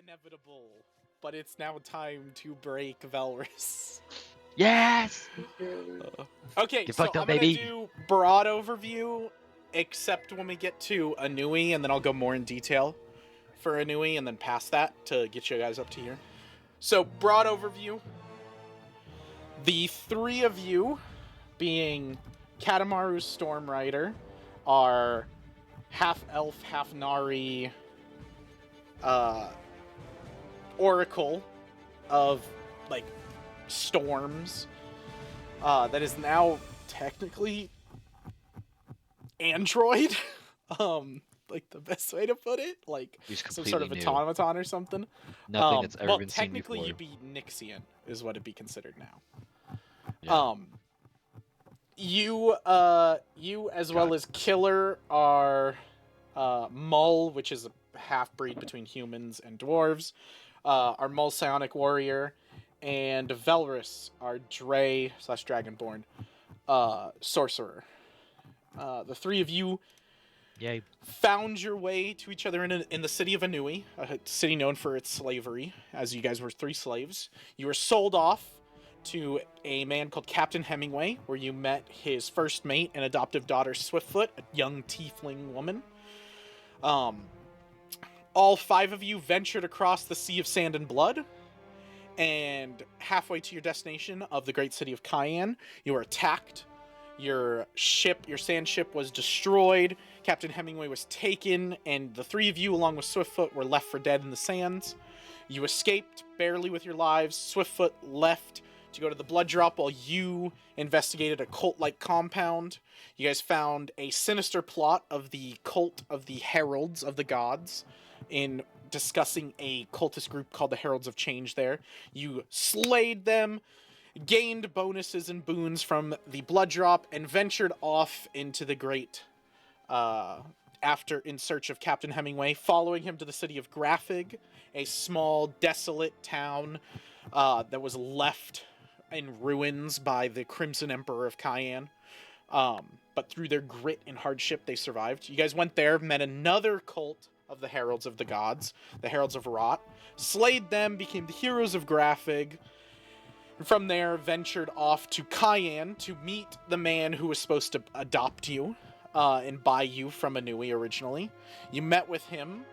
inevitable, but it's now time to break Valrus. Yes! Okay, Get so fucked up, I'm gonna baby. do broad overview, except when we get to Anui, and then I'll go more in detail for Anui, and then past that to get you guys up to here. So, broad overview. The three of you, being Katamaru Stormrider, are half elf, half Nari oracle of like storms. That is now technically android. Like the best way to put it, like He's some sort of completely new. automaton or something. Nothing that's ever Well, been seen technically before. you'd be Nixian, is what it'd be considered now. Yeah. You as well God. as Killer are Mull, which is a half breed between humans and dwarves, our Mull Psionic Warrior, and Velrus, our Dre / Dragonborn sorcerer. The three of you Yay. found your way to each other in the city of Anui, a city known for its slavery, as you guys were three slaves. You were sold off to a man called Captain Hemingway, where you met his first mate and adoptive daughter Swiftfoot, a young tiefling woman. All five of you ventured across the Sea of Sand and Blood, and halfway to your destination of the great city of Cayenne, you were attacked. Your sand ship was destroyed. Captain Hemingway was taken, and the three of you, along with Swiftfoot, were left for dead in the sands. You escaped barely with your lives. Swiftfoot left to go to the Blood Drop while you investigated a cult-like compound. You guys found a sinister plot of the cult of the Heralds of the Gods in discussing a cultist group called the Heralds of Change there. You slayed them, gained bonuses and boons from the Blood Drop, and ventured off into the great in search of Captain Hemingway, following him to the city of Graphig, a small, desolate town that was left in ruins by the Crimson Emperor of Cayenne. But through their grit and hardship, they survived. You guys went there, met another cult of the Heralds of the Gods, the Heralds of Rot, slayed them, became the heroes of Graphig, and from there ventured off to Cayenne to meet the man who was supposed to adopt you and buy you from Anui originally. You met with him.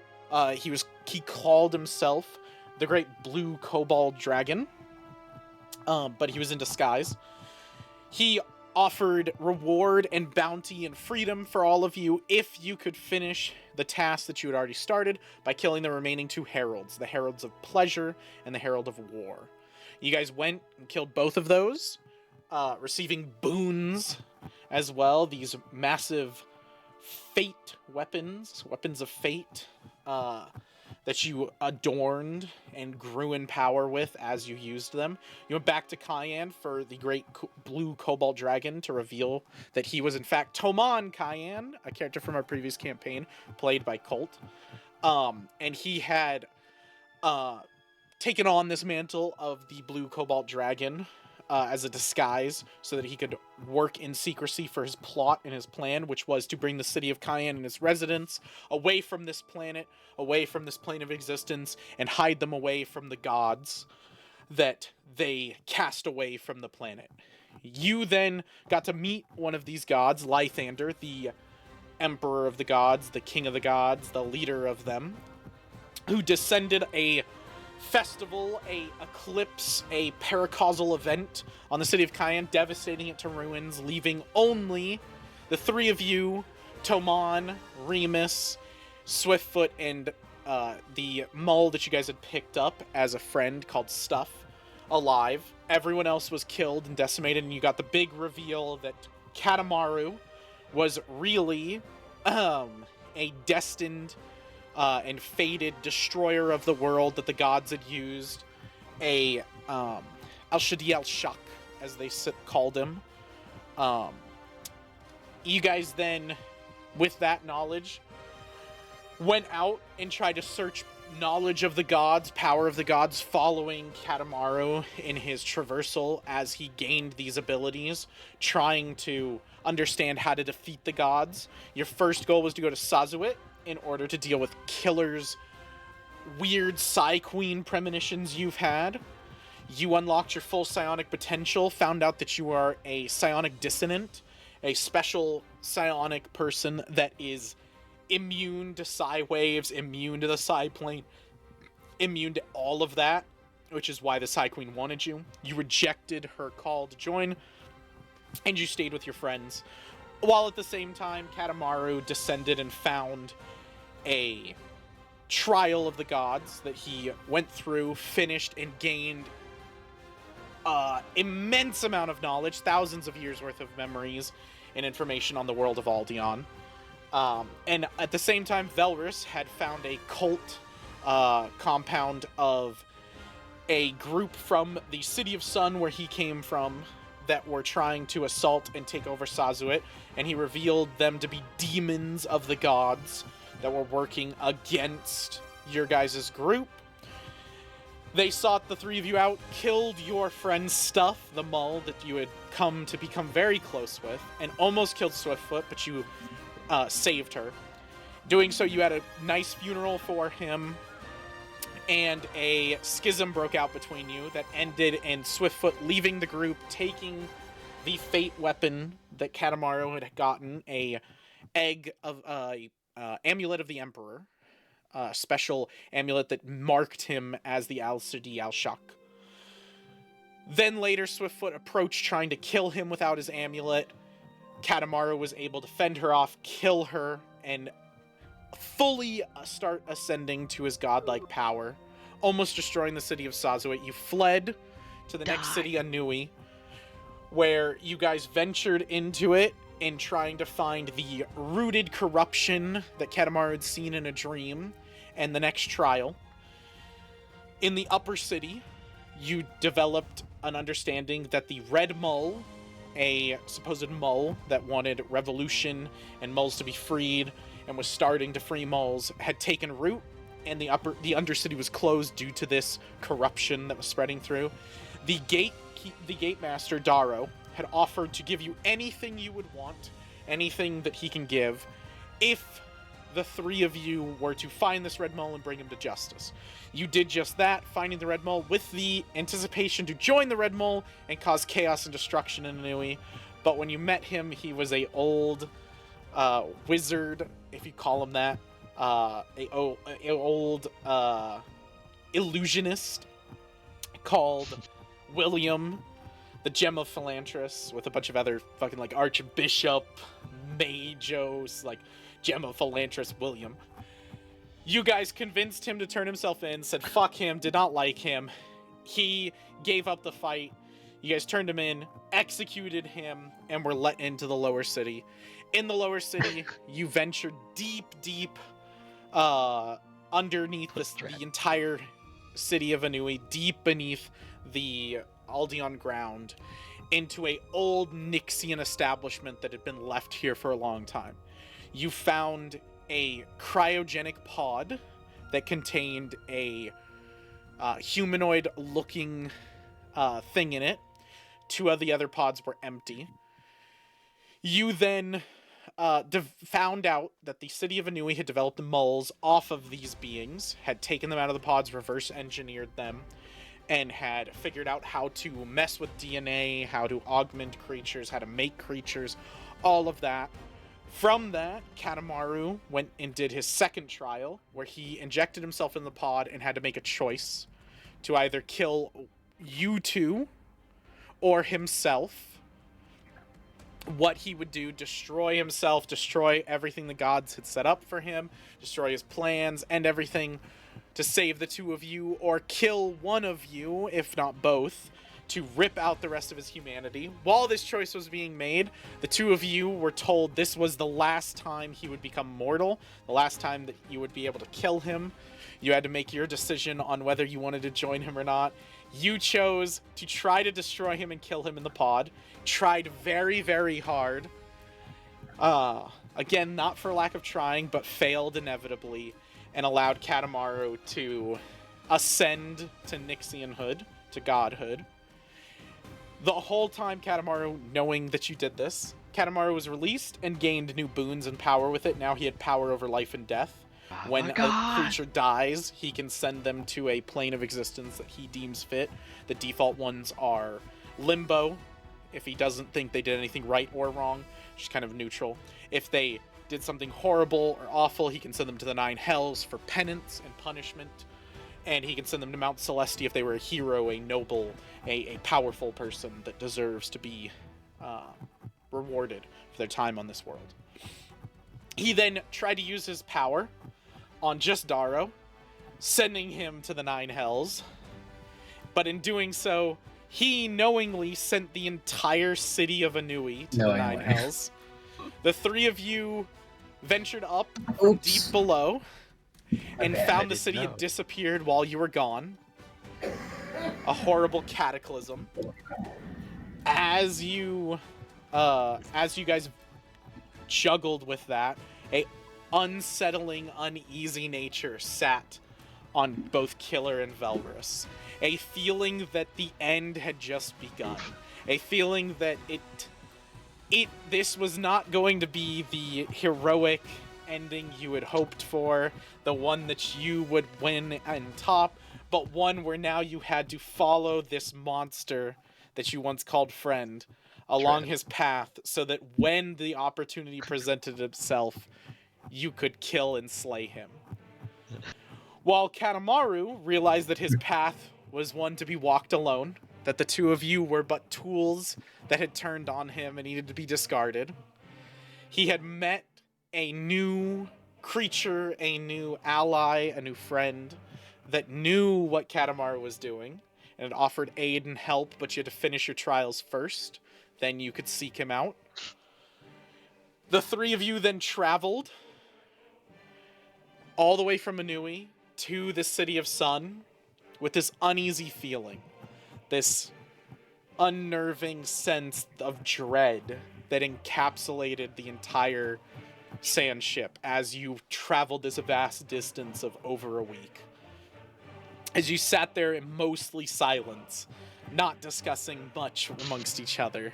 He called himself the Great Blue Cobalt Dragon, but he was in disguise. He offered reward and bounty and freedom for all of you if you could finish the task that you had already started by killing the remaining two heralds, the Heralds of Pleasure and the Herald of War. You guys went and killed both of those, receiving boons as well, these massive fate weapons of fate, that you adorned and grew in power with as you used them. You went back to Cayenne for the great blue cobalt dragon to reveal that he was in fact Toman Cayenne, a character from our previous campaign, played by Colt. And he had taken on this mantle of the blue cobalt dragon as a disguise so that he could work in secrecy for his plot and his plan, which was to bring the city of Cayenne and its residents away from this planet, away from this plane of existence, and hide them away from the gods that they cast away from the planet. You then got to meet one of these gods, Lythander, the emperor of the gods, the king of the gods, the leader of them, who descended a festival, a eclipse, a paracausal event on the city of Cayenne, devastating it to ruins, leaving only the three of you, Toman, Remus, Swiftfoot, and the Mull that you guys had picked up as a friend called Stuff, alive. Everyone else was killed and decimated, and you got the big reveal that Katamaru was really a destined and fated destroyer of the world that the gods had used, a Al-Shadi al-Shak, as they called him. You guys then, with that knowledge, went out and tried to search knowledge of the gods, power of the gods, following Katamaru in his traversal as he gained these abilities, trying to understand how to defeat the gods. Your first goal was to go to Sazuit in order to deal with Killer's weird Psy Queen premonitions you've had. You unlocked your full psionic potential, found out that you are a psionic dissonant, a special psionic person that is immune to psi waves, immune to the psi plane, immune to all of that, which is why the Psy Queen wanted you. You rejected her call to join, and you stayed with your friends. While at the same time, Katamaru descended and found a trial of the gods that he went through, finished, and gained immense amount of knowledge, thousands of years worth of memories and information on the world of Aldeon. And at the same time, Velrus had found a cult compound of a group from the City of Sun, where he came from, that were trying to assault and take over Sazuit, and he revealed them to be demons of the gods that were working against your guys' group. They sought the three of you out, killed your friend Stuff, the Mull that you had come to become very close with, and almost killed Swiftfoot, but you saved her. Doing so, you had a nice funeral for him, and a schism broke out between you that ended in Swiftfoot leaving the group, taking the fate weapon that Katamaru had gotten, a egg of amulet of the Emperor, a special amulet that marked him as the Al-Sidi Al-Shak. Then later, Swiftfoot approached trying to kill him without his amulet. Katamaru was able to fend her off, kill her, and fully start ascending to his godlike power, almost destroying the city of Sazuit. You fled to the next city, Anui, where you guys ventured into it in trying to find the rooted corruption that Katamaru had seen in a dream, and the next trial. In the upper city, you developed an understanding that the Red Mull, a supposed Mull that wanted revolution and Mulls to be freed and was starting to free Mulls, had taken root, and the undercity was closed due to this corruption that was spreading through. The gate master Daro had offered to give you anything you would want, anything that he can give, if the three of you were to find this Red Mull and bring him to justice. You did just that, finding the Red Mull with the anticipation to join the Red Mull and cause chaos and destruction in Anui. But when you met him, he was a old wizard, if you call him that, old illusionist called William, the Gem of Philantris, with a bunch of other fucking like Archbishop, Majos, like Gem of Philantris William. You guys convinced him to turn himself in, said fuck him, did not like him. He gave up the fight. You guys turned him in, executed him, and were let into the lower city. In the lower city, you ventured deep underneath the entire city of Anui, deep beneath the Aldeon ground, into a old Nixian establishment that had been left here for a long time. You found a cryogenic pod that contained a humanoid-looking thing in it. Two of the other pods were empty. You then found out that the city of Anui had developed Mulls off of these beings, had taken them out of the pods, reverse-engineered them, and had figured out how to mess with DNA, how to augment creatures, how to make creatures, all of that. From that, Katamaru went and did his second trial, where he injected himself in the pod and had to make a choice to either kill you two or himself. What he would do: destroy himself, destroy everything the gods had set up for him, destroy his plans and everything to save the two of you, or kill one of you, if not both, to rip out the rest of his humanity. While this choice was being made, the two of you were told this was the last time he would become mortal, the last time that you would be able to kill him. You had to make your decision on whether you wanted to join him or not. You chose to try to destroy him and kill him in the pod. Tried very, very hard. Again, not for lack of trying, but failed inevitably, and allowed Katamaru to ascend to Nixianhood, to godhood. The whole time, Katamaru, knowing that you did this, Katamaru was released and gained new boons and power with it. Now he had power over life and death. Oh When my a God. creature dies, he can send them to a plane of existence that he deems fit. The default ones are limbo, if he doesn't think they did anything right or wrong, just kind of neutral. If they did something horrible or awful, he can send them to the 9 hells for penance and punishment. And he can send them to Mount Celestia if they were a hero, a noble, a powerful person that deserves to be rewarded for their time on this world. He then tried to use his power on just Darrow, sending him to the 9 hells. But in doing so, he knowingly sent the entire city of Anui to the 9 hells. The 3 of you ventured up from deep below and found the city had disappeared while you were gone. A horrible cataclysm. As you guys juggled with that, a unsettling, uneasy nature sat on both Killer and Velrus. A feeling that the end had just begun. A feeling that this was not going to be the heroic ending you had hoped for, the one that you would win and top, but one where now you had to follow this monster that you once called friend along his path so that when the opportunity presented itself, you could kill and slay him. While Katamaru realized that his path was one to be walked alone, that the 2 of you were but tools that had turned on him and needed to be discarded. He had met a new creature, a new ally, a new friend that knew what Katamaru was doing and had offered aid and help, but you had to finish your trials first. Then you could seek him out. The 3 of you then traveled all the way from Anui to the City of Sun with this uneasy feeling, this unnerving sense of dread that encapsulated the entire sand ship as you traveled this vast distance of over a week. As you sat there in mostly silence, not discussing much amongst each other,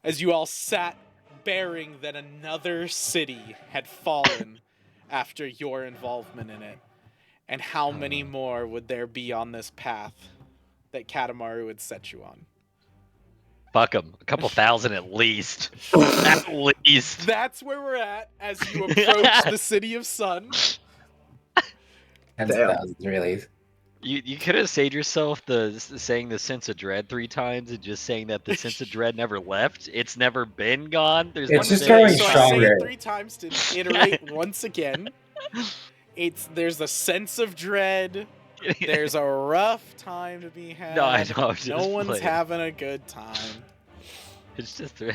as you all sat bearing that another city had fallen after your involvement in it, and how many more would there be on this path that Katamaru would set you on? Fuck them. A couple thousand at least. At least. That's where we're at as you approach the City of Sun. Tens of thousands, really. You could have saved yourself saying the sense of dread 3 times and just saying that the sense of dread never left. It's never been gone. There's It's just thing. growing So stronger. I say it 3 times to iterate once again. There's a sense of dread. There's a rough time to be had. No, I know. I'm just no one's playing. having a good time. It's just there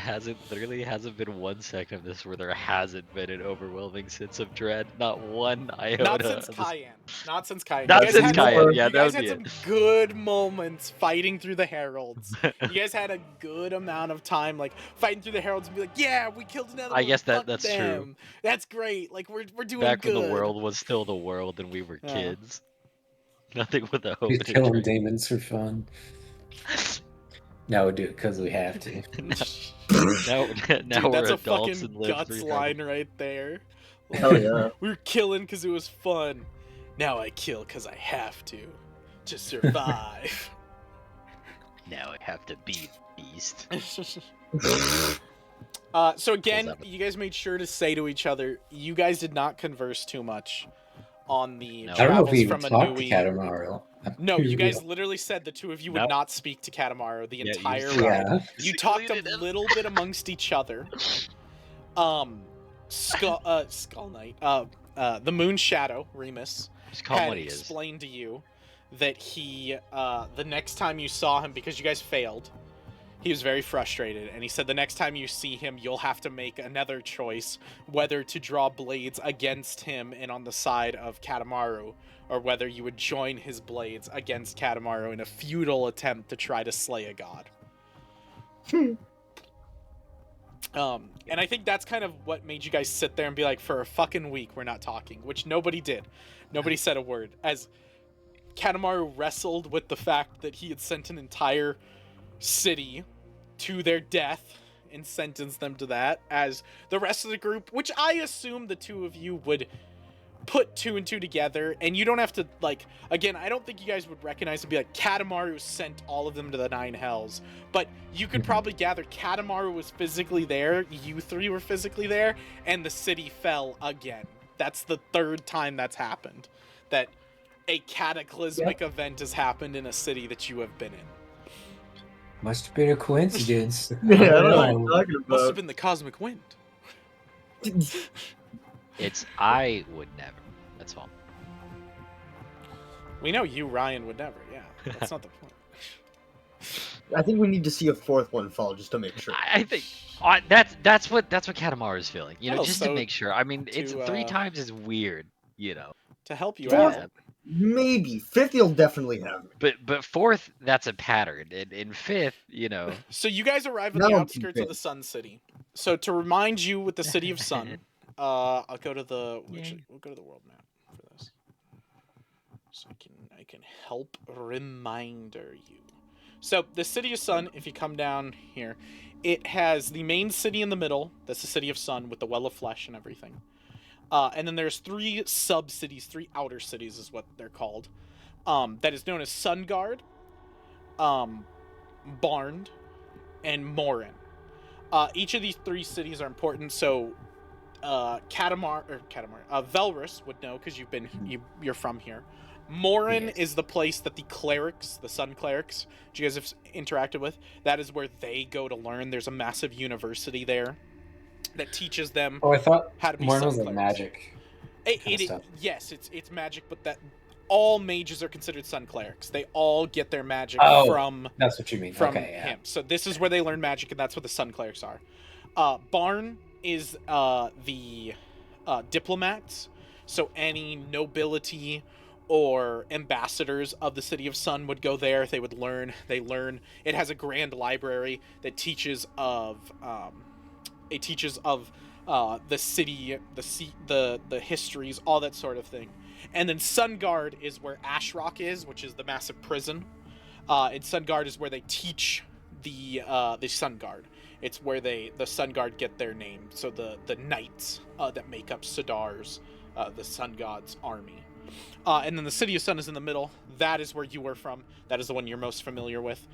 literally hasn't been 1 second of this where there hasn't been an overwhelming sense of dread. Not one iota. Not since Cayenne. Not since Cayenne. Not you guys since had Cayenne. Yeah, you that guys would had be some good moments fighting through the heralds. You guys had a good amount of time, like fighting through the heralds and be like, "Yeah, we killed another one. I guess Fuck that's them. true. That's great. Like we're doing Back good." when the world was still the world and we were kids. Nothing with a hope. We're and a killing dream. demons for fun. Now we do it because we have to. Now Dude, we're that's a adults fucking and live guts 300. line right there. Like, Hell yeah. we were killing because it was fun. Now I kill because I have to survive. Now I have to be beast. So again, Pulls out. you guys made sure to say to each other, you guys did not converse too much on the No. I don't know if travels we even from talked to Anui. Katamaru. No, you guys literally said the 2 of you would Nope. not speak to Katamaru the Yeah, you entire said- ride. Yeah. You talked a Secluded him. little bit amongst each other. Skull Knight, the Moon Shadow, Remus, Just call him had what he is. explained to you that he, the next time you saw him, because you guys failed, he was very frustrated, and he said the next time you see him, you'll have to make another choice, whether to draw blades against him and on the side of Katamaru, or whether you would join his blades against Katamaru in a futile attempt to try to slay a god. And I think that's kind of what made you guys sit there and be like, for a fucking week, we're not talking, which nobody did. Nobody said a word. As Katamaru wrestled with the fact that he had sent an entire city to their death and sentenced them to that, as the rest of the group, which I assume the 2 of you would put two and two together, and you don't have to, like, again, I don't think you guys would recognize and be like, Katamaru sent all of them to the 9 hells, but you could probably gather Katamaru was physically there, you three were physically there, and the city fell again. That's the 3rd time that's happened, that a cataclysmic event has happened in a city that you have been in. Must have been a coincidence. Yeah, I don't know know. what you're talking Must have about. been the cosmic wind. It's I would never. That's all. We know you, Ryan, would never. Yeah, that's not the point. I think we need to see a 4th one fall just to make sure. I think that's what Katamaru is feeling. You know, Oh, just so to make sure. I mean, it's to, 3 times is weird. You know. To help you Fourth- out, Maybe 5th you'll definitely have it. But 4th, that's a pattern. In 5th, you know. so you guys arrive at Now the I'm outskirts of the convinced. Sun City. So to remind you, with the City of Sun, I'll go to the Yay. we'll go to the world map for this, so I can help reminder you. So the City of Sun, if you come down here, it has the main city in the middle. That's the City of Sun with the Well of Flesh and everything. And then there's 3 sub-cities, 3 outer cities is what they're called. That is known as Sunguard, Barned, and Morin. Each of these 3 cities are important, so Velrus would know because you're from here. Morin Yes. is the place that the clerics, the Sun clerics, which you guys have interacted with, that is where they go to learn. There's a massive university there that teaches them Oh, I thought how to be Morn Sun was like clerics. magic. kinda stuff. Yes, it's magic, but that all mages are considered Sun clerics. They all get their magic Oh, from That's what you mean. Okay, yeah. him. So this is where they learn magic, and that's what the Sun clerics are. Barn is the diplomats. So any nobility or ambassadors of the City of Sun would go there. They would learn. They learn. It has a grand library that teaches of the city, the histories, all that sort of thing. And then Sunguard is where Ashrock is, which is the massive prison. And Sunguard is where they teach the Sunguard. It's where the Sunguard get their name. So the knights that make up Sidar's, the Sun God's army. And then the City of Sun is in the middle. That is where you were from. That is the one you're most familiar with.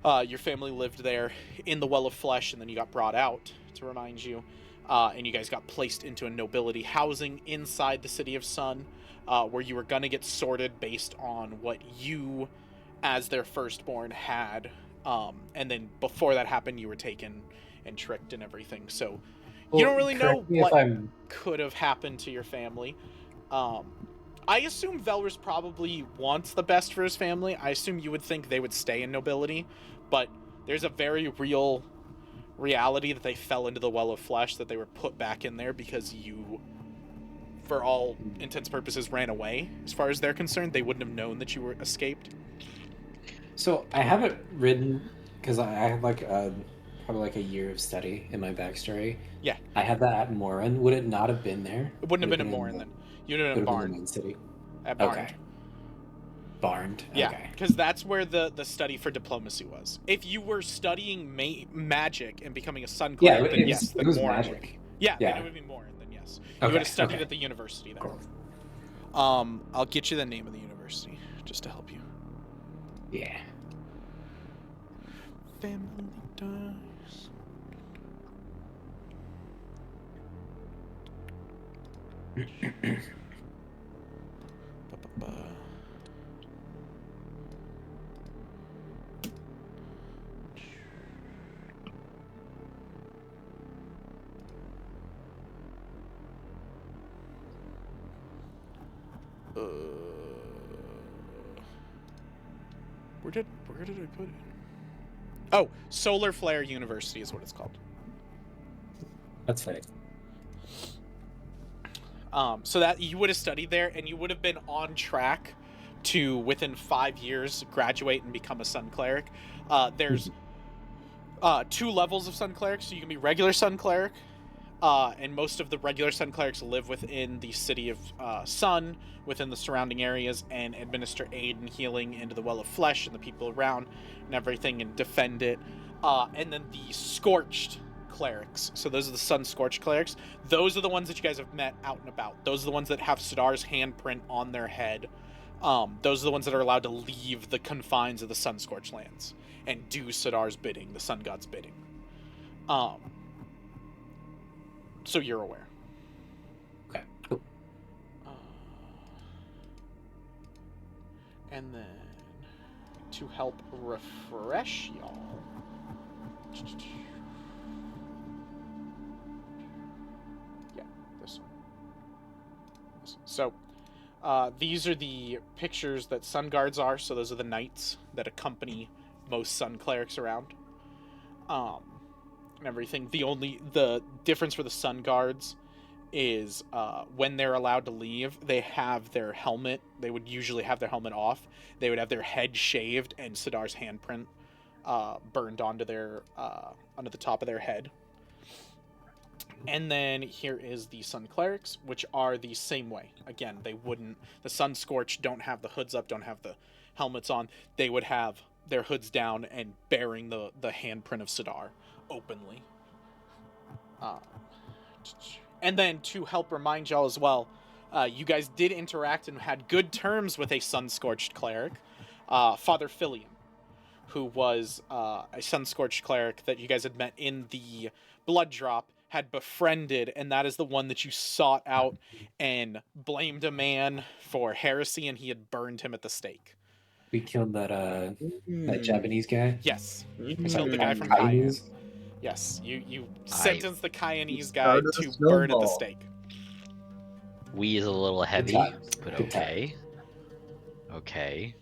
Your family lived there in the Well of Flesh, and then you got brought out, to remind you. And you guys got placed into a nobility housing inside the City of Sun, where you were going to get sorted based on what you, as their firstborn, had. And then before that happened, you were taken and tricked and everything. So you don't really know correct me if what I'm could have happened to your family. I assume Velrus probably wants the best for his family. I assume you would think they would stay in nobility, but there's a very real reality that they fell into the Well of Flesh, that they were put back in there because you, for all intents and purposes, ran away. As far as they're concerned, they wouldn't have known that you were escaped. So I have it written because I had like probably like a year of study in my backstory. Yeah. I had that at Morin. Would it not have been there? It wouldn't have Would been in it Morin then. You'd have Would been have been Barn. the main city. At Barn. Okay. Barned. Yeah, Okay. because that's where the study for diplomacy was. If you were studying magic and becoming a Sun Yeah, cleric, then it yes, was, then it was Morin magic. would. Yeah, then Yeah. it would be Morin, then yes. You Okay, would have studied okay. at the university there. Cool. I'll get you the name of the university, just to help you. Yeah. Family ties. Ba-ba-ba. Where did I put it? Oh, Solar Flare University is what it's called. That's fine. So that you would have studied there, and you would have been on track to, within 5 years, graduate and become a Sun Cleric. There's 2 levels of Sun Cleric, so you can be regular Sun Cleric, and most of the regular Sun Clerics live within the City of Sun, within the surrounding areas, and administer aid and healing into the Well of Flesh and the people around and everything, and defend it. And then the Scorched clerics. So those are the Sun Scorched clerics. Those are the ones that you guys have met out and about. Those are the ones that have Sidar's handprint on their head. Those are the ones that are allowed to leave the confines of the Sun Scorched lands and do Sidar's bidding, the Sun God's bidding. So you're aware. Okay, cool. And then to help refresh y'all. Yeah, this one. So, these are the pictures that Sun Guards are. So those are the knights that accompany most Sun Clerics around. And everything. The difference for the Sun Guards is when they're allowed to leave, they have their helmet. They would usually have their helmet off. They would have their head shaved and Sidar's handprint burned onto the top of their head. And then here is the Sun Clerics, which are the same way. Again, the Sun Scorched don't have the hoods up, don't have the helmets on. They would have their hoods down and bearing the handprint of Sidar openly. And then to help remind y'all as well, you guys did interact and had good terms with a Sun Scorched cleric, Father Filion, who was a Sun Scorched cleric that you guys had met in the Blood Drop, had befriended, and that is the one that you sought out and blamed a man for heresy, and he had burned him at the stake. We killed that Japanese guy. Yes, you Mm. killed the guy from Cayenne. Chinese. Yes, you sentenced the Cayennese guy started a to burn at the snowball. stake. We is a little heavy, times. but Good okay. Okay.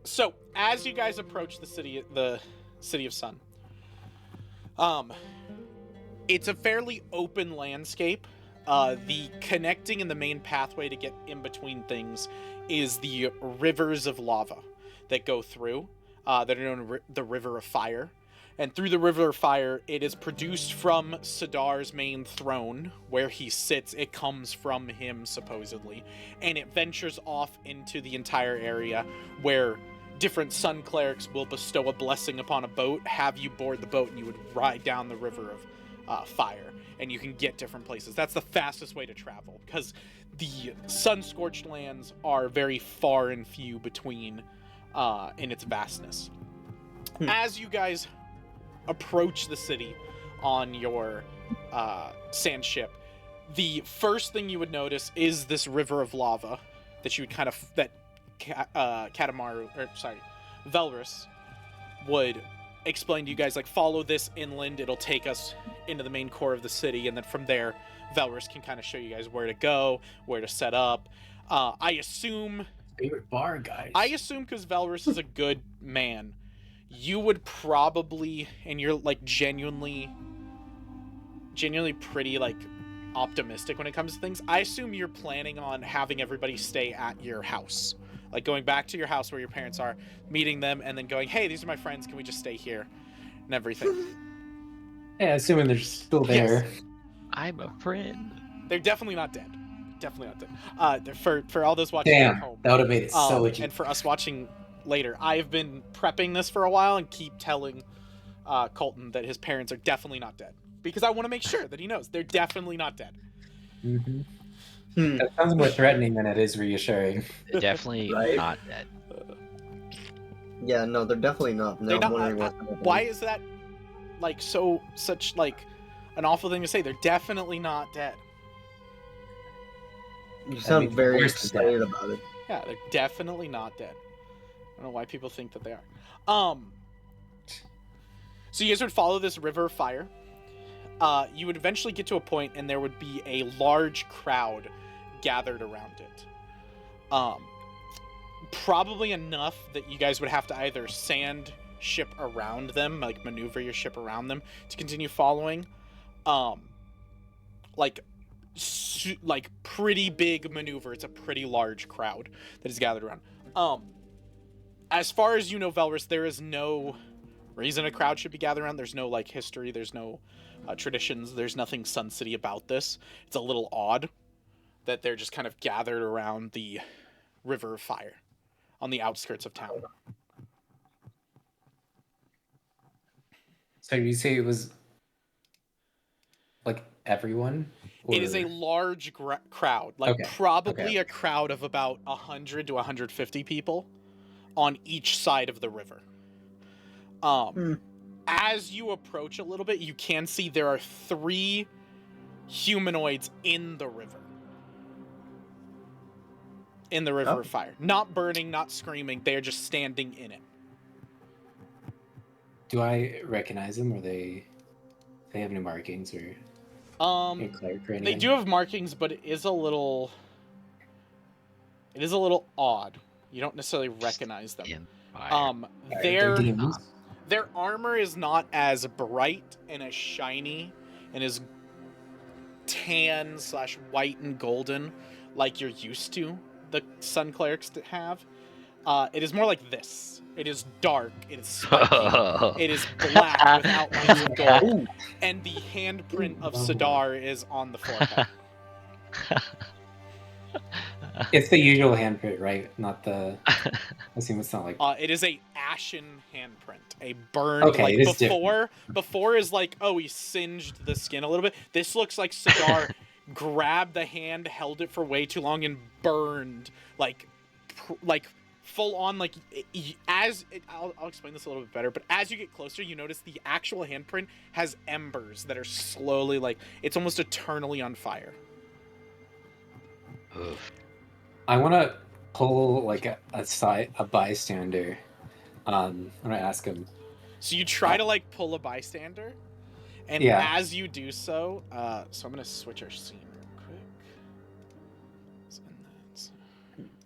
So as you guys approach the city of Sun, it's a fairly open landscape. The connecting and the main pathway to get in between things is the rivers of lava that go through, that are known as the River of Fire. And through the River of Fire, it is produced from Sidar's main throne, where he sits. It comes from him, supposedly. And it ventures off into the entire area, where different Sun Clerics will bestow a blessing upon a boat, have you board the boat, and you would ride down the River of Fire. And you can get different places. That's the fastest way to travel, because the Sun-Scorched lands are very far and few between in its vastness. As you guys approach the city on your sand ship, the first thing you would notice is this river of lava that you would Velrus would explain to you guys, like, follow this inland, it'll take us into the main core of the city, and then from there Velrus can kind of show you guys where to go, where to set up. I assume Favorite bar, guys. because Velrus is a good man, you would probably, and you're like genuinely pretty like optimistic when it comes to things, I assume you're planning on having everybody stay at your house, like going back to your house where your parents are, meeting them, and then going, hey, these are my friends, can we just stay here, and everything. Yeah, assuming they're still there. Yes. I'm a friend. They're definitely not dead. For all those watching at Damn, home, that would have made it so itchy. and for us watching later, I've been prepping this for a while and keep telling Colton that his parents are definitely not dead, because I want to make sure that he knows they're definitely not dead. Mm-hmm. That sounds more threatening than it is reassuring. Definitely Right? not dead. Yeah, no, they're definitely not. Now They're I'm not- wondering what's happening. Why is that like such like an awful thing to say? They're definitely not dead. You sound mean, very worse than excited about it. Yeah, they're definitely not dead. I don't know why people think that they are. So you guys would follow this river of fire. You would eventually get to a point, and there would be a large crowd gathered around it. Probably enough that you guys would have to either sand ship around them, like maneuver your ship around them to continue following. Like pretty big maneuver. It's a pretty large crowd that is gathered around. As far as you know, Velrus, there is no reason a crowd should be gathered around. There's no like history. There's no traditions. There's nothing Sun City about this. It's a little odd that they're just kind of gathered around the River of Fire on the outskirts of town. So you say it was like everyone? It is a Or- large crowd, like Okay. probably Okay. a crowd of about 100 to 150 people on each side of the river. As you approach a little bit, you can see there are 3 humanoids in the river. In the river of fire. Not burning, not screaming, they're just standing in it. Do I recognize them, or they have any markings or any cleric or anything? They do have markings, but it is a little odd. You don't necessarily recognize them. In fire. They're demons. Their armor is not as bright and as shiny and as tan/white and golden like you're used to the sun clerics to have. It is more like this. It is dark. It is spiky. It is black with outlines of gold. And the handprint of Sidar is on the forehead. It's the usual handprint, right? Not the. I assume it's not like. It is a ashen handprint, a burned. Okay, like it is before is like, oh, he singed the skin a little bit. This looks like Sidar grabbed the hand, held it for way too long, and burned like full on. Like I'll explain this a little bit better. But as you get closer, you notice the actual handprint has embers that are slowly like it's almost eternally on fire. I want to pull like a bystander. I'm gonna ask him. So you try to like pull a bystander, and as you do so, so I'm gonna switch our scene real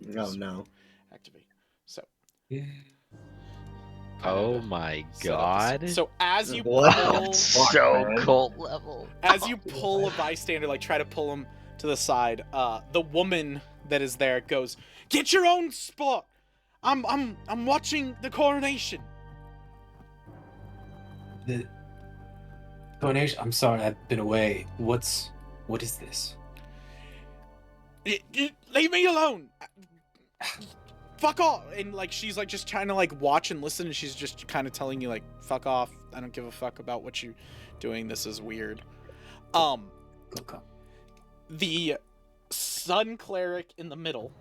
quick. Oh no! Activate. So. Oh my god! So as you What? pull, So cult level. as you pull a bystander, like try to pull him to the side, the woman that is there goes, "Get your own spot. I'm watching the coronation." The coronation. I'm sorry, I've been away. What is this? Leave me alone. Fuck off. And like she's like just trying to like watch and listen, and she's just kind of telling you like, fuck off. I don't give a fuck about what you're doing. This is weird. The sun cleric in the middle,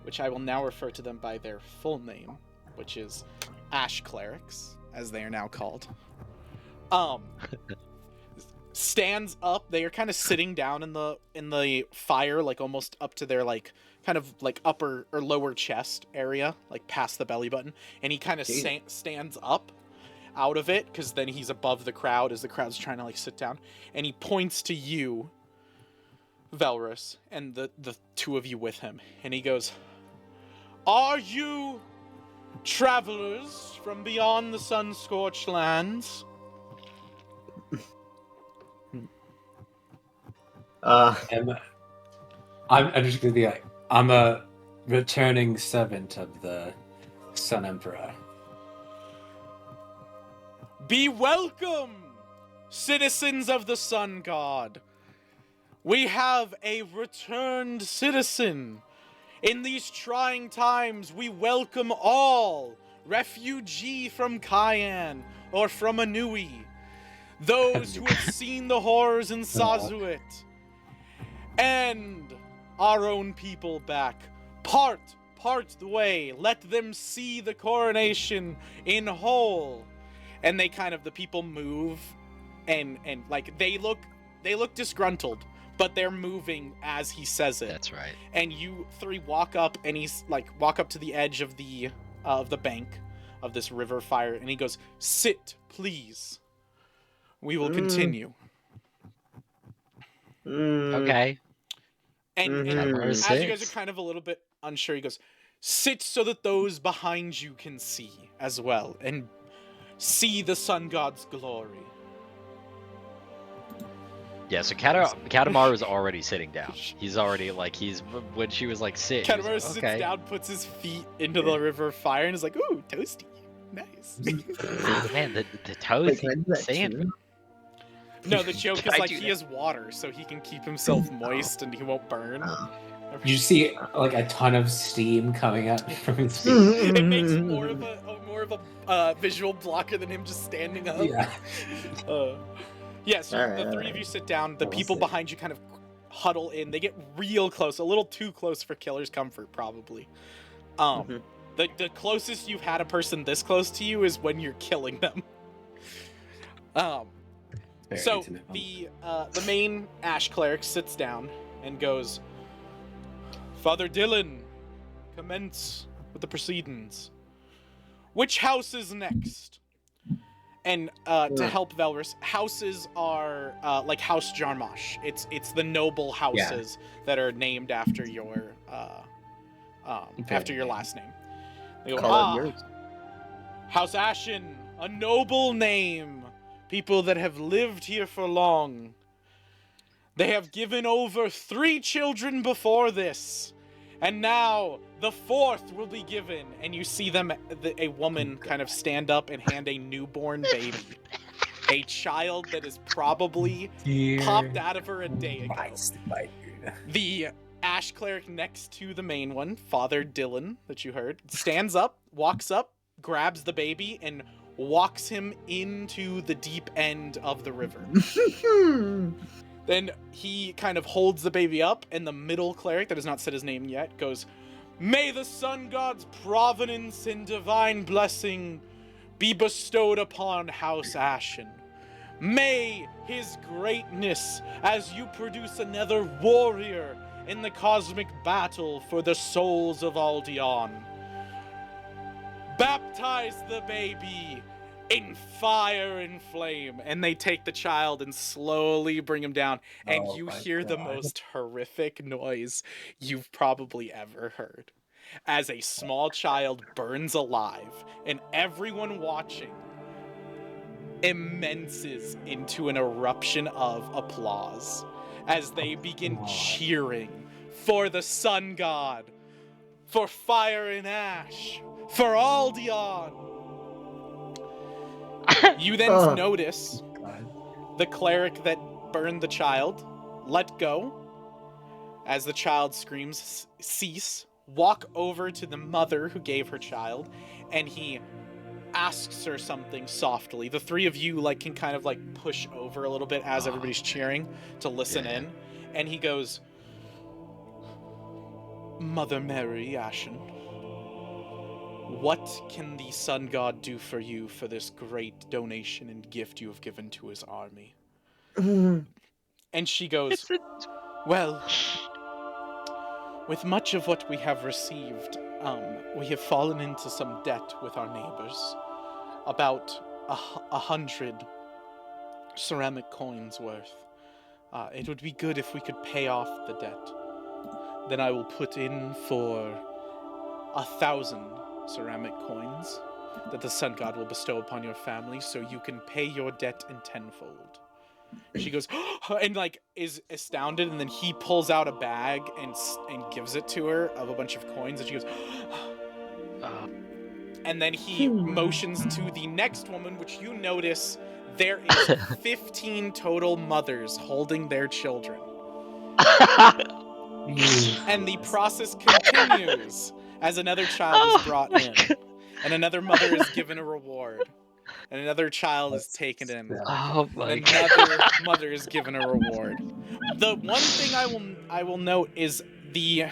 which I will now refer to them by their full name, which is Ash Clerics, as they are now called, stands up. They are kind of sitting down in the fire, like almost up to their like kind of like upper or lower chest area, like past the belly button, and he kind of stands up out of it because then he's above the crowd as the crowd's trying to like sit down, and he points to you, Velrus, and the 2 of you with him, and he goes, "Are you travelers from beyond the sun-scorched lands?" I'm just gonna be like, I'm a returning servant of the Sun Emperor. Be welcome, citizens of the Sun God. We have a returned citizen. In these trying times, we welcome all refugee from Cayenne or from Anui, those who have seen the horrors in Sazuit, and our own people back. Part the way. Let them see the coronation in whole. And they kind of, the people move, and like they look disgruntled, but they're moving as he says it. That's right. And you 3 walk up, and he's like walk up to the edge of the bank of this river fire, and he goes, "Sit, please. We will continue." Okay. And as you guys are kind of a little bit unsure, he goes, "Sit so that those behind you can see as well, and see the sun god's glory." Yeah, so Katamaru is already sitting down. He's already like when she was like sit. Katamaru sits down, puts his feet into the river fire, and is like, "Ooh, toasty, nice." Man, the toasty sand. No, the joke is like he has water, so he can keep himself moist and he won't burn. You see like a ton of steam coming up from his feet. It makes more of a visual blocker than him just standing up. Yeah. So the three of you sit down. The We'll people see. behind you kind of huddle in. They get real close, a little too close for killer's comfort, probably. Mhm. The closest you've had a person this close to you is when you're killing them. Very So intimate. the main Ash cleric sits down and goes, Father Dylan, commence with the proceedings. Which house is next? And to help Velrus, houses are like House Jarmash. It's the noble houses that are named after your last name. They go, Call out yours. House Ashen, a noble name. People that have lived here for long. They have given over 3 children before this. And now the 4th will be given. And you see them, a woman kind of stand up and hand a newborn baby. A child that is probably popped out of her a day ago. The Ash cleric next to the main one, Father Dylan, that you heard, stands up, walks up, grabs the baby, and walks him into the deep end of the river. Then he kind of holds the baby up, and the middle cleric, that has not said his name yet, goes, May the sun god's providence and divine blessing be bestowed upon House Ashen. May his greatness, as you produce another warrior in the cosmic battle for the souls of Aldeon. Baptize the baby in fire and flame. And they take the child and slowly bring him down. And you hear the most horrific noise you've probably ever heard. As a small child burns alive, and everyone watching immenses into an eruption of applause as they begin cheering for the sun god, for fire and ash, for Aldeon. You then notice the cleric that burned the child let go as the child screams cease, walk over to the mother who gave her child, and he asks her something softly. The 3 of you can kind of push over a little bit as everybody's cheering to listen in, and he goes, Mother Mary Ashen, what can the sun god do for you for this great donation and gift you have given to his army? And she goes, well, with much of what we have received, we have fallen into some debt with our neighbors. About 100 ceramic coins worth. It would be good if we could pay off the debt. Then I will put in for 1,000 ceramic coins that the sun god will bestow upon your family, so you can pay your debt in tenfold. She goes, and is astounded, and then he pulls out a bag and gives it to her of a bunch of coins, and she goes, and then he motions to the next woman, which you notice there is 15 total mothers holding their children. And the process continues as another child is brought in, and another mother is given a reward, and another child is taken in, and another mother is given a reward. The one thing I will note is the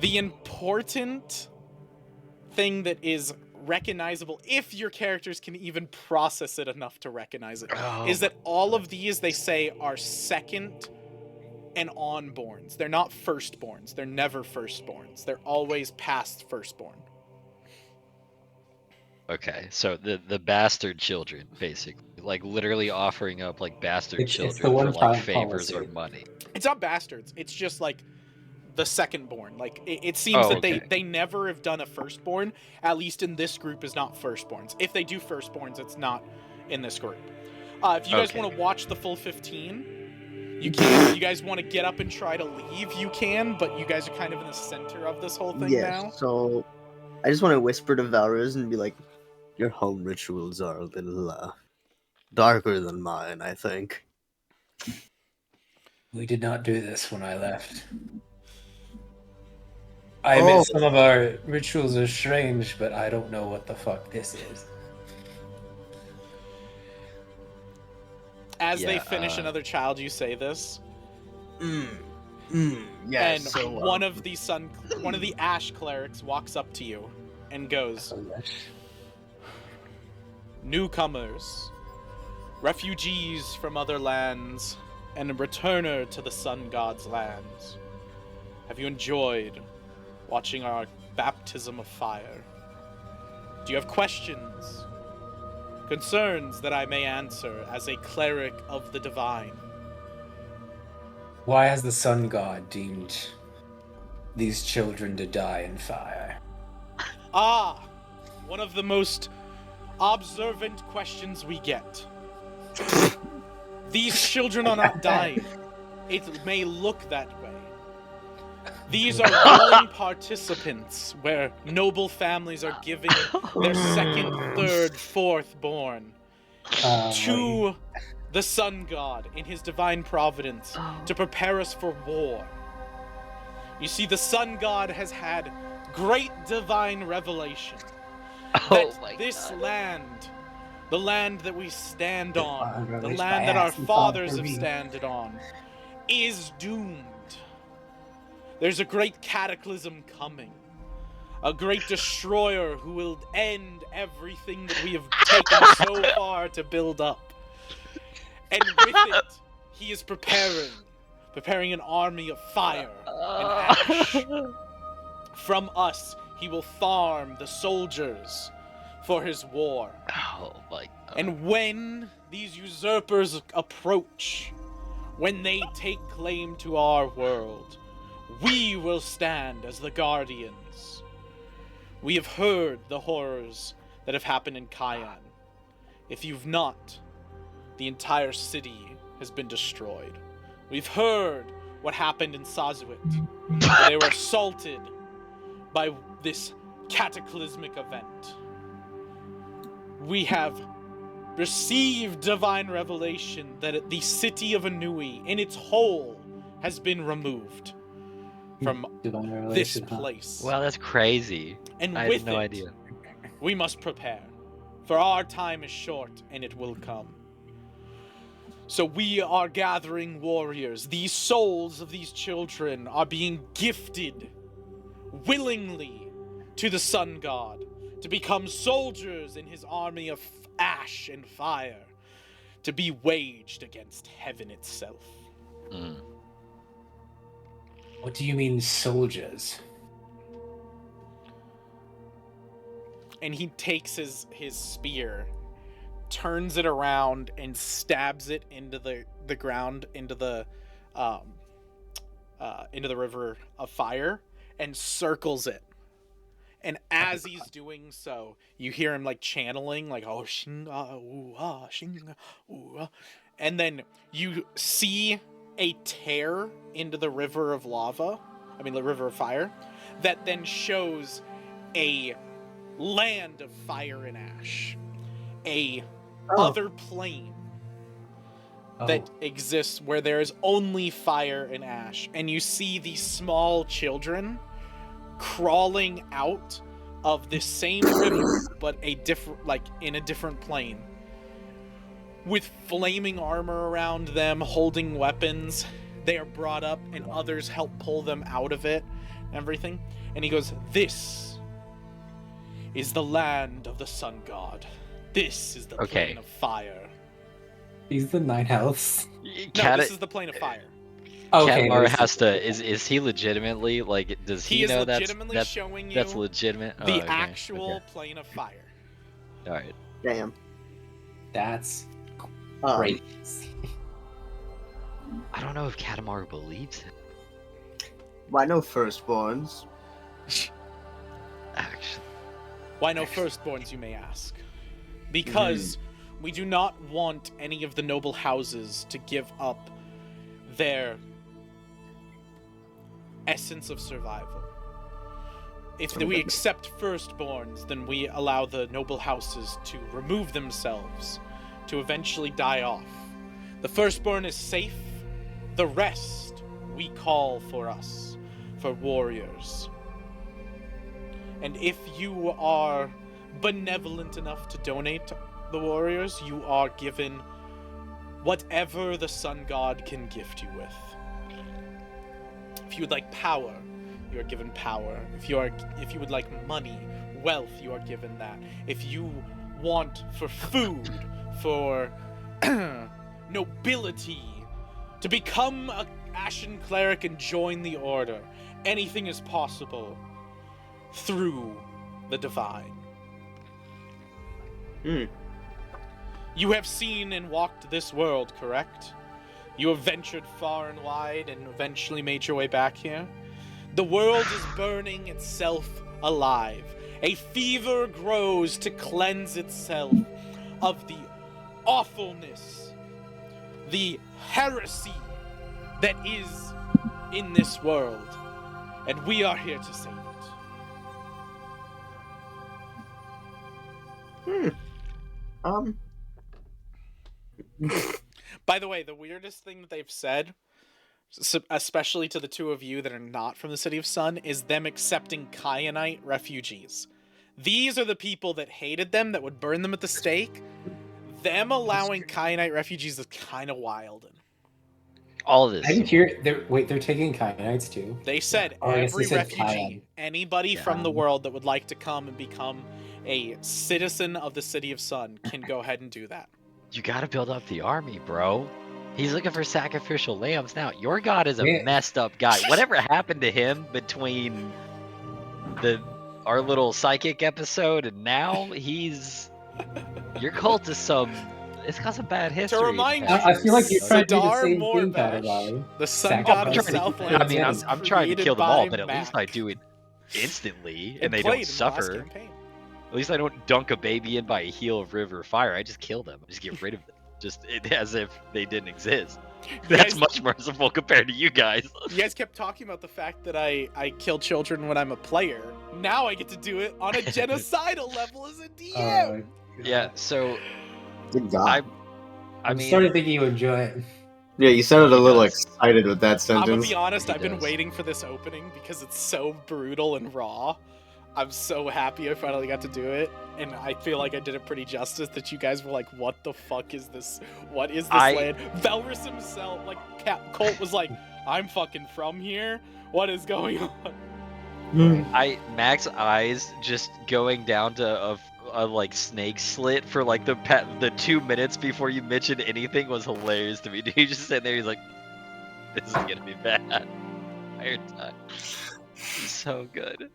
important thing that is recognizable, if your characters can even process it enough to recognize it, is that all of these, they say, are second and onborns. They're not firstborns. They're never firstborns. They're always past firstborn. Okay, so the bastard children, basically, literally offering up bastard children for favors or money. It's not bastards. It's just the secondborn. It seems that they never have done a firstborn. At least in this group is not firstborns. If they do firstborns, it's not in this group. If you guys want to watch the full 15, you can. If you guys want to get up and try to leave, you can. But you guys are kind of in the center of this whole thing now. So I just want to whisper to Valrus and be like, your home rituals are a little darker than mine, I think. We did not do this when I left. I admit some of our rituals are strange, but I don't know what the fuck this is. As they Yeah, finish another child, you say this. Yes. And So one of the ash clerics walks up to you and goes, "Newcomers, refugees from other lands, and a returner to the sun god's lands. Have you enjoyed watching our baptism of fire? Do you have questions, concerns that I may answer as a cleric of the divine?" Why has the sun god deemed these children to die in fire? Ah, one of the most observant questions we get. These children are not dying. It may look that way. These are willing participants where noble families are giving their second, third, fourth born to the sun god in his divine providence to prepare us for war. You see, the sun god has had great divine revelation that this land, the land that we stand on, the land that our fathers have standed on, is doomed. There's a great cataclysm coming. A great destroyer who will end everything that we have taken so far to build up. And with it, he is preparing an army of fire and ash. From us, he will farm the soldiers for his war. Oh my god. And when these usurpers approach, when they take claim to our world, we will stand as the guardians. We have heard the horrors that have happened in Cayenne. If you've not, the entire city has been destroyed. We've heard what happened in Sazuit. They were assaulted by this cataclysmic event. We have received divine revelation that the city of Anui in its whole has been removed from this place. Wow, that's crazy. And I with had no it, idea. we must prepare, for our time is short and it will come. So we are gathering warriors. These souls of these children are being gifted willingly to the sun god to become soldiers in his army of ash and fire, to be waged against heaven itself. What do you mean, soldiers? And he takes his spear, turns it around, and stabs it into the ground, into the river of fire, and circles it. And as he's doing so, you hear him like channeling, like oh shing ooh ah shing ooh ah. And then you see a tear into the river of lava, the river of fire, that then shows a land of fire and ash, a other plane that exists where there is only fire and ash, and you see these small children crawling out of this same river, but in a different plane, with flaming armor around them, holding weapons. They are brought up, and others help pull them out of it, and everything. And he goes, "This is the land of the sun god. This is the plane of fire." He's the nine healths. No, this is the plane of fire. Okay, Katamaru has to. Is he legitimately like? Does he know is legitimately showing you that's legitimate? the actual plane of fire. All right. Damn. That's Great. I don't know if Katamaru believes it. Why no firstborns? Actually. Why no firstborns, you may ask? Because we do not want any of the noble houses to give up their essence of survival. If we accept firstborns, then we allow the noble houses to remove themselves, to eventually die off. The firstborn is safe. The rest we call for us, for warriors. And if you are benevolent enough to donate the warriors, you are given whatever the sun god can gift you with. If you would like power, you are given power. If you would like money, wealth, you are given that. If you want for food, for nobility, to become a Ashen cleric and join the order, anything is possible through the divine. You have seen and walked this world, correct? You have ventured far and wide and eventually made your way back here. The world is burning itself alive. A fever grows to cleanse itself of the awfulness, the heresy that is in this world. And we are here to save it. By the way, the weirdest thing that they've said, especially to the two of you that are not from the City of Sun, is them accepting Kyanite refugees. These are the people that hated them, that would burn them at the stake. Them allowing Kyanite refugees is kind of wild. All of this. I didn't hear. They're taking Kyanites too. They said Oh, I guess they every said refugee, Kyan. anybody Yeah. from the world that would like to come and become a citizen of the City of Sun can go ahead and do that. You gotta build up the army, bro. He's looking for sacrificial lambs now. Your god is a Yeah. messed up guy. Whatever happened to him between our little psychic episode and now, your cult is it's got some bad history. remind you, I feel like you're trying to do the Sidar same thing, Morbash, Katamaru. the sun Sacrifice. god of the I'm trying to- Southlands. I mean, was I'm trying to created kill them all, by but at least Mac. I do it instantly, It and they played don't in the last suffer. campaign. At least I don't dunk a baby in by a heel of river fire. I just kill them. I just get rid of them. As if they didn't exist. That's guys- much merciful compared to you guys. You guys kept talking about the fact that I kill children when I'm a player. Now I get to do it on a genocidal level as a DM. Yeah, so Good God. I I'm mean, starting thinking you enjoy it. Yeah, you sounded a He little does. excited with that I'm gonna sentence. be honest, He I've been does. waiting for this opening because it's so brutal and raw. I'm so happy I finally got to do it, and I feel like I did it pretty justice that you guys were like, what the fuck is this? What is this land? Velrus himself, like, Colt was like, I'm fucking from here? What is going on? Mac's eyes just going down to a like snake slit for like the 2 minutes before you mentioned anything was hilarious to me. Dude, he just sitting there, he's like, this is gonna be bad. Entire time. He's so good.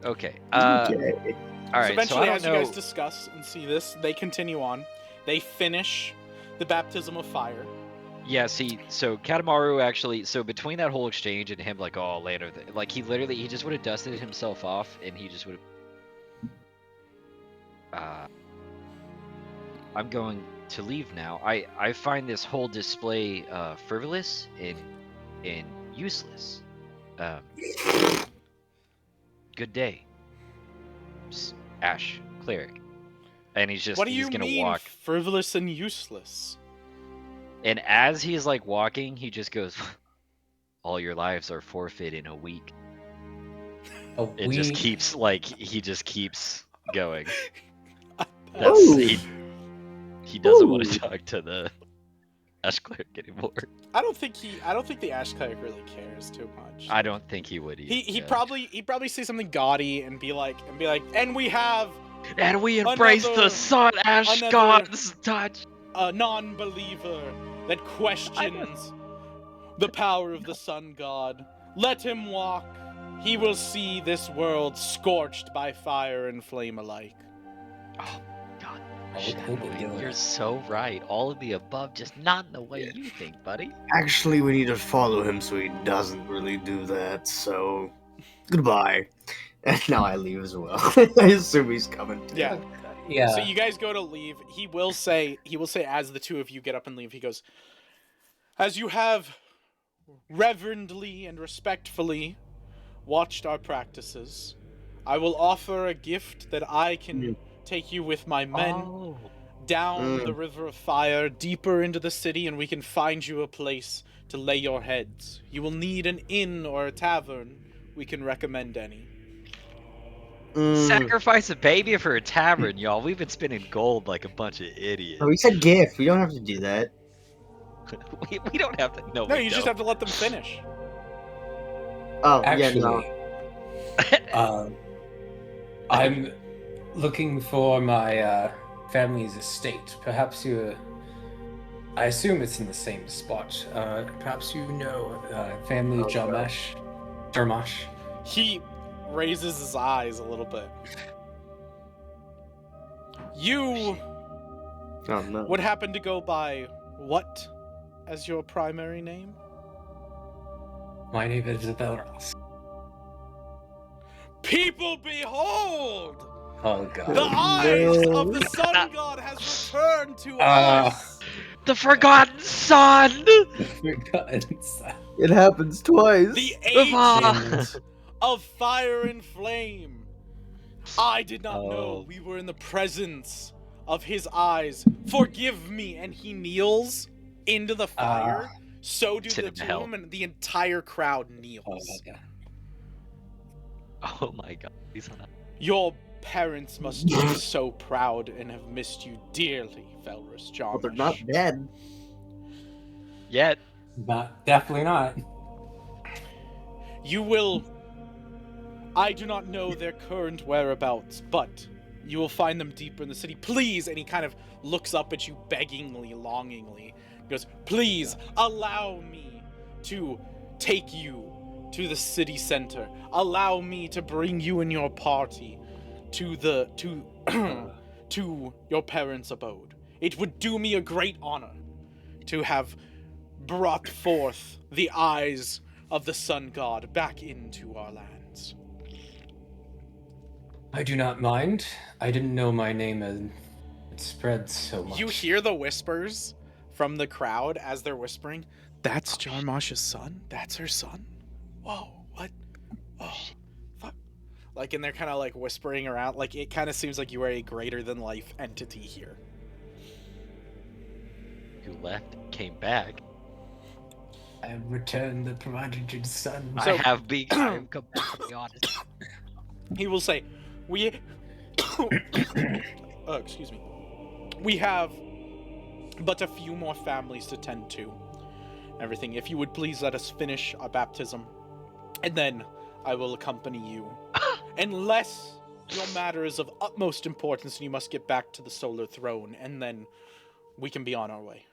Okay. Okay. All right. So So eventually, I don't as know. you guys discuss and see this, they continue on. They finish the baptism of fire. Yeah, see, so Katamaru actually, so between that whole exchange and him, like, oh, later, like, he just would have dusted himself off, and he just would have, I'm going to leave now. I find this whole display, frivolous and useless. Good day, Ash, cleric. And he's What do he's you gonna mean, walk. frivolous and useless? And as he's like walking, he just goes, all your lives are forfeit in a week. It just keeps he just keeps going. Ooh. He doesn't Ooh. want to talk to the Ash cleric anymore. I don't think the Ash Cleric really cares too much. I don't think he would either. He'd probably say something gaudy and be like, and we have And we embrace another- the sun, Ash another- God's touch. a non-believer that questions the power of the sun god. Let him walk. He will see this world scorched by fire and flame alike. Oh God, I hope we do it. you're so right. All of the above, just not in the way you think, buddy. Actually, we need to follow him so he doesn't really do that, so... Goodbye. And now I leave as well. I assume he's coming too. Yeah. Yeah. So you guys go to leave. He will say as the two of you get up and leave, he goes, as you have reverently and respectfully watched our practices, I will offer a gift that I can take you with my men Oh. down the river of fire, deeper into the city, and we can find you a place to lay your heads. You will need an inn or a tavern. We can recommend any. Sacrifice a baby for a tavern, y'all. We've been spending gold like a bunch of idiots. Oh, we said gift. We don't have to do that. we don't have to. No, No, we you don't. just have to let them finish. Oh, Actually, yeah, no. I'm looking for my family's estate. Perhaps you. I assume it's in the same spot. Perhaps you know family Oh, God. Jarmash. He raises his eyes a little bit. You Oh, no. would happen to go by what as your primary name? My name is Belros. People behold! Oh god. The eyes no. of the sun god has returned to Ah. us! The Forgotten Son! Forgotten son. It happens twice. The Ah. agent of fire and flame! I did not know Oh. we were in the presence of his eyes. Forgive me! And he kneels into the fire. So do Sit the in two hell. of them, and the entire crowd Oh kneels. my god. Oh my god. He's on a... Your parents must be so proud and have missed you dearly, Felrus Jarmusch. Well, they're not dead. Yet. Definitely not. You will... I do not know their current whereabouts, but you will find them deeper in the city. Please! And he kind of looks up at you beggingly, longingly. He goes, please, allow me to take you to the city center. Allow me to bring you and your party to the... to your parents' abode. It would do me a great honor to have brought forth the eyes of the sun god back into our lands. I do not mind. I didn't know my name had spread so much. You hear the whispers from the crowd as they're whispering, that's Jarmosh's son? That's her son? Whoa, what? Oh, fuck. Like, and they're kind of like whispering around, like it kind of seems like you are a greater than life entity here. Who left, came back. I have returned the prodigal son. So- I have come back to be honest. He will say, we... oh, excuse me. We have but a few more families to tend to. Everything. If you would please let us finish our baptism, and then I will accompany you. Unless your matter is of utmost importance and you must get back to the solar throne, and then we can be on our way.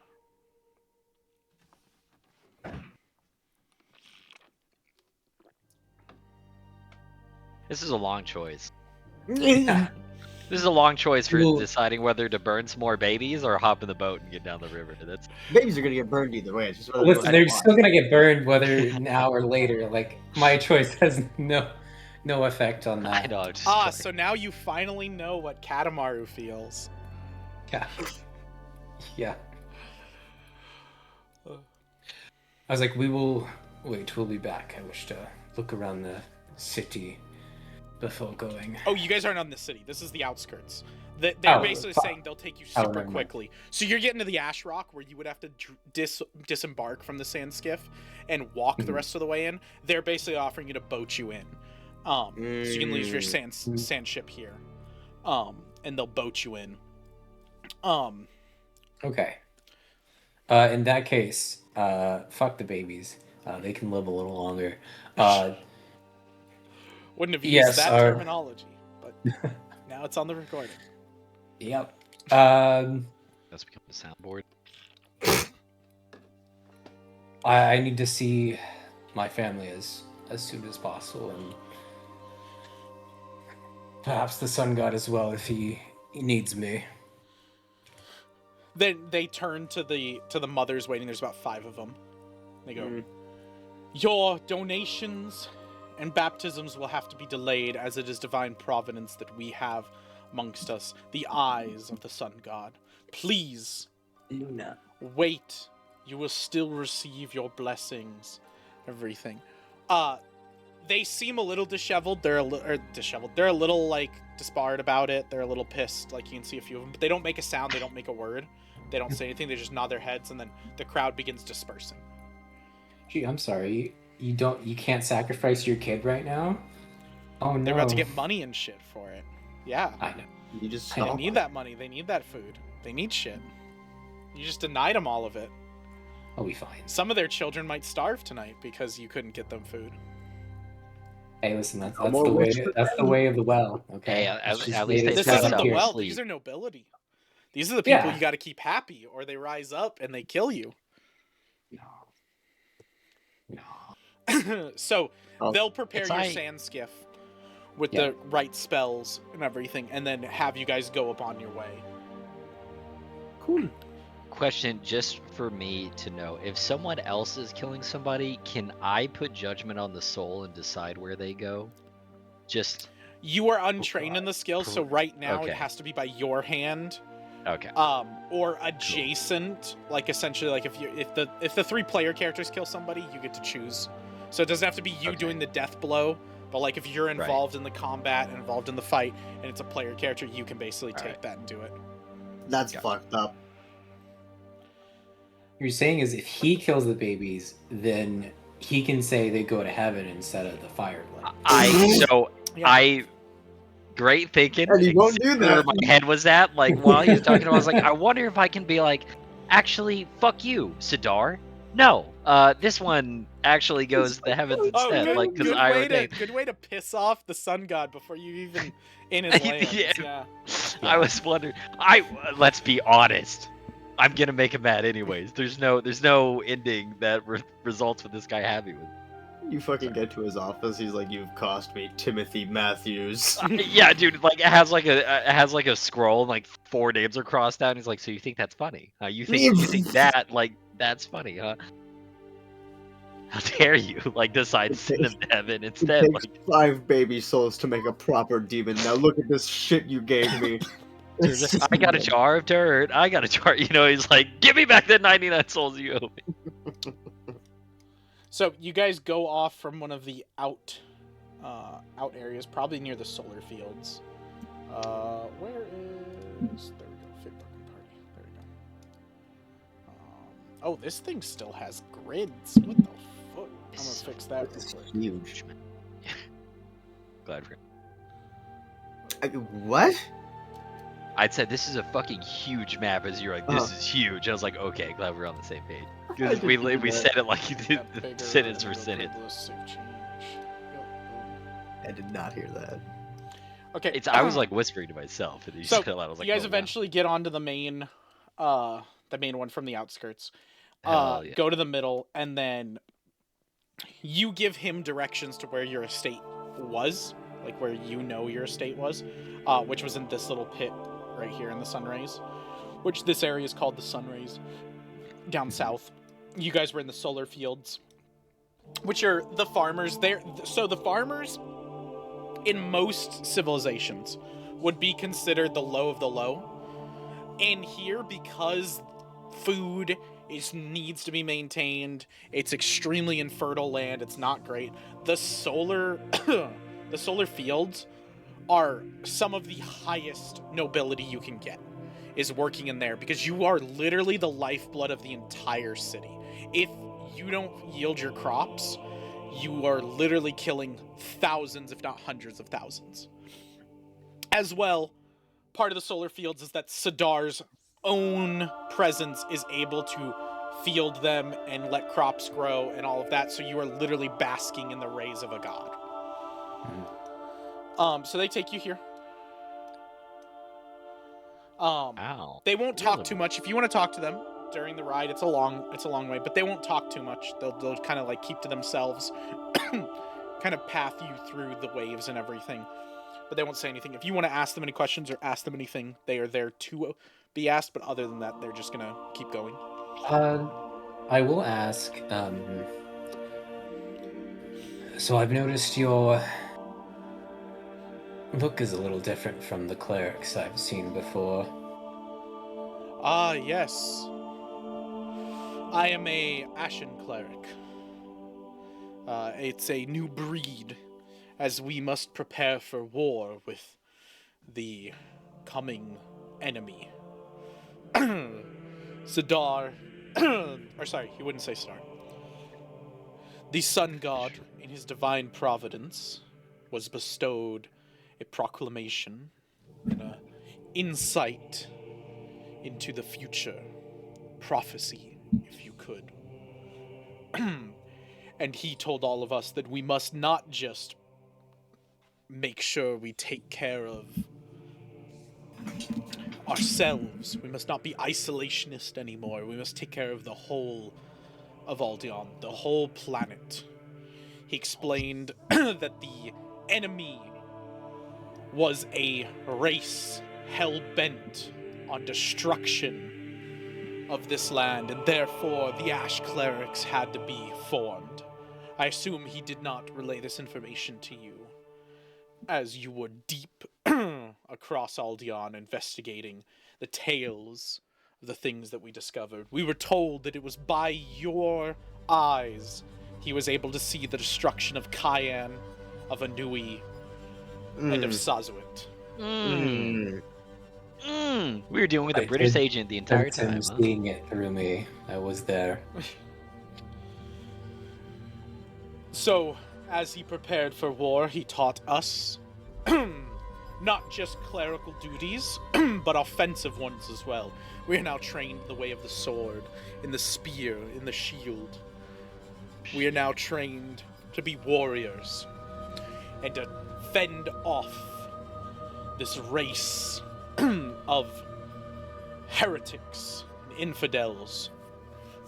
This is a long choice. Yeah. This is a long choice for Well- deciding whether to burn some more babies or hop in the boat and get down the river. That's Babies are gonna get burned either way. It's just whether Listen, they they're want. still gonna get burned whether now or later. Like my choice has no effect on I that. know. I'm just Ah, like- so now you finally know what Katamaru feels. Yeah. Yeah. I was like, we'll be back. I wish to look around the city before going. Oh, you guys aren't on the city. This is the outskirts. They're Oh, basically fuck. saying they'll take you Oh, super never mind. quickly. So you're getting to the Ash Rock where you would have to disembark from the sand skiff and walk the Mhm. rest of the way in. They're basically offering you to boat you in. So you can leave your Mm. sand ship here. And they'll boat you in. Okay. In that case, fuck the babies. They can live a little longer. Wouldn't have used Yes, that our- terminology, but now it's on the recording. Yep. That's become the soundboard. I need to see my family as soon as possible, and perhaps the sun god as well if he needs me. Then they turn to the mothers waiting. There's about 5 of them. They go, Mm. your donations and baptisms will have to be delayed, as it is divine providence that we have amongst us the eyes of the sun god. Please Luna. wait. You will still receive your blessings. Everything. They seem a little disheveled. They're a little like disbarred about it. They're a little pissed. Like you can see a few of them, but they don't make a sound. They don't make a word. They don't say anything. They just nod their heads, and then the crowd begins dispersing. Gee, I'm sorry. You can't sacrifice your kid right now? Oh no. They're about to get money and shit for it. Yeah. I know. You just I They stop. need that money. They need that food. They need shit. You just denied them all of it. I'll be fine. Some of their children might starve tonight because you couldn't get them food. Hey, listen, that's I'm the more way. rich than That's the them. way of the well. Okay. Hey, It's just at way least to they This set sat isn't up the down here. to well. sleep. These are nobility. These are the people Yeah. you got to keep happy, or they rise up and they kill you. No. So Oh, they'll prepare it's your like- sand skiff with Yeah. the right spells and everything, and then have you guys go upon your way. cool. Question just for me to know: if someone else is killing somebody, can I put judgment on the soul and decide where they go? Just You are untrained in the skill, so right now it Okay. has to be by your hand, okay. or adjacent. Like essentially, like if the 3-player characters kill somebody, you get to choose. So it doesn't have to be you Okay. doing the death blow, but like if you're Right. involved in the combat and involved in the fight, and it's a player character, you can basically take Alright. that and do it. That's Got it. fucked up. You're saying is if he kills the babies, then he can say they go to heaven instead of the fire blade. Yeah. Great thinking. And he won't do exactly where that. my head was at. Like while he was talking, I was like, I wonder if I can be like, actually, fuck you, Sidar. No, this one actually goes to the heavens Oh, instead. good, Like because good I way to ordained. good way to piss off the sun god before you even in his lands. Yeah. Yeah. I was wondering. Let's be honest. I'm gonna make him mad anyways. There's no ending that results with this guy happy with. You fucking get to his office, he's like, "You've cost me Timothy Matthews." Yeah, dude. Like it has like a scroll and like 4 names are crossed out. And he's like, so you think that's funny? You think that like that's funny, huh? How dare you like decide to send him to heaven It instead? takes Like, 5 baby souls to make a proper demon. Now look at this shit you gave me. I got a jar of dirt. I got a jar. You know, he's like, give me back the 99 souls you owe me. So you guys go off from one of the out areas, probably near the solar fields. Where is? There we go. Fatebroken party. There we go. Oh, this thing still has grids. What the fuck? I'm gonna fix that real It's quick. huge. Glad for. What? I'd said this is a fucking huge map. As you're like, this is huge. I was like, okay, glad we're on the same page. Because we said it like you did, That bigger sentence for real sentence. quick, let's save change. Yep. I did not hear that. Okay. I was like whispering to myself, and you So, said it out. I was like, you guys oh, wow. eventually get onto the main one from the outskirts. Hell yeah. Go to the middle, and then you give him directions to where your estate was, like where you know your estate was, which was in this little pit right here in the Sunrays, which this area is called the Sunrays. Down south, you guys were in the solar fields, which are the farmers there. So the farmers in most civilizations would be considered the low of the low. And here, because food needs to be maintained, it's extremely infertile land, it's not great. The solar the solar fields are some of the highest nobility you can get is working in there, because you are literally the lifeblood of the entire city. If you don't yield your crops, you are literally killing thousands, if not hundreds of thousands. As well, part of the solar fields is that Sidar's own presence is able to field them and let crops grow and all of that, so you are literally basking in the rays of a god. So they take you here. Wow. They won't talk too much. If you want to talk to them during the ride, it's a long way, but they won't talk too much. They'll kind of like keep to themselves, kind of path you through the waves and everything, but they won't say anything. If you want to ask them any questions or ask them anything, they are there to be asked, but other than that, they're just gonna keep going. I will ask. So I've noticed your look is a little different from the clerics I've seen before. Ah, yes. I am a Ashen cleric. It's a new breed, as we must prepare for war with the coming enemy. Sidar, or sorry, he wouldn't say Sidar. The sun god, in his divine providence, was bestowed a proclamation and an insight into the future. Prophecy, if you could. And he told all of us that we must not just make sure we take care of ourselves. We must not be isolationist anymore. We must take care of the whole of Aldeon, the whole planet. He explained that the enemy was a race hell-bent on destruction of this land, and therefore the Ash Clerics had to be formed. I assume he did not relay this information to you, as you were deep across Aldeon investigating the tales of the things that we discovered. We were told that it was by your eyes he was able to see the destruction of Cayenne, of Anui, and of Sazuit. We were dealing with a I British did agent the entire sense him time. Huh? seeing it through me. I was there. So, as he prepared for war, he taught us not just clerical duties, but offensive ones as well. We are now trained in the way of the sword, in the spear, in the shield. We are now trained to be warriors and to fend off this race of heretics and infidels.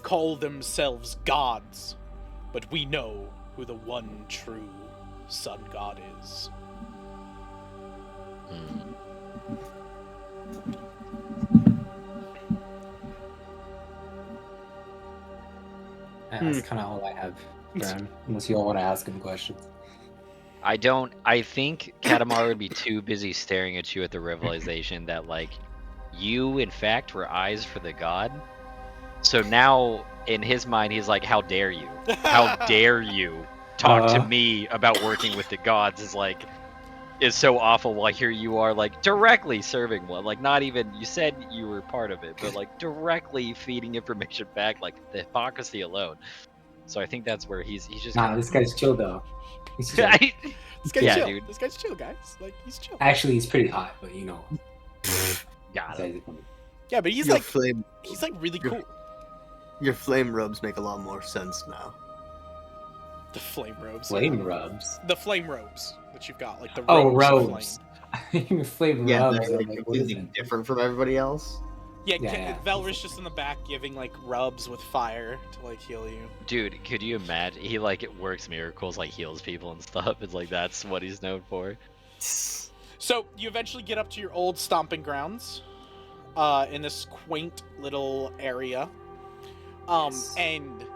Call themselves gods, but we know who the one true sun god is. That's kind of all I have, Baron. Unless you all want to ask him questions. I don't. I think Katamaru would be too busy staring at you at the realization that, like, you, in fact, were eyes for the god. So now, in his mind, he's like, how dare you? How dare you talk to me about working with the gods? Is so awful, while here you are, like, directly serving one. Like, not even, you said you were part of it, but, like, directly feeding information back, like, the hypocrisy alone. So I think that's where he's just Nah, kinda, this guy's chill though. He's chill. This guy's Yeah, chill. dude. This guy's chill, guys. Like, he's chill. Actually, he's pretty hot, but you know. got it. Yeah, but he's Your like, flame, he's like really cool. your flame robes make a lot more sense now. The flame robes. Flame rubs. The flame robes that you've got, like the Oh, robes. Of robes. Flame Yeah, rubs. they're I'm like, what is completely it? different from everybody else. Yeah, Yeah. Velra's just in the back giving like rubs with fire to like heal you. Dude, could you imagine? He, like, works miracles, like, heals people and stuff. It's like, that's what he's known for. So you eventually get up to your old stomping grounds, in this quaint little area, Yes. and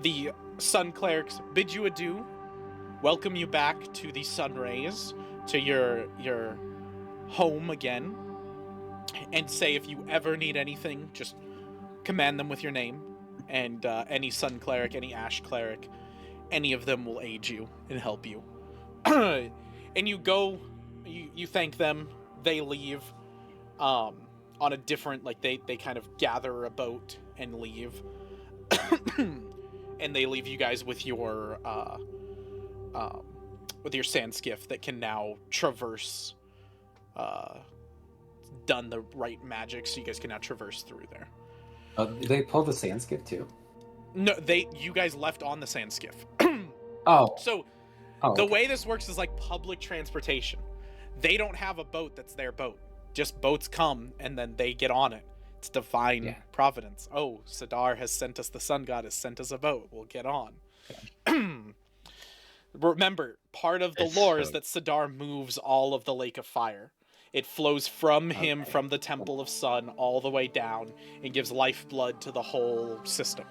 the Sun Clerics bid you adieu, welcome you back to the Sun Rays, to your home again, and say if you ever need anything, just command them with your name, and any Sun Cleric, any Ash Cleric, any of them will aid you and help you. And you go, you thank them, they leave, on a different, like, they kind of gather a boat and leave. And they leave you guys with your sand skiff that can now traverse, done the right magic, so you guys can now traverse through there. They pull the sand skip too. No, you guys left on the sand skiff. Oh. So Oh. the Okay. way this works is like public transportation. They don't have a boat that's their boat. Just boats come and then they get on it. It's divine providence. Oh, Sidar has sent us, the sun god has sent us a boat. We'll get on. Remember, part of the lore is that Sidar moves all of the Lake of Fire. It flows from him, from the Temple of Sun, all the way down, and gives lifeblood to the whole system.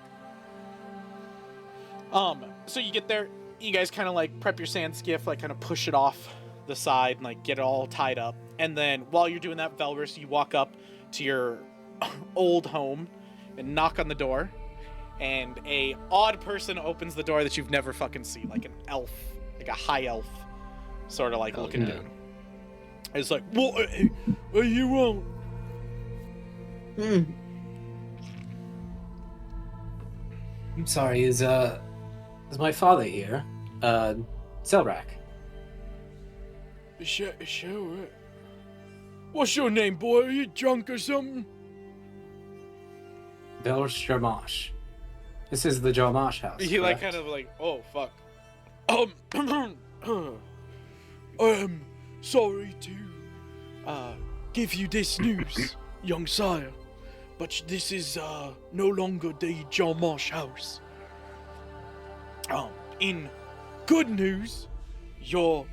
So you get there, you guys kind of like prep your sand skiff, like kind of push it off the side and like get it all tied up. And then while you're doing that, Velrus, you walk up to your old home and knock on the door, and a odd person opens the door that you've never fucking seen, like an elf, like a high elf, sort of like looking down. It's like, what are you want? I'm sorry, is my father here? Zelrak. Sure. What's your name, boy? Are you drunk or something? Bel's Jarmash. This is the Jarmash house. He like correct? kind of like, oh fuck. I am sorry to give you this news, young sire, but this is no longer the Jarmash house. In good news, your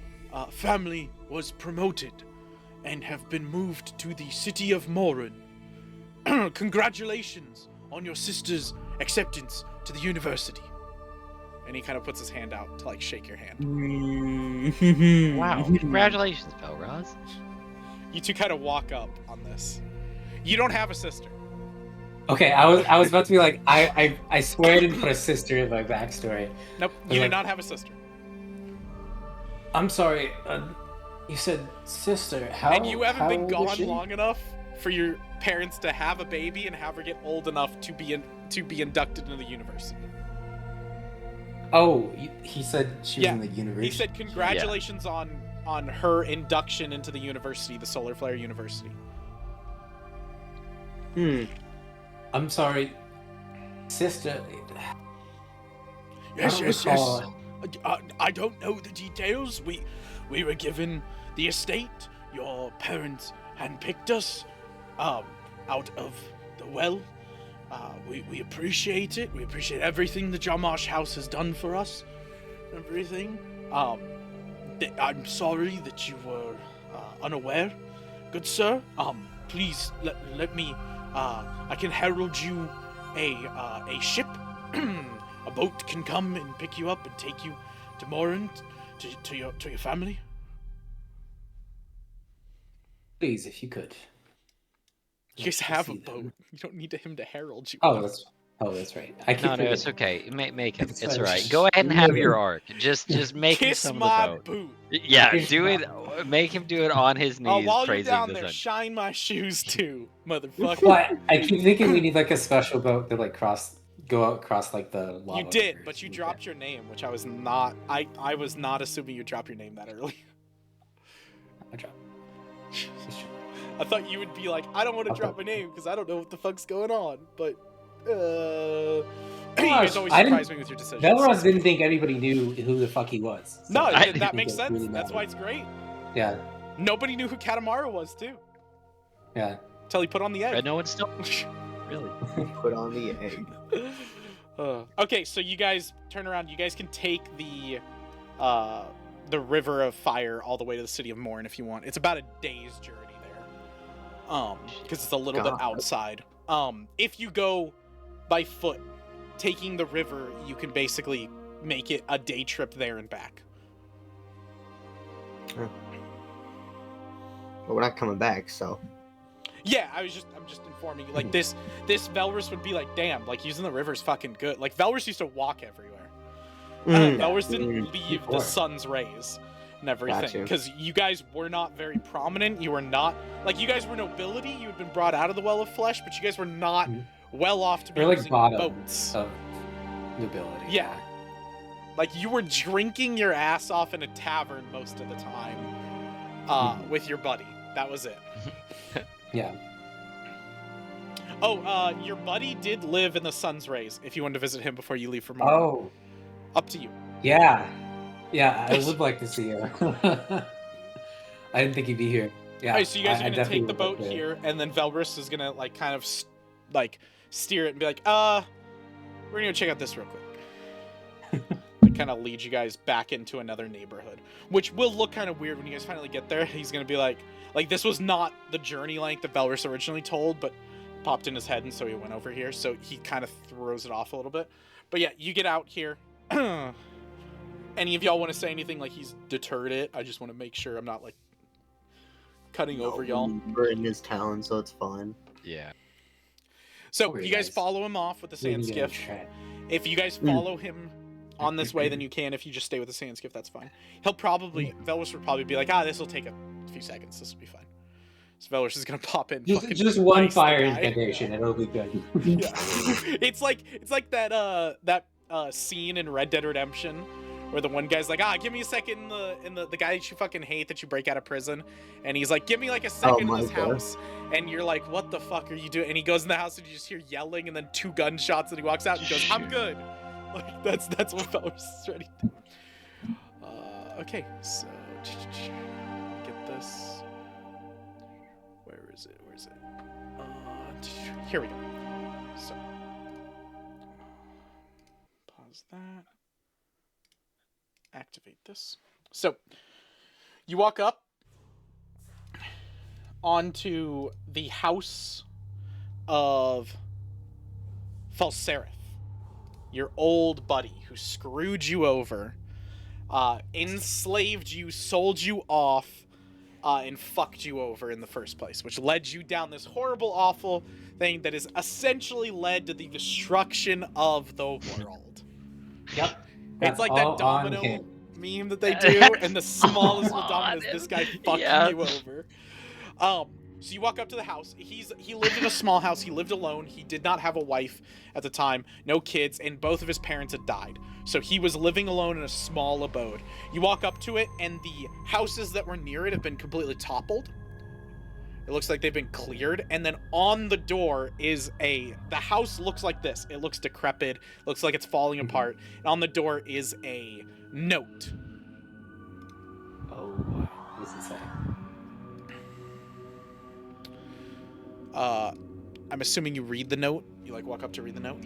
family was promoted and have been moved to the city of Morin. Congratulations on your sister's acceptance to the university. And he kind of puts his hand out to like shake your hand. Wow! Congratulations, Belroz. You two kind of walk up on this. You don't have a sister. Okay, I was about to be like, I swear I didn't put a sister in my backstory. Nope, I was you do like- not have a sister. I'm sorry. You said sister. How? And you haven't how been old is gone she? long enough for your parents to have a baby and have her get old enough to be inducted into the university. Oh, he said she was Yeah, in the university. He said congratulations on her induction into the university, the Solar Flare University. I'm sorry, sister. Yes, I don't yes. recall- I don't know the details. We were given the estate. Your parents handpicked us out of the well. We appreciate it. We appreciate everything the Jarmash house has done for us. Everything. I'm sorry that you were unaware, good sir. Please let me. I can herald you a ship. A boat can come and pick you up and take you to Morin, to your family. Please, if you could. You guys Let's have a see boat. them. You don't need him to herald you. Oh, that's right. I keep No, forgetting. it's okay. Make him. It's It's fine. alright. Go ahead and have your arc. Just make him Kiss some my of the boat. boot. Yeah, Kiss do my it. Make him do it on his knees, While you're praising down the there, sun. shine my shoes too, motherfucker. What? I keep thinking we need like a special boat to like go out across like the lava. You did, rivers but you and dropped your name, which I was not. I was not assuming you dropped your name that early. I dropped. I thought you would be like, I don't want to drop my name because I don't know what the fuck's going on. But you guys always I didn't- surprise me with your decisions. Belroz didn't think anybody knew who the fuck he was. So No, I that think makes it sense. really That's mattered. why it's great. Yeah, Nobody knew who Katamaru was too, yeah. until he put on the egg. But no one still really. Put on the egg. Okay, so you guys turn around. You guys can take the river of fire all the way to the city of Morin if you want. It's about a day's journey there, because it's a little bit God. outside. If you go by foot, taking the river, you can basically make it a day trip there and back. But we're not coming back, so. Yeah, I'm just informing you. Like this Velrus would be like, damn, like using the river's fucking good. Like Velrus used to walk everywhere. Velrus didn't leave the Sure. sun's rays and everything Gotcha. because you guys were not very prominent. You were not like you guys were nobility. You had been brought out of the Well of Flesh, but you guys were not Mhm. well off to be We're like using bottom boats. of nobility. Yeah. Like you were drinking your ass off in a tavern most of the time, with your buddy. That was it. Yeah. Oh, your buddy did live in the sun's rays. If you wanted to visit him before you leave for Morin. Oh, Up to you. yeah. Yeah, I would like to see him. I didn't think he'd be here. Yeah. Alright, so you guys I are gonna definitely take the would like boat to- here, and then Velrus is gonna like kind of like steer it and be like, we're gonna go check out this real quick. Like kind of lead you guys back into another neighborhood, which will look kind of weird when you guys finally get there. He's gonna be like this was not the journey length that Velrus originally told, but popped in his head, and so he went over here. So he kind of throws it off a little bit. But yeah, you get out here. Any of y'all want to say anything like he's deterred it? I just want to make sure I'm not like cutting over y'all. We're in his town, so it's fine. Yeah. So Okay, you guys guys. follow him off with the We sand can get a skiff. tra- If you guys follow him on this way, then you can. If you just stay with the sand skiff, that's fine. He'll probably Velrus would probably be like, this will take a few seconds. This will be fine. So Velrus is gonna pop in. Just, fucking just one ice the fire guy. incantation, and it'll be good. Yeah. It's like that scene in Red Dead Redemption where the one guy's like, give me a second in the guy that you fucking hate that you break out of prison, and he's like, give me like a second in this Micah. house, and you're like, what the fuck are you doing? And he goes in the house and you just hear yelling and then 2 gunshots, and he walks out and goes, I'm good. Like that's what Felris is ready to do. Okay, so get this. Where is it? Here we go. So pause that. Activate this. So you walk up onto the house of Falserith, your old buddy who screwed you over, enslaved you, sold you off, and fucked you over in the first place, which led you down this horrible, awful thing that has essentially led to the destruction of the world. Yep. It's like that all on domino him. meme that they do, and the smallest little domino is this guy fucking you over. So you walk up to the house. He lived in a small house. He lived alone. He did not have a wife at the time, no kids, and both of his parents had died. So he was living alone in a small abode. You walk up to it, and the houses that were near it have been completely toppled. It looks like they've been cleared, and then on the door is the house looks like this. It looks decrepit, looks like it's falling apart, and on the door is a note. Oh, what does it say? I'm assuming you read the note. You like walk up to read the note.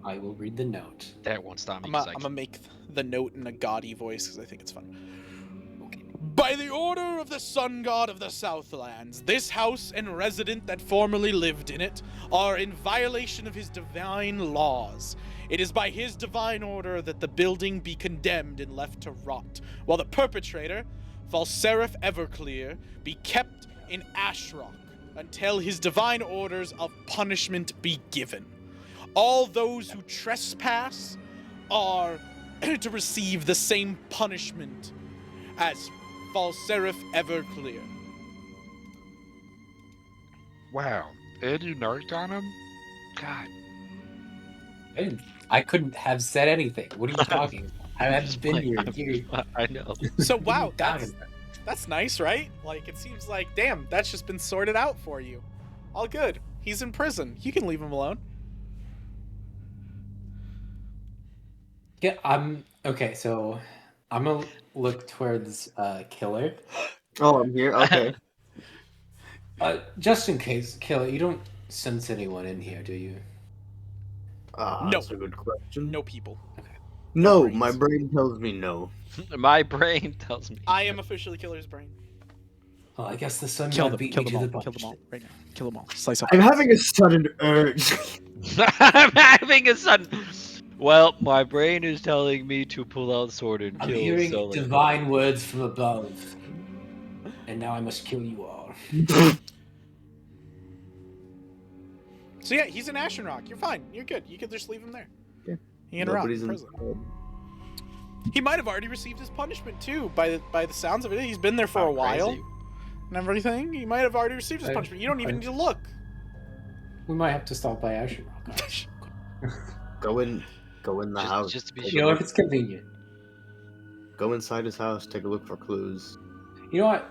I will read the note. That won't stop me. I'm 'cause gonna make the note in a gaudy voice because I think it's fun. Okay. By the order of the sun god of the Southlands, this house and resident that formerly lived in it are in violation of his divine laws. It is by his divine order that the building be condemned and left to rot, while the perpetrator, Falserith Everclear, be kept in Ashrock until his divine orders of punishment be given. All those who trespass are to receive the same punishment as Falserith Everclear. Wow. And you narked on him? God. I couldn't have said anything. What are you talking about? I haven't been here. I know. So What are wow, you talking about? that's nice, right? Like, it seems like, damn, that's just been sorted out for you. All good. He's in prison. You can leave him alone. Yeah, okay. So I'm gonna look towards Killer. Oh, I'm here. Okay. Just in case, Killer, you don't sense anyone in here, do you? No. That's a good question. No people. No, brains. my brain tells me no. My brain tells me. I am officially Killer's brain. Well, I guess the sun Kill god them. beat Kill me them to all. the Kill them all. punch. Right now. Kill them all. Slice up. I'm having a sudden urge. I'm having a sudden. Well, my brain is telling me to pull out sword and I'm kill. hearing so, like, divine words from above, and now I must kill you all. So yeah, he's in Ashen Rock. You're fine. You're good. You can just leave him there. Yeah. He can rot Nobody's in in prison. He might have already received his punishment too. By the sounds of it, he's been there for a while crazy. and everything. He might have already received his punishment. You don't even need to look. We might have to stop by Ashen Rock. Go in the house. Just to be You know, sure. if it's convenient. Go inside his house. Take a look for clues. You know what?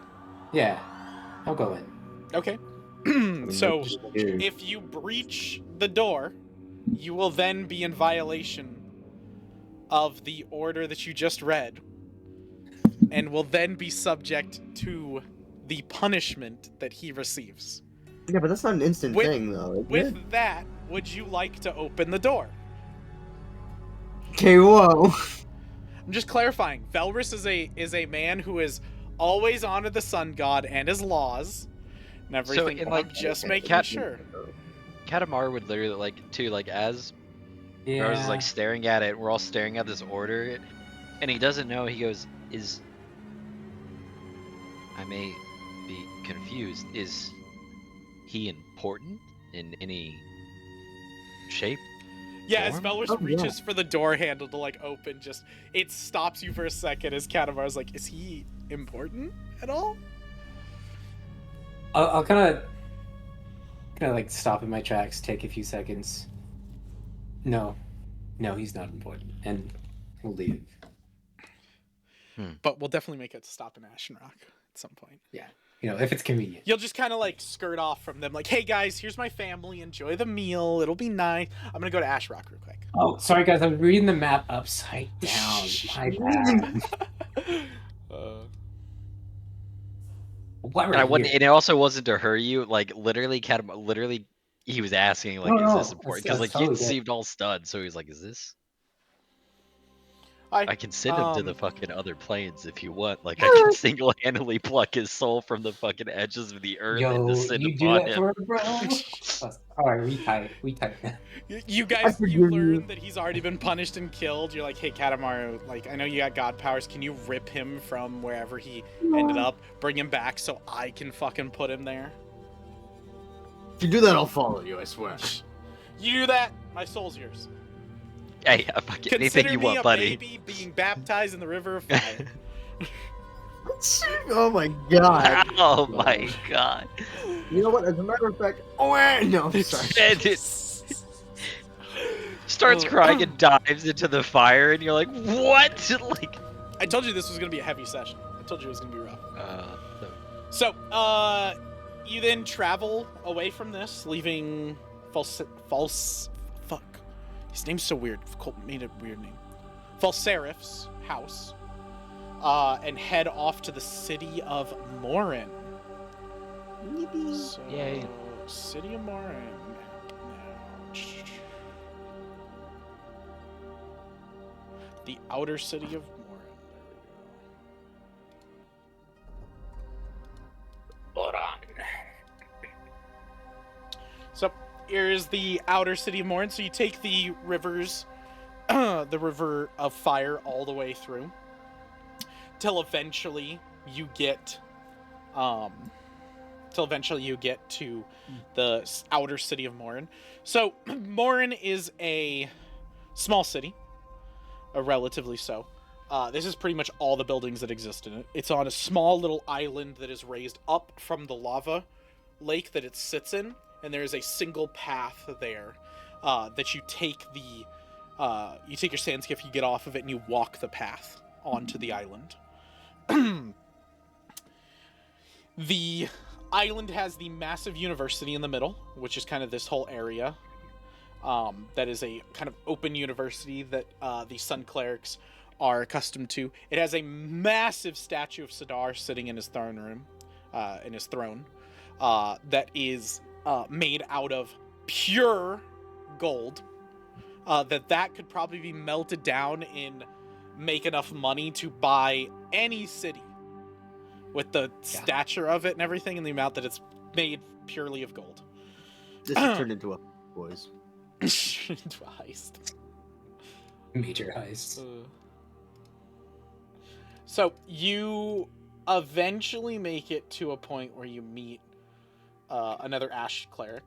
Yeah, I'll go in. Okay. I mean, So just here. if you breach the door, you will then be in violation of the order that you just read, and will then be subject to the punishment that he receives. Yeah, but that's not an instant With- thing, though. Is With it? that, would you like to open the door? Okay, whoa. I'm just clarifying. Felris is a man who is always honored the sun god and his laws and everything. in, I'm like, just making Cat- sure. Katamaru would literally as Yeah. I was like staring at it, we're all staring at this order, and he doesn't know. He goes, I may be confused. Is he important in any shape? Yeah, as Form? Felris Oh, yeah. reaches for the door handle to like open, just it stops you for a second as Katamaru's like, is he important at all? I'll kind of like stop in my tracks, take a few seconds. No, he's not important, and we'll leave. But we'll definitely make it stop in Ashen Rock at some point. You know, if it's convenient. You'll just kind of like skirt off from them, like, hey guys, here's my family, enjoy the meal, it'll be nice. I'm gonna go to Ash Rock real quick. Oh, sorry guys, I'm reading the map upside down. My bad. Why And were I you wouldn't, here? and it also wasn't to hurry you. Like literally, he was asking like, "Is this No, important?" that's Because like totally you good. seemed all stunned, so he's like, "Is this?" I I can send him to the fucking other planes if you want. Like I can single-handedly pluck his soul from the fucking edges of the earth and Yo, descend you do upon that him. for it, bro? Alright, we tight. You I guys, you forgive learn you. that he's already been punished and killed. You're like, hey Katamaru, like, I know you got god powers, can you rip him from wherever he ended up, bring him back so I can fucking put him there? If you do that, I'll follow you, I swear. You do that, my soul's yours. Hey, fucking anything Consider you me want, a buddy. baby being baptized in the river of fire. Oh my god. Oh my god. You know what? As a matter of fact, oh wait, no, I'm sorry. And it starts crying and dives into the fire, and you're like, "What?" Like, I told you this was gonna be a heavy session. I told you it was gonna be rough. no. So, you then travel away from this, leaving fuck. His name's so weird. Colt made a weird name. Falserif's house, and head off to the city of Morin. So, Yay. City of Morin. Now, the outer city of Morin. Hold on. So here's the outer city of Morin. So you take the rivers, the river of fire all the way through, till eventually you get, to the outer city of Morin. So Morin is a small city, relatively so. This is pretty much all the buildings that exist in it. It's on a small little island that is raised up from the lava lake that it sits in, and there is a single path there that you take you take your sand skiff, you get off of it, and you walk the path onto the island. The island has the massive university in the middle, which is kind of this whole area. That is a kind of open university that the Sun Clerics are accustomed to. It has a massive statue of Sidar sitting in his throne room, in his throne, that is made out of pure gold. That could probably be melted down and make enough money to buy any city with the stature of it and everything, and the amount that it's made purely of gold. This has turned into a boys. Into a heist. Major heist. So you eventually make it to a point where you meet another Ash Cleric.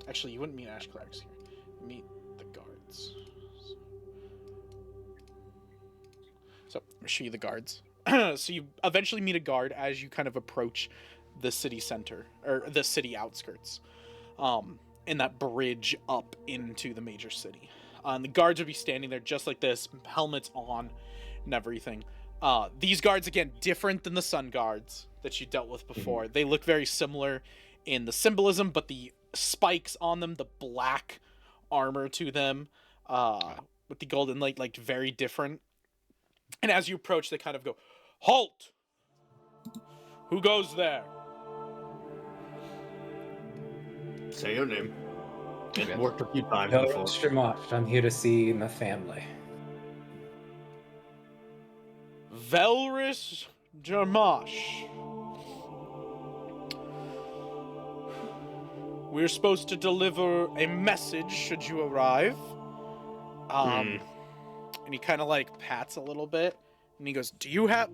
Actually, you wouldn't meet Ash Clerics here. You meet the guards. So I'll show you the guards. So you eventually meet a guard as you kind of approach the city center, or the city outskirts, in that bridge up into the major city. And the guards would be standing there just like this, helmets on and everything. These guards, again, different than the Sun Guards that you dealt with before. Mm-hmm. They look very similar in the symbolism, but the spikes on them, the black armor to them, with the golden light, like very different. And as you approach, they kind of go, "Halt! Who goes there?" Say your name. It worked a few times No, before. Mr. Mosh, I'm here to see my family. Velris Jarmash. We're supposed to deliver a message should you arrive. And he kind of like pats a little bit, and he goes, "Do you have?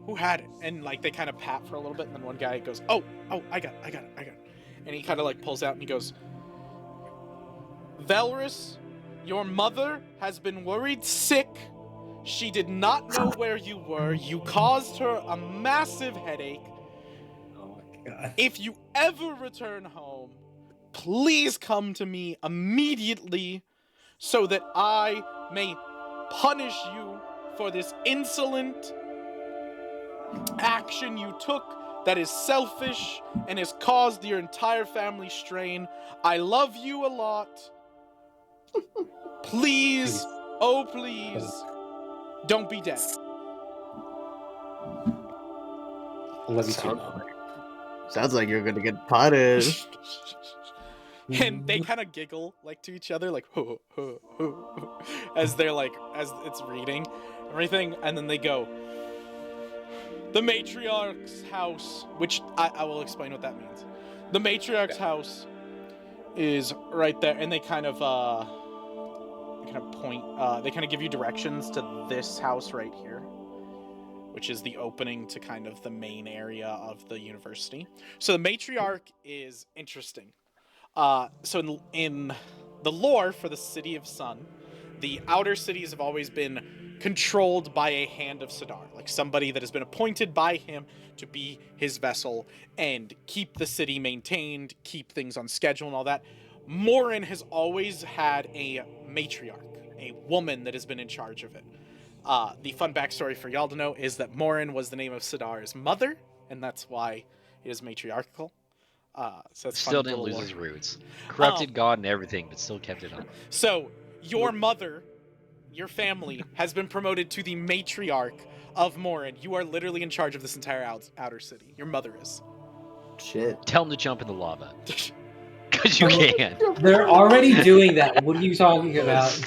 Who had it?" And like they kind of pat for a little bit, and then one guy goes, "Oh, I got it." And he kind of like pulls out and he goes, "Velris, your mother has been worried sick. She did not know where you were. You caused her a massive headache. Oh my god. If you ever return home, please come to me immediately so that I may punish you for this insolent action you took that is selfish and has caused your entire family strain. I love you a lot. Please, oh please, don't be dead. Love you too, Mom. Sounds like you're gonna get punished. And they kind of giggle like to each other, like ho, ho, ho, as they're like, as it's reading everything, and then they go, the matriarch's house, which I will explain what that means. The matriarch's house is right there, and they kind of point, they kind of give you directions to this house right here, which is the opening to kind of the main area of the university. So the matriarch is interesting. So in the lore for the City of Sun, the outer cities have always been controlled by a hand of Sidar, like somebody that has been appointed by him to be his vessel and keep the city maintained, keep things on schedule and all that. Morin has always had a matriarch, a woman that has been in charge of it. The fun backstory for y'all to know is that Morin was the name of Sidar's mother, and that's why it is matriarchal. So it's Still fun didn't little lose lore. his roots. Corrupted God and everything, but still kept it on. So your mother, your family, has been promoted to the matriarch of Morin. You are literally in charge of this entire outer city. Your mother is. Shit. Tell him to jump in the lava. Because you can. They're already doing that. What are you talking about?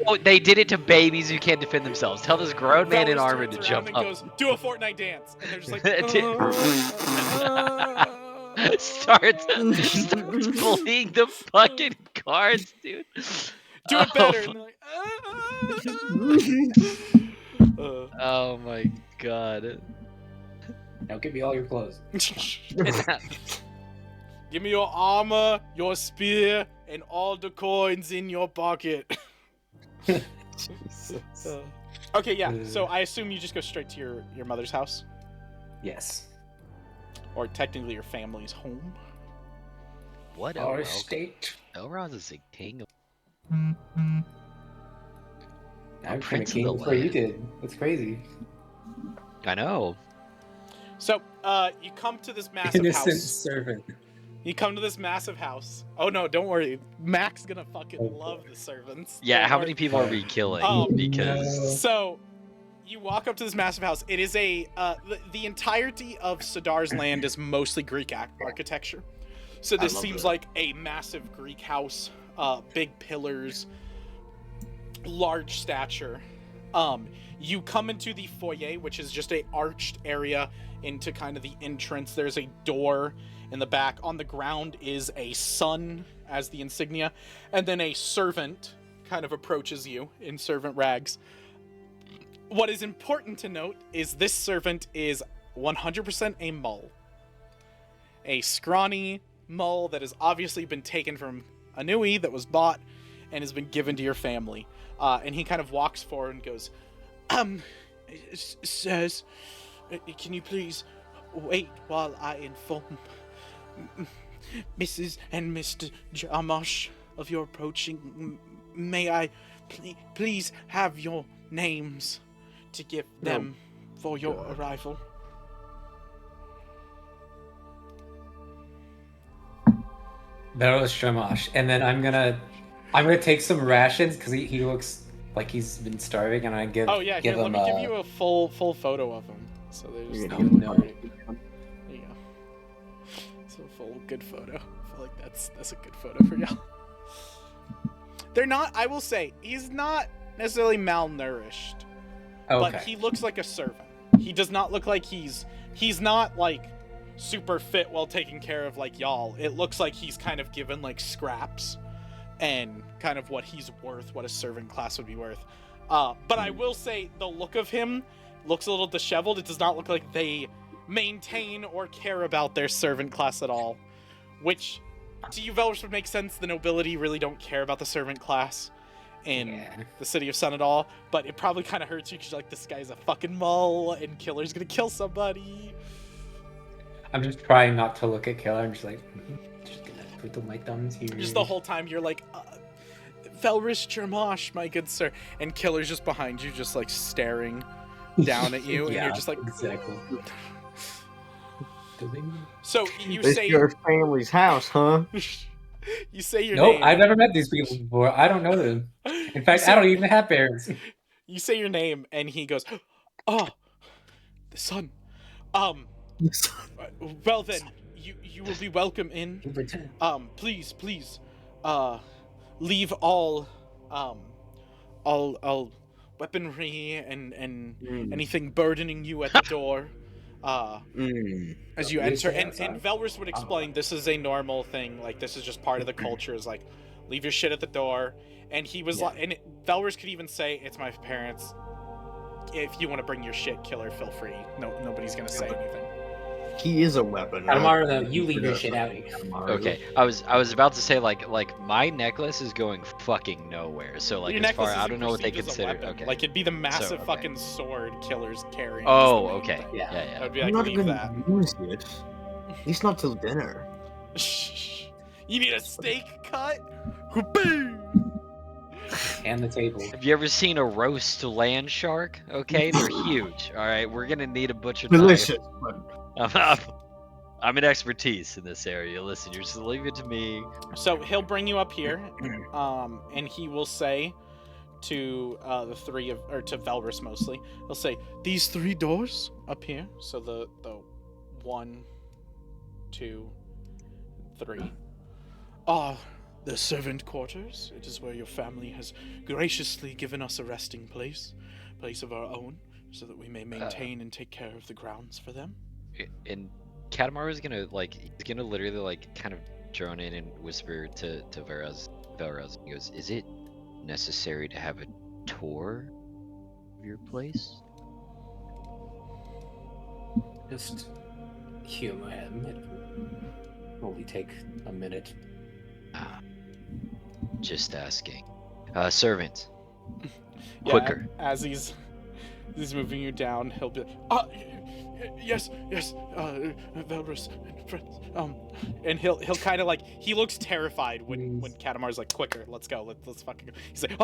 No, they did it to babies who can't defend themselves. Tell this grown man in Velos armor turns to around jump and up. goes, do a Fortnite dance. And they're just like, starts fleeing the fucking cards, dude. do it better. Oh, And they're like, oh my god. Now give me all your clothes. give me your armor, your spear, and all the coins in your pocket. Okay, yeah. So I assume you just go straight to your mother's house, Yes. or technically your family's home. What a Our welcome. state. Elros is a king of I'm kind of prince of king the before you land. did. That's crazy. I know. So you come to this massive Innocent house. servant. You come to this massive house. Oh no, don't worry. Mac's gonna fucking Oh. love the servants. Yeah, Don't how worry. many people are we killing? Oh, Because So, you walk up to this massive house. It is the entirety of Sidar's land is mostly Greek architecture. So this love seems that. like a massive Greek house, big pillars, large stature. You come into the foyer, which is just a arched area into kind of the entrance. There's a door in the back. On the ground is a sun as the insignia, and then a servant kind of approaches you in servant rags. What is important to note is this servant is 100% a mull. A scrawny mull that has obviously been taken from Anui, that was bought and has been given to your family. And he kind of walks forward and goes, sirs, can you please wait while I inform Mrs. and Mr. Jamash of your approaching? May I please have your names to give them for your arrival? Beros Shamash. And then I'm gonna take some rations because he looks like he's been starving, and I give Oh yeah, here, give let him me give you a full photo of him. So there's You're the gonna no. there you go. It's a full good photo. I feel like that's a good photo for y'all. They're not, I will say, he's not necessarily malnourished, but Okay. he looks like a servant. He does not look like he's not like super fit while taking care of like y'all. It looks like he's kind of given like scraps and kind of what he's worth, what a servant class would be worth. But I will say the look of him looks a little disheveled. It does not look like they maintain or care about their servant class at all, which to you Velrus would make sense. The nobility really don't care about the servant class in the City of Sun at all, but it probably kind of hurts you because you're like, this guy's a fucking mull and Killer's gonna kill somebody. I'm just trying not to look at Killer. I'm just like, just gonna twiddle my thumbs here. Just the whole time you're like, Felris Jermosh, my good sir. And Killer's just behind you, just like staring down at you, and Yeah, you're just like, exactly. so you This say your family's house, huh? you say your Nope, name. I've never met these people before. I don't know them. In fact, I don't even have parents. You say your name, and he goes, "Oh, the son. Well then, you will be welcome in. Please, leave all weaponry and anything burdening you at the door. As you enter, and Velrus would explain this is a normal thing, like this is just part of the culture, is like leave your shit at the door. And he was like, and Velrus could even say, it's my parents, if you want to bring your shit, Killer, feel free. Nobody's gonna say anything. He is a weapon. Katamaru, though, you leave your shit out here. Okay, I was about to say like my necklace is going fucking nowhere. So like Your as necklace far I isn't don't know what they perceived as a consider. weapon. Okay. Like it'd be the massive okay. fucking sword Killer's carrying. Oh, is the main okay. thing. Yeah. I'd be I'm like, not leave gonna that. use it. At least not till dinner. You need a steak cut? Boom! And the table. Have you ever seen a roast land shark? Okay, they're huge. All right, we're gonna need a butcher knife. Delicious, but I'm an expertise in this area. Listen, you're just leave it to me. So he'll bring you up here, and he will say to the three of, or to Velrus mostly, he'll say, these 3 doors up here, so the 1, 2, 3, are the servant quarters. It is where your family has graciously given us a resting place of our own, so that we may maintain and take care of the grounds for them. And Katamaru is gonna he's gonna literally kind of drone in and whisper to Velraz. He goes, "Is it necessary to have a tour of your place?" Just humor him. It will only take a minute. Just asking. Servant. Yeah, Quicker. as he's moving you down, he'll be yes, Velrus and friends. And he'll kind of he looks terrified when Katamaru's like, quicker, let's go, let's fucking go. He's like,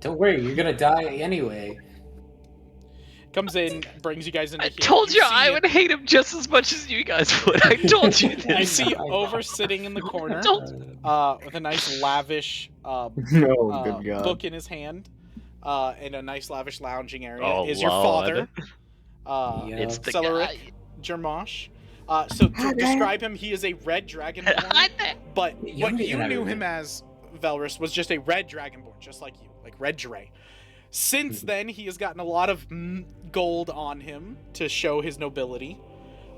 Don't worry, you're gonna die anyway. comes in, brings you guys into I here. told you see I would hate him just as much as you guys would. I told you You this. see I know. over sitting in the corner, with a nice lavish no, good God. book in his hand, in a nice lavish lounging area, Oh, is your Lord. father, It's the Celeric guy. Jermosh. So to describe him, he is a red dragonborn, but what you knew him as, Velrus, was just a red dragonborn, just like you, like Red Dre. Since then, he has gotten a lot of gold on him to show his nobility.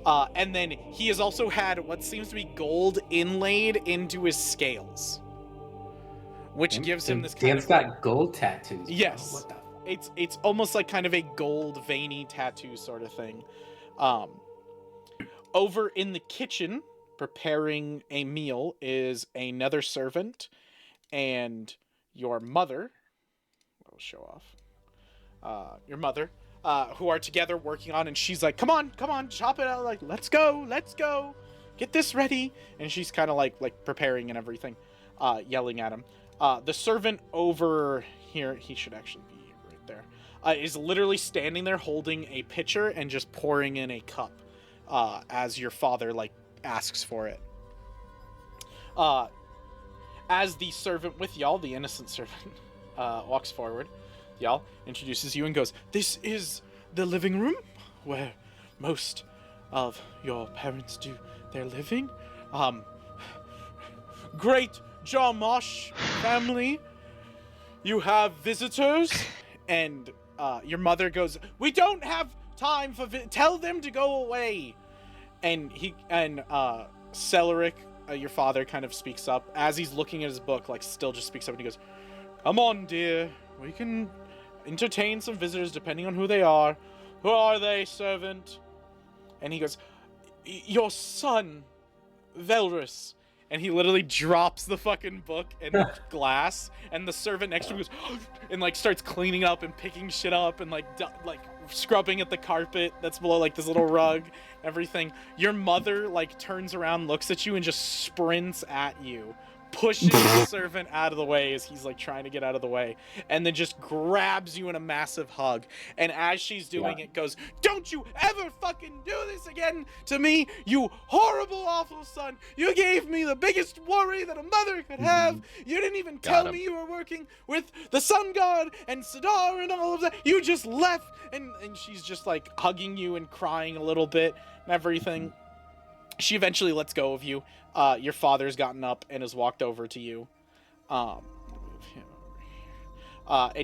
And then he has also had what seems to be gold inlaid into his scales, which gives him this kind Dan's of got gold tattoos. Bro. Yes. What the? It's almost like kind of a gold veiny tattoo sort of thing. Over in the kitchen, preparing a meal, is another servant and your mother. I'll show off. Your mother, who are together working on, and she's like, come on, chop it out, like, let's go, get this ready. And she's kind of like preparing and everything, yelling at him. The servant over here, he should actually be right there, is literally standing there holding a pitcher and just pouring in a cup, as your father asks for it. As the servant with y'all, the innocent servant, walks forward, y'all, introduces you and goes, this is the living room where most of your parents do their living. Great Jarmosh family, you have visitors. And your mother goes, we don't have time for tell them to go away. And Celeric, your father, kind of speaks up as he's looking at his book, still just speaks up, and he goes, come on, dear, we can entertain some visitors depending on who they are. Who are they, servant? And he goes, your son, Velrus. And he literally drops the fucking book and glass, and the servant next to him goes and like starts cleaning up and picking shit up and like scrubbing at the carpet that's below like this little rug, everything. Your mother like turns around, looks at you, and just sprints at you, pushes the servant out of the way as he's like trying to get out of the way, and then just grabs you in a massive hug. And as she's doing it, goes, "Don't you ever fucking do this again to me, you horrible, awful son. You gave me the biggest worry that a mother could have. You didn't even tell me you were working with the sun god and Sidar and all of that. You just left." And she's just like hugging you and crying a little bit and everything. She eventually lets go of you. Your father's gotten up and has walked over to you. And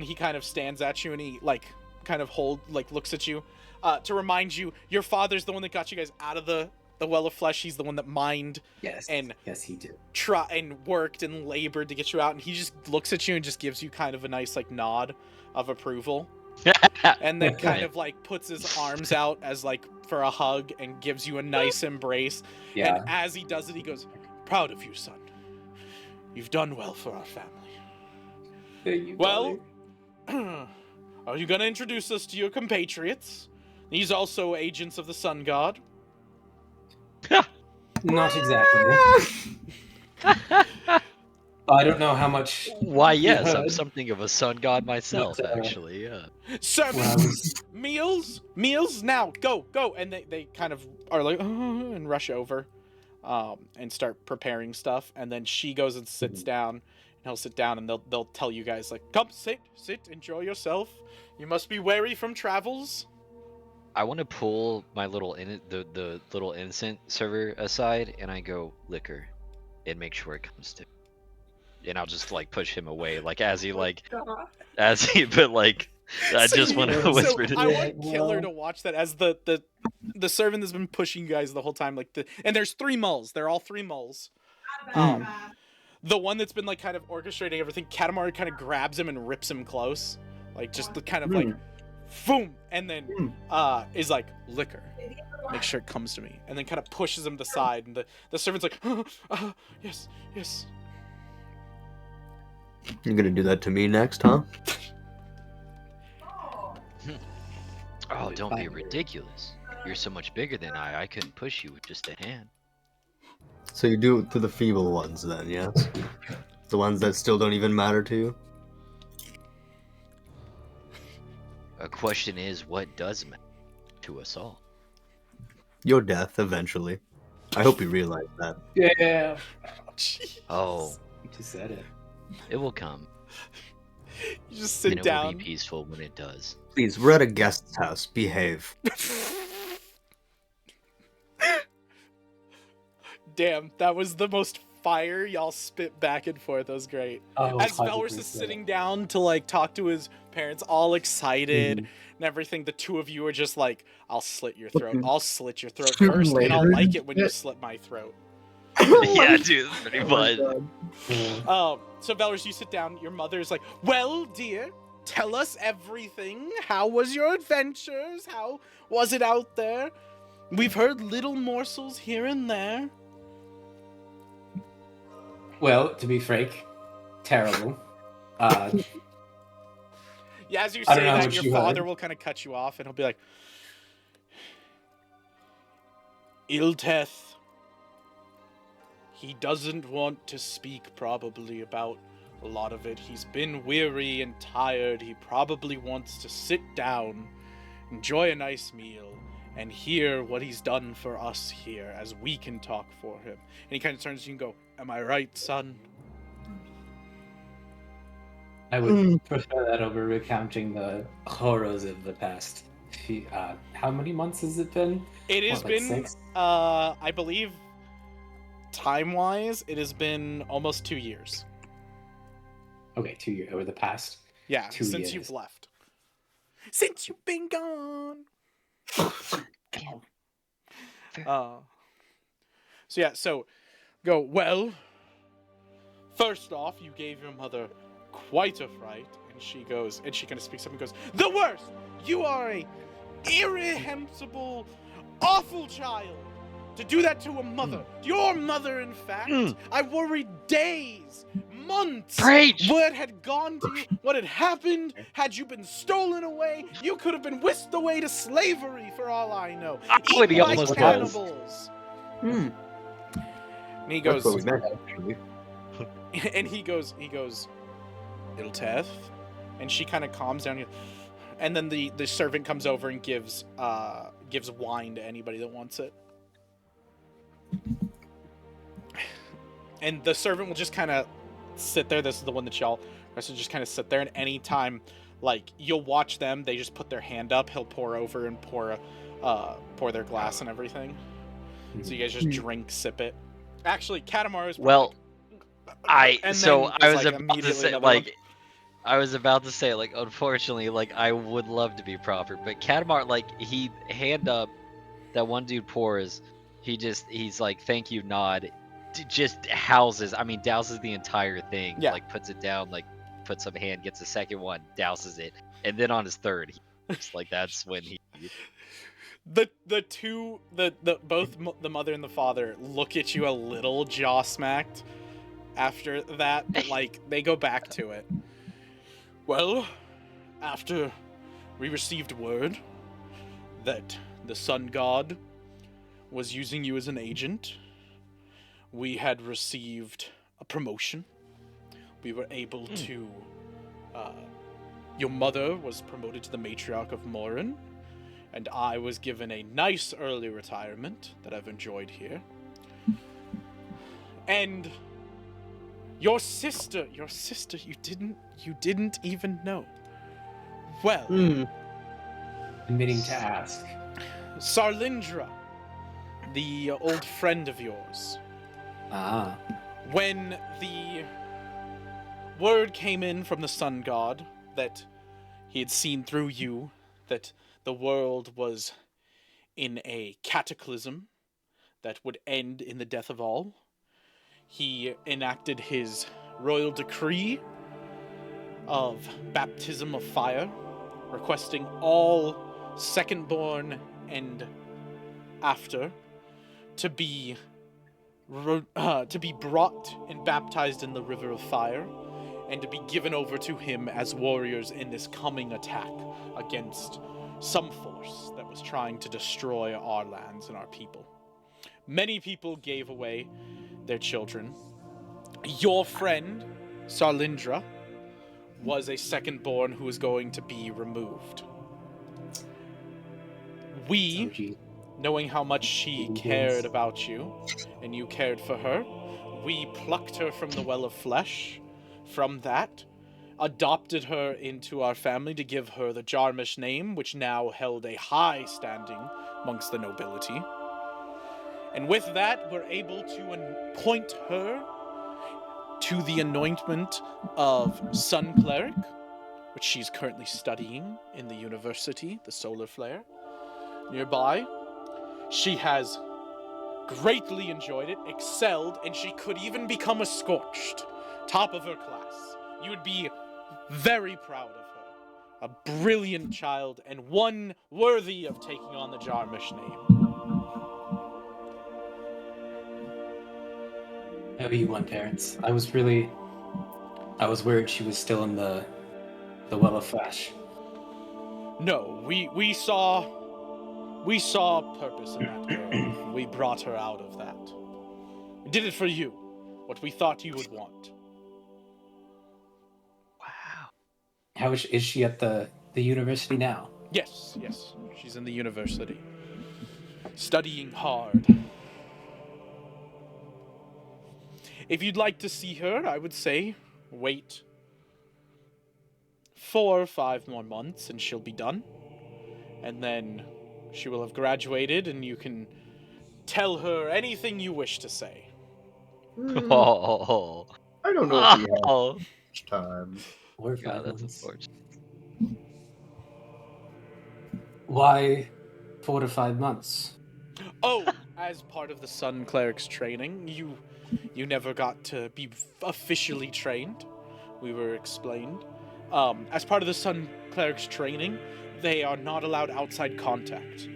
he kind of stands at you and he like kind of looks at you to remind you your father's the one that got you guys out of the well of flesh. He's the one that mined and yes he did and worked and labored to get you out, and he just looks at you and just gives you kind of a nice like nod of approval. And then kind of like puts his arms out as like for a hug and gives you a nice embrace. And as he does it, he goes, "Proud of you, son. You've done well for our family." Thank you, well, are you going to introduce us to your compatriots? These also agents of the sun god. Not exactly. I don't know how much. Why, yes, I'm something of a sun god myself, actually. Yeah. Servants, meals, now, go. And they kind of are like, and rush over, and start preparing stuff. And then she goes and sits down, and he'll sit down, and they'll tell you guys like, "Come, sit, enjoy yourself. You must be wary from travels." I want to pull my little the little innocent server aside, and I go, "Liquor," and make sure it comes to. And I'll just like push him away, like but like I just want to whisper to. I want Killer to watch that as the servant that's been pushing you guys the whole time, like and there's 3 mulls. They're all 3 mulls. The one that's been like kind of orchestrating everything, Katamaru kind of grabs him and rips him close, like just the kind of like, boom, and then is like, "Liquor, make sure it comes to me," and then kind of pushes him to the side, and the servant's like, yes. You're gonna do that to me next, huh? Oh, don't be ridiculous. You're so much bigger than I couldn't push you with just a hand. So you do it to the feeble ones then, yes? The ones that still don't even matter to you? A question is, what does matter to us all? Your death, eventually. I hope you realize that. Yeah. Oh. You just said it. It will come. You just sit and it down. will be peaceful when it does. Please, we're at a guest's house. Behave. Damn, that was the most fire y'all spit back and forth. That was great. As Velrus is sitting down to like talk to his parents, all excited and everything, the two of you are just like, "I'll slit your throat. I'll slit your throat first, and I'll like it when you slit my throat." Yeah, dude, it's pretty fun. So Velrus, you sit down. Your mother's like, "Well, dear, tell us everything. How was your adventures? How was it out there? We've heard little morsels here and there." Well, to be frank, terrible. Yeah, as you say that, your father will kind of cut you off, and he'll be like, "Ilteth, he doesn't want to speak probably about a lot of it. He's been weary and tired. He probably wants to sit down, enjoy a nice meal, and hear what he's done for us here as we can talk for him." And he kind of turns to you and go, "Am I right, son?" I would prefer that over recounting the horrors of the past. How many months has it been? It has been, 6? I believe, time-wise, it has been almost 2 years. Okay, 2 years over the past. Yeah, 2 since years. you've left. Since you've been gone. So go, "Well, first off, you gave your mother quite a fright." And she goes, and she kind of speaks up and goes, "The worst! You are a irrehensible, awful child. To do that to a mother. Your mother, in fact. I worried days, months. Preach! What had gone to you, what had happened, had you been stolen away, you could have been whisked away to slavery for all I know. Oh, and he Eaten by almost was. cannibals. Hmm. And he That's goes, what we meant, actually. and he goes, Ilteth, and she kind of calms down. And then the servant comes over and gives wine to anybody that wants it. And the servant will just kind of sit there. This is the one that y'all rest will just kind of sit there. And anytime, like, you'll watch them, they just put their hand up. He'll pour over and pour their glass and everything. So you guys just drink, sip it. Actually, Katamaru's Well, I and was then about to immediately say, another like, one. I was about to say, like, unfortunately, like, I would love to be proper, but Katamaru, like, he hand up, that one dude pours, he's like, thank you, nod, just douses the entire thing, Yeah. like, puts it down, like, puts up a hand, gets a second one, douses it, and then on his third, he's like, that's when he... Both the mother and the father look at you a little jaw smacked after that, but like they go back to it. Well, after we received word that the sun god was using you as an agent, we had received a promotion. We were able to your mother was promoted to the matriarch of Morin, and I was given a nice early retirement that I've enjoyed here. And your sister, you didn't even know. Well, Admitting to ask. Sarlindra, the old friend of yours, Ah. when the word came in from the sun god that he had seen through you that the world was in a cataclysm that would end in the death of all, he enacted his royal decree of baptism of fire, requesting all second-born and after to be brought and baptized in the river of fire, and to be given over to him as warriors in this coming attack against some force that was trying to destroy our lands and our people. Many people gave away their children. Your friend, Sarlindra, was a second-born who was going to be removed. We, knowing how much she cared about you, and you cared for her, we plucked her from the well of flesh. From that, adopted her into our family to give her the Jarmish name, which now held a high standing amongst the nobility. And with that, we're able to appoint her to the anointment of Sun Cleric, which she's currently studying in the university, the Solar Flare, nearby. She has greatly enjoyed it, excelled, and she could even become a Scorched, top of her class. You would be very proud of her. A brilliant child, and one worthy of taking on the Jarmish name. Oh, you want parents. I was worried she was still in the well of flesh. No, we saw purpose in that girl. We brought her out of that. We did it for you. What we thought you would want. Wow. How is she at the university now? Yes. She's in the university. Studying hard. If you'd like to see her, I would say wait 4 or 5 more months and she'll be done. And then she will have graduated and you can tell her anything you wish to say. Oh. I don't know if we have Oh. much time. 4 or God, 5 that's months. unfortunate. Why 4 to 5 months? Oh, as part of the Sun Cleric's training, you never got to be officially trained. We were explained. As part of the Sun Cleric's training, they are not allowed outside contact.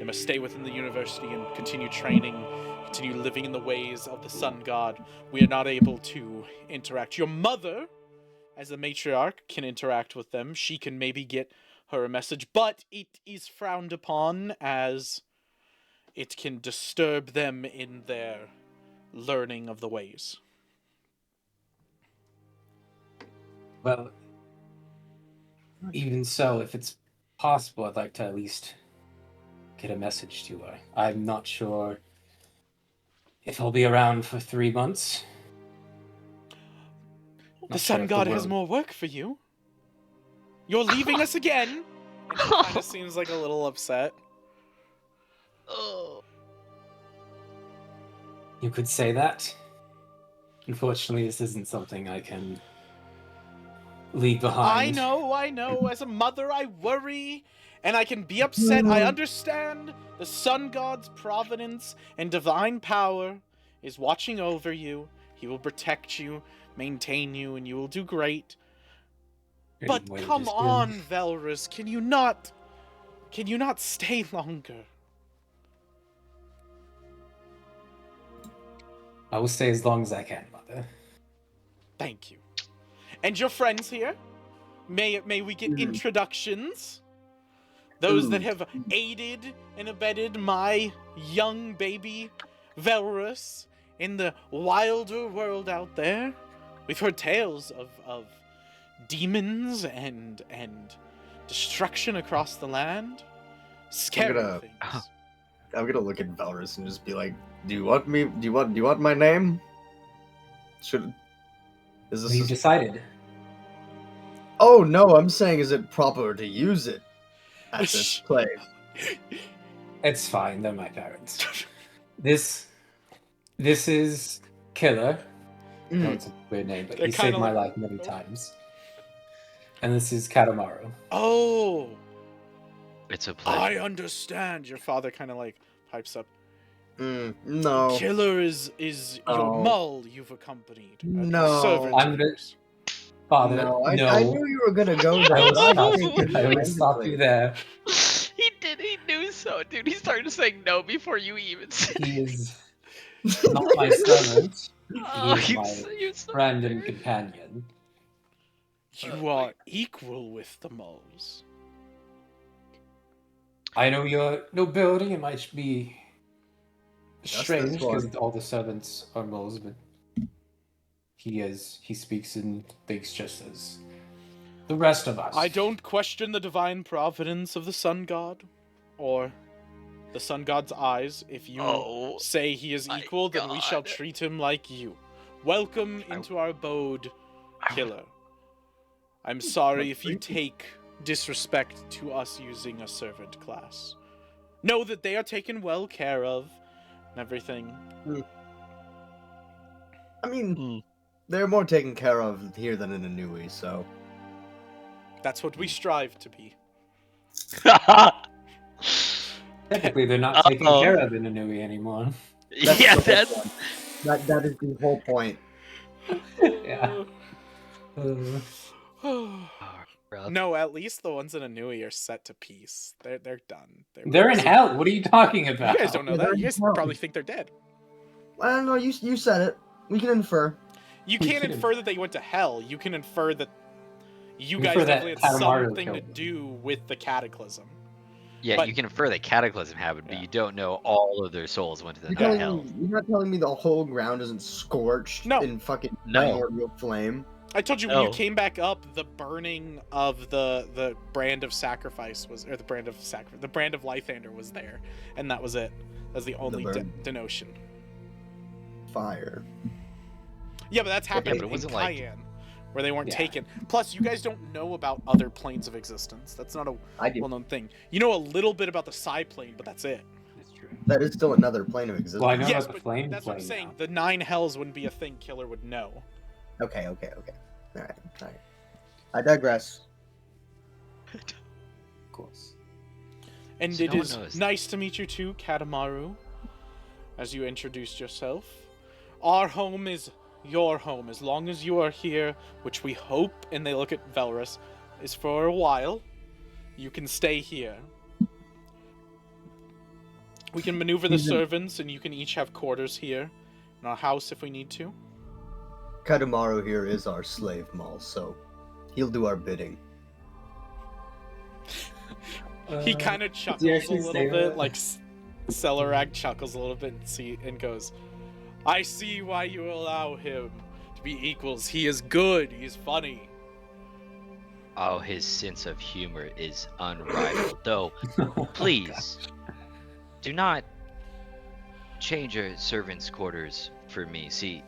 They must stay within the university and continue training, continue living in the ways of the sun god. We are not able to interact. Your mother, as the matriarch, can interact with them. She can maybe get her a message, but it is frowned upon as it can disturb them in their learning of the ways. Well, even so, if it's possible, I'd like to at least get a message to her. I'm not sure if I'll be around for 3 months. The sun god has more work for you. You're leaving us again? And she kind of seems like a little upset. Oh. You could say that. Unfortunately, this isn't something I can leave behind. I know. As a mother, I worry, and I can be upset. I understand the sun god's providence and divine power is watching over you. He will protect you, maintain you, and you will do great. But Anyway, come just on, Velrus, can you not stay longer? I will stay as long as I can, Mother. Thank you. And your friends here? May we get introductions? Those that have aided and abetted my young baby Velrus in the wilder world out there. We've heard tales of demons and destruction across the land. Scary things. I'm gonna look at Velrus and just be like, "Do you want me? Do you want my name? Is this? We've decided. Oh no, I'm saying, is it proper to use it at this place? It's fine. They're my parents. This is Killer. No, it's a weird name, but They're he saved kinda my like- life many times. And this is Katamaru. Oh, It's a pleasure. I understand. Your father kind of like pipes up. No. Killer is your Oh. mull you've accompanied. No. Servant I'm of the- yours. Father, No, I no. knew you were gonna go there. I will I stop, think it's I will stop translate. you there. He did. He knew so, dude. He started saying no before you even said. He is not my servant. Oh, He you're is so, my you're so friend and weird. companion. You are equal with the moles. I know your nobility. It might be strange this one. because all the servants are moles, but he speaks and thinks just as the rest of us. I don't question the divine providence of the sun god, or the sun god's eyes. If you Oh, say he is my equal, then we shall God. treat him like you. Welcome into our abode, Killer. I'm sorry if you take disrespect to us using a servant class. Know that they are taken well care of and everything. I mean, they're more taken care of here than in Anui, so. That's what we strive to be. Technically, they're not taken Uh-oh. care of in Anui anymore. yeah, the that's. whole point. That is the whole point. Yeah. No, at least the ones in Anui are set to peace. They're done. They're in hell. What are you talking about? You guys don't know that. You guys probably think they're dead. Well, no, you said it. We can infer. You We can't can infer that they went to hell. You can infer that you Infer guys that definitely had Katamaru something to killed them. do with the cataclysm. Yeah, But- you can infer that cataclysm happened, but Yeah. you don't know all of their souls went to the You're hell. not telling me the whole ground isn't scorched No. in fucking No. primordial flame? I told you when you No. came back up, the burning of the brand of sacrifice was, or the brand of Lythander was there, and that was it. That's the only burn. denotion. Fire. Yeah, but that's happening but it in wasn't like- Cayenne, where they weren't Yeah. taken. Plus, you guys don't know about other planes of existence. That's not a I do. well-known thing. You know a little bit about the Psi plane, but that's it. That's true. That is still another plane of existence. Well, I know Yes, about the but flame that's what I'm plane saying. now. The 9 hells wouldn't be a thing Killer would know. Okay. Alright. I digress. Of course. And So it no one is knows. nice to meet you too, Katamaru, as you introduced yourself. Our home is your home. As long as you are here, which we hope, and they look at Velrus, is for a while, you can stay here. We can maneuver the He's in- servants, and you can each have quarters here in our house if we need to. Katamaru here is our slave mall, so he'll do our bidding. He kind of did you chuckles a actually little say bit, that? like Celerag chuckles a little bit and goes, "I see why you allow him to be equals. He is good. He's funny." Oh, his sense of humor is unrivaled. Though, Oh, please, do not change your servants' quarters for me. See,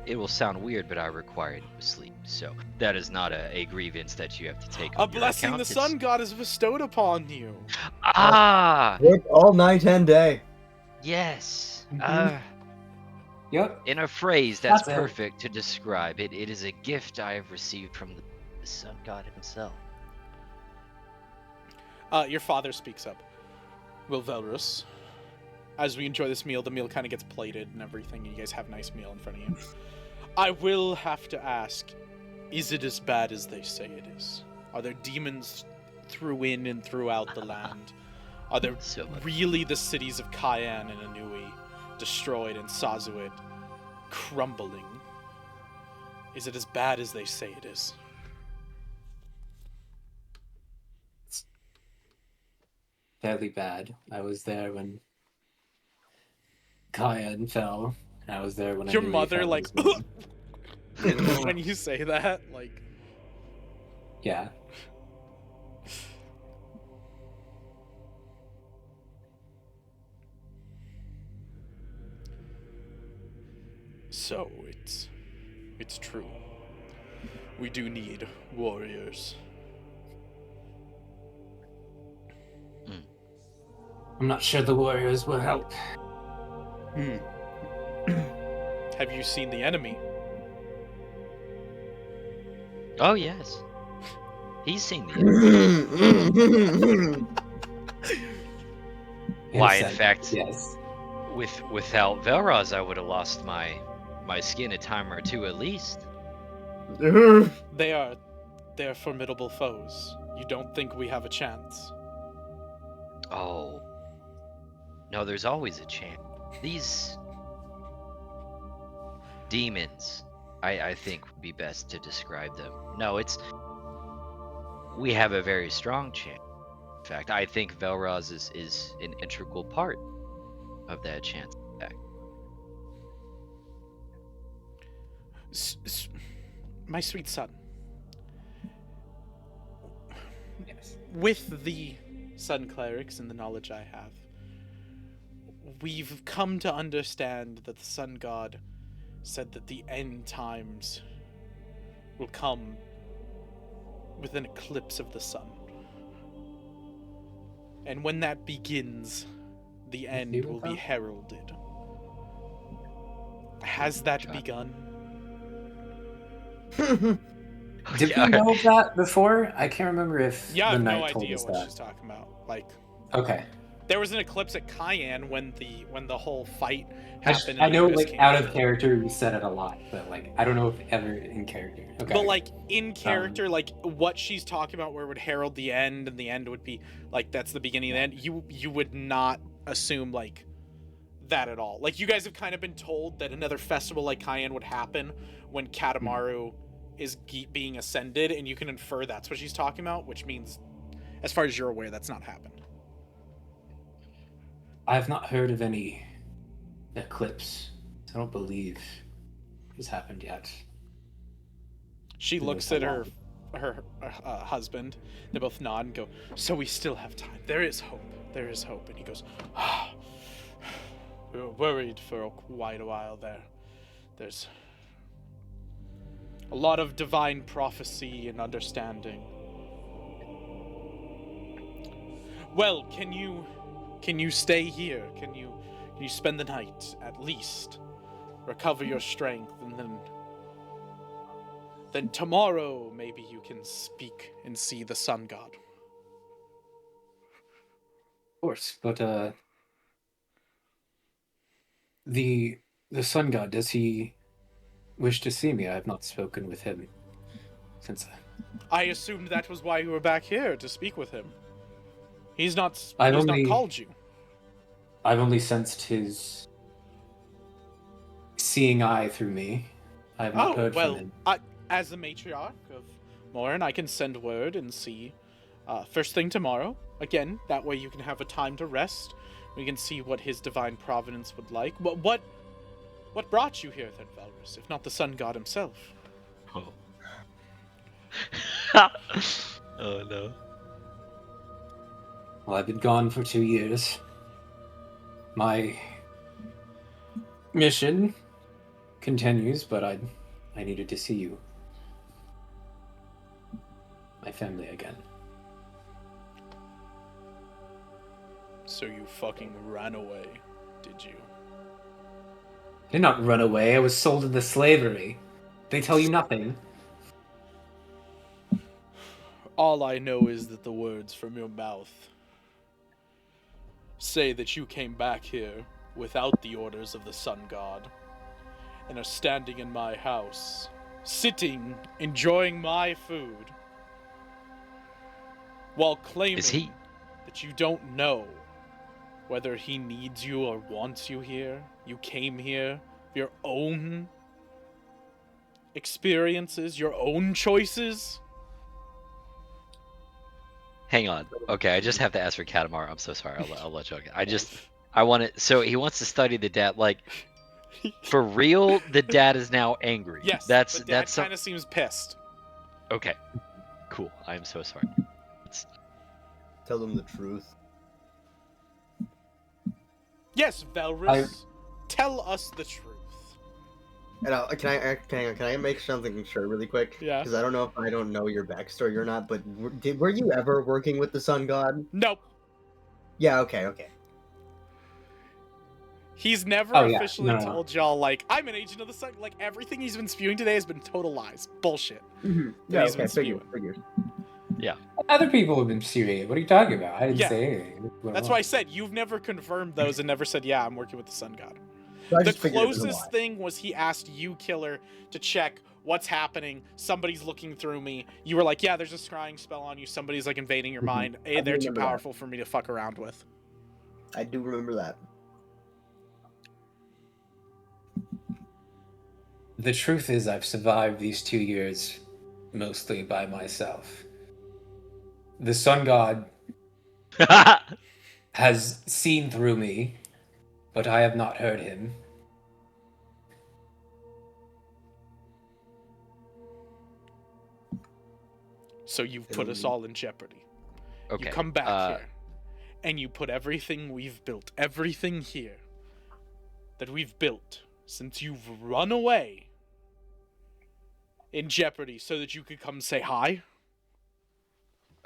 it will sound weird, but I require you to sleep. So that is not a grievance that you have to take A on your blessing account. the sun god has bestowed upon you. Ah, Work all night and day. yes. Mhm. Yep. In a phrase that's That's it. perfect to describe it, it is a gift I have received from the sun god himself. Your father speaks up. Well, Velrus, as we enjoy this meal, the meal kind of gets plated and everything, and you guys have a nice meal in front of you. I will have to ask, is it as bad as they say it is? Are there demons through in and throughout the land? Are there So much. really the cities of Cayenne and Anui destroyed and Sazuit crumbling? Is it as bad as they say it is? Fairly bad. I was there when Cayenne fell. I was there when Your Anui mother, found like, his name. when you say that, like, Yeah. so it's true. We do need warriors. I'm not sure the warriors will help. Have you seen the enemy? Oh yes, he's seen the enemy. Why, in Said, Oh, fact, yes. without Velraz, I would have lost my skin a time or two at least. They're formidable foes. You don't think we have a chance? Oh, no, there's always a chance. These demons, I think would be best to describe them. No, we have a very strong chance. In fact, I think Velraz is an integral part of that chance. In fact. My sweet son, Yes. with the Sun Clerics and the knowledge I have, we've come to understand that the Sun God said that the end times will come with an eclipse of the sun. And when that begins, the end will be heralded. Has that begun? Did we know of that before? I can't remember if Yeah, I the have knight no told idea us what that. she's talking about. Like, Okay. there was an eclipse at Cayenne when the whole fight happened. I and know, Anubis like, came out in. of character, we said it a lot, but, like, I don't know if ever in character. Okay. But like in character, like what she's talking about, where it would herald the end, and the end would be like that's the beginning of the end. You would not assume like that at all. Like you guys have kind of been told that another festival like Cayenne would happen when Katamaru is being ascended, and you can infer that's what she's talking about, which means, as far as you're aware, that's not happened. I have not heard of any eclipse. I don't believe it's happened yet. She looks at her husband. They both nod and go, "So we still have time. There is hope. There is hope." And he goes, "We were worried for quite a while there. There's a lot of divine prophecy and understanding." Well, can you stay here? Can you spend the night at least? Recover your strength, and then tomorrow maybe you can speak and see the sun god. Of course, but the sun god, does he wish to see me? I have not spoken with him since. I assumed that was why you were back here, to speak with him. He's not I've called you. only sensed his seeing eye through me. I have not heard from him. As the matriarch of Morin, I can send word and see first thing tomorrow. Again, that way you can have a time to rest. We can see what his divine providence would like. What brought you here then, Valrus, if not the sun god himself? Oh. Oh no. Well, I've been gone for 2 years. My mission continues, but I needed to see you. My family again. So you fucking ran away, did you? I did not run away. I was sold into slavery. They tell you nothing. All I know is that the words from your mouth say that you came back here without the orders of the sun god and are standing in my house, sitting, enjoying my food, while claiming that you don't know whether he needs you or wants you here. You came here for your own experiences, your own choices. Hang on. Okay, I just have to ask for Katamaru. I'm so sorry. I'll let you. I want it. So he wants to study the dad. Like, for real, the dad is now angry. Yes, that's the dad kind of seems pissed. Okay, cool. I'm so sorry. Tell them the truth. Yes, Valrus, tell us the truth. And can I make something sure really quick? Yeah. Because I don't know if I don't know your backstory or not, but were you ever working with the sun god? Nope. Yeah. Okay. He's never officially told y'all, like, I'm an agent of the sun. Like, everything he's been spewing today has been total lies. Bullshit. Mm-hmm. Yeah. Okay. Figures. Yeah. Other people have been spewing it. What are you talking about? I didn't say anything. That's why I said you've never confirmed those and never said, yeah, I'm working with the sun god. So The closest thing was he asked you, Killer, to check what's happening. Somebody's looking through me. You were like, yeah, there's a scrying spell on you. Somebody's, like, invading your mind. They're too powerful for me to fuck around with. I do remember that. The truth is, I've survived these 2 years mostly by myself. The sun god has seen through me, but I have not heard him. So you've put us all in jeopardy. Okay. You come back here, and you put everything we've built, everything here that we've built since you've run away, in jeopardy so that you could come say hi?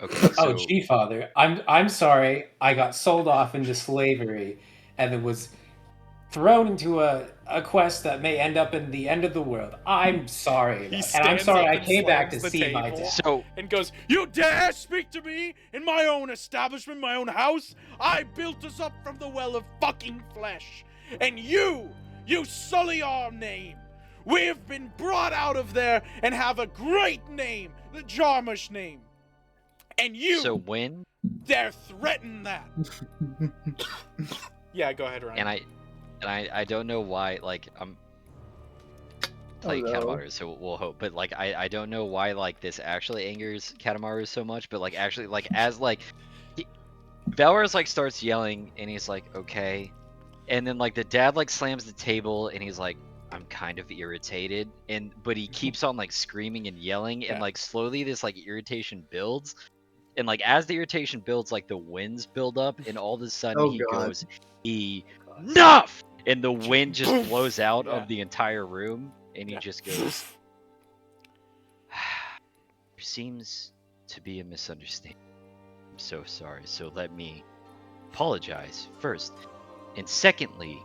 Okay. Oh, gee, Father, I'm sorry. I got sold off into slavery, and it was thrown into a quest that may end up in the end of the world. I'm sorry, and I'm sorry I came back to see my dad. And goes, you dare speak to me in my own establishment, my own house? I built us up from the well of fucking flesh, and you sully our name. We've been brought out of there and have a great name, the Jarmusch name. And you dare threaten that. Yeah, go ahead, Ryan. And I don't know why, like, I'm playing Katamaru, so we'll hope. But, like, I don't know why, like, this actually angers Katamaru so much. But, like, actually, like, as, like, Valrus, like, starts yelling, and he's like, okay. And then, like, the dad, like, slams the table, and he's like, I'm kind of irritated. But he keeps on, like, screaming and yelling, and, like, slowly this, like, irritation builds. And, like, as the irritation builds, like, the winds build up, and all of a sudden he goes, enough! And the wind just blows out of the entire room, and he just goes, there seems to be a misunderstanding. I'm so sorry, so let me apologize first. And secondly,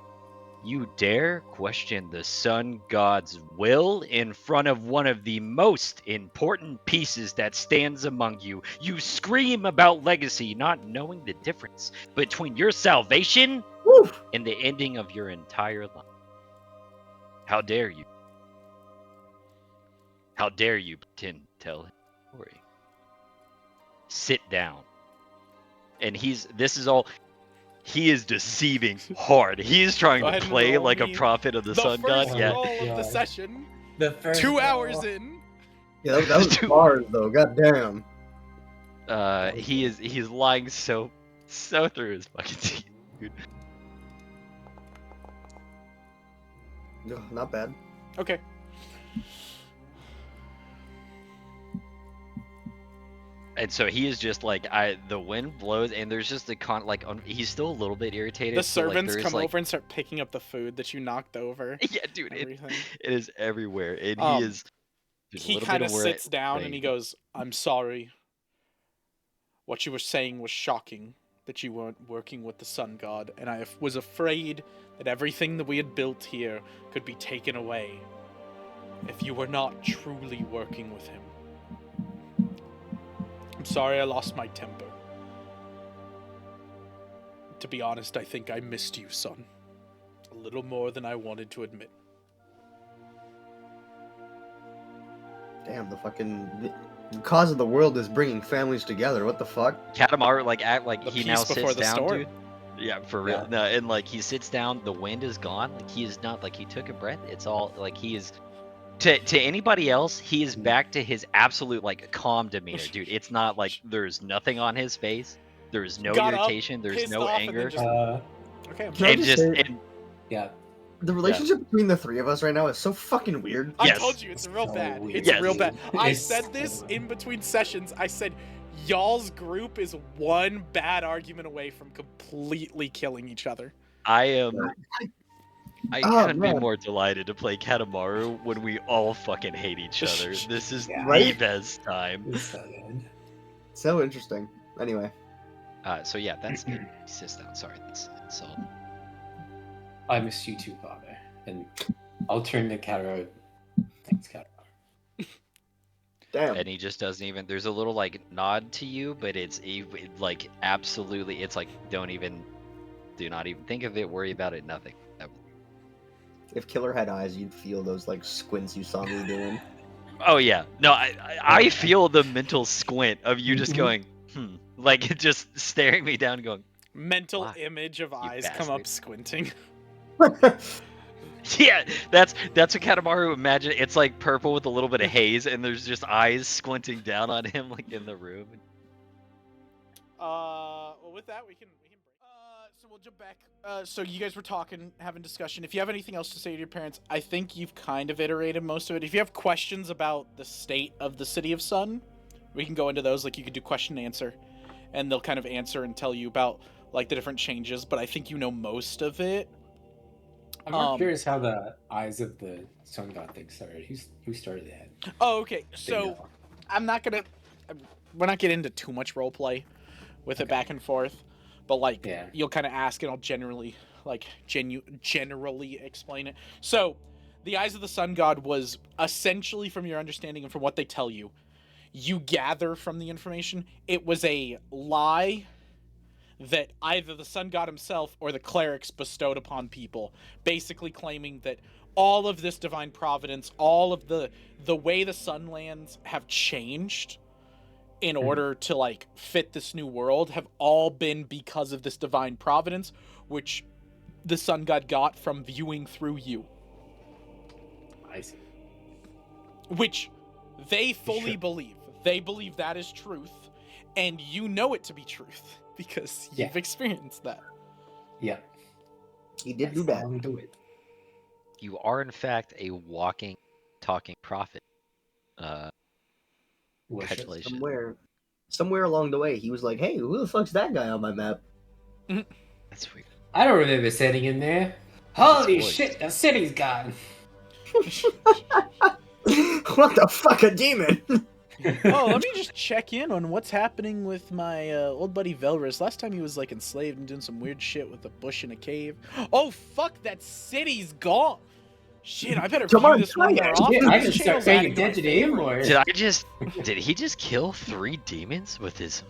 you dare question the sun god's will in front of one of the most important pieces that stands among you. You scream about legacy, not knowing the difference between your salvation and the ending of your entire life. How dare you? How dare you pretend to tell his story? Sit down and this is all. He is deceiving hard. He is trying Go to ahead and play roll like a me prophet of the the sun first god. Yeah. roll of the God. session. The first 2 roll. hours in. Yeah, that was bars though. God damn. He's lying so through his fucking teeth, dude. No, not bad. Okay. And so he is just like the wind blows and there's just a he's still a little bit irritated. The so, like, servants there's, come like, over and start picking up the food that you knocked over. Yeah, dude, Everything. it is everywhere, and Um, he is. There's a He little kind bit of of sits down and rain. he goes, "I'm sorry. What you were saying was shocking, that you weren't working with the sun god, and I was afraid that everything that we had built here could be taken away if you were not truly working with him. I'm sorry I lost my temper. To be honest, I think I missed you, son. A little more than I wanted to admit." Damn, the cause of the world is bringing families together. What the fuck? Katamaru act like The he peace now before sits the down, storm. dude. Yeah, for real. Yeah. No, and like he sits down, the wind is gone. Like he is not like he took a breath. It's all like he is. To anybody else, he is back to his absolute like calm demeanor, dude. It's not like there's nothing on his face. There's no Got up, irritation. There's pissed no off, and anger. then just, okay, I'm Can I And just just say- and Yeah. The relationship between the three of us right now is so fucking weird. I Yes. told you it's real So bad. weird. It's Yes. real bad. I It's said so this bad. in between sessions. I said, y'all's group is one bad argument away from completely killing each other. I am. I Oh, couldn't be man. more delighted to play Katamaru when we all fucking hate each other. This is Yeah. the Right? best time. It's so good. So interesting. Anyway, So yeah, that's it. He sits down. Sorry, that's all. I miss you too, Father. And I'll turn to Katamaru. Thanks, Katamaru. damn. And he just doesn't even. There's a little like nod to you, but it's like absolutely. It's like do not even think of it. Worry about it. Nothing. If Killer had eyes, you'd feel those like squints you saw me doing. Oh yeah, no, I feel the mental squint of you just Mhm. going, like just staring me down, going, Mental Why, image of eyes come bastard. up squinting. yeah, that's what Katamaru imagine. It's like purple with a little bit of haze, and there's just eyes squinting down on him like in the room. Well, with that, we can break. So we'll jump back. So you guys were talking, having discussion. If you have anything else to say to your parents, I think you've kind of iterated most of it. If you have questions about the state of the City of Sun, we can go into those. Like you could do question and answer, and they'll kind of answer and tell you about like the different changes. But I think you know most of it. I'm more curious how the eyes of the sun god thing started. Who started that? Oh, okay. So Thing, I'm not gonna. We're not getting into too much role play with it Okay. back and forth, but like Yeah. you'll kind of ask and I'll generally generally explain it. So, the eyes of the sun god was essentially, from your understanding and from what they tell you, you gather from the information, it was a lie that either the sun god himself or the clerics bestowed upon people, basically claiming that all of this divine providence, all of the way the sunlands have changed in order to like fit this new world have all been because of this divine providence, which the sun god got from viewing through you, I see. which they fully Sure. believe. They believe that is truth, and you know it to be truth because Yeah. you've experienced that. Yeah. He did do that. Do it. You are in fact a walking, talking prophet. What shows? Congratulations. Somewhere along the way, he was like, "Hey, who the fuck's that guy on my map?" That's weird. I don't remember sitting in there. Holy voice. shit, the city's gone. What the fuck, a demon? Oh, let me just check in on what's happening with my old buddy Velrus. Last time he was like enslaved and doing some weird shit with a bush in a cave. Oh fuck, that city's gone. Shit, I better Come view on, this one try more it. often. Yeah, I This can start channel's paying adding to my attention to him favorites. more. Did he just kill 3 demons with his?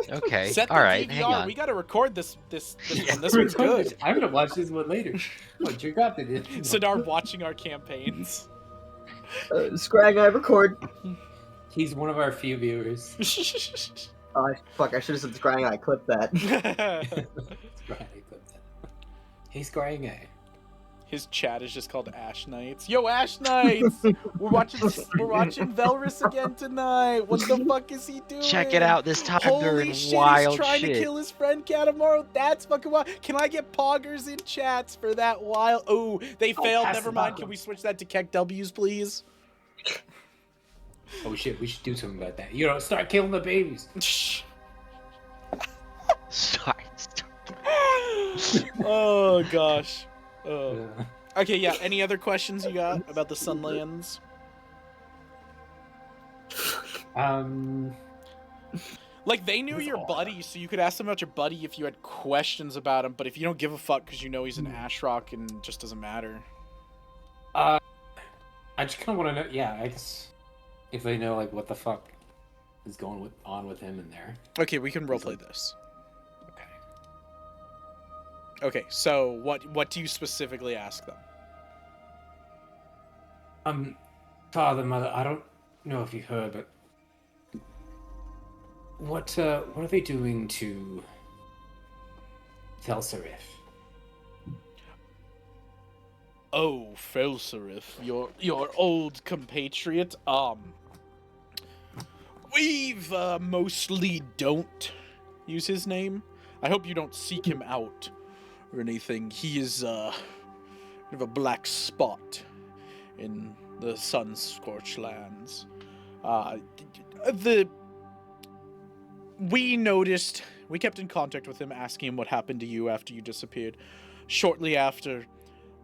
Okay. Set the All right. DVR. Hang on. We gotta record this Yeah. one. This one's good. I'm gonna watch this one later. Oh, jerk off to this. Sidar watching our campaigns. Scrag, I record. He's one of our few viewers. Fuck, I should have said scrying. I clipped that. He's crying a. His chat is just called Ash Knights. Yo, Ash Knights! We're watching Velrus again tonight. What the fuck is he doing? Check it out. This time they're Holy in shit, wild he's trying shit. to kill his friend Katamaru. That's fucking wild. Can I get poggers in chats for that wild? Oh, they failed. pass Never the mind. button. Can we switch that to Keck W's, please? Oh shit, we should do something about that. You know, start killing the babies. Sorry. Oh, gosh. Oh. Yeah. Okay, yeah. Any other questions you got about the Sunlands? Like, they knew That's your odd. buddy, so you could ask them about your buddy if you had questions about him, but if you don't give a fuck because you know he's an Ashrock and it just doesn't matter. I just kind of want to know. Yeah, I guess if they know like what the fuck is going on with him in there. Okay, we can roleplay this. Okay. Okay, so what do you specifically ask them? Father, mother, I don't know if you heard, but what are they doing to Felserif? Oh, Felserif, your old compatriot. We've mostly don't use his name. I hope you don't seek him out or anything. He is kind of a black spot in the sun-scorched lands. We noticed. We kept in contact with him, asking him what happened to you after you disappeared. Shortly after,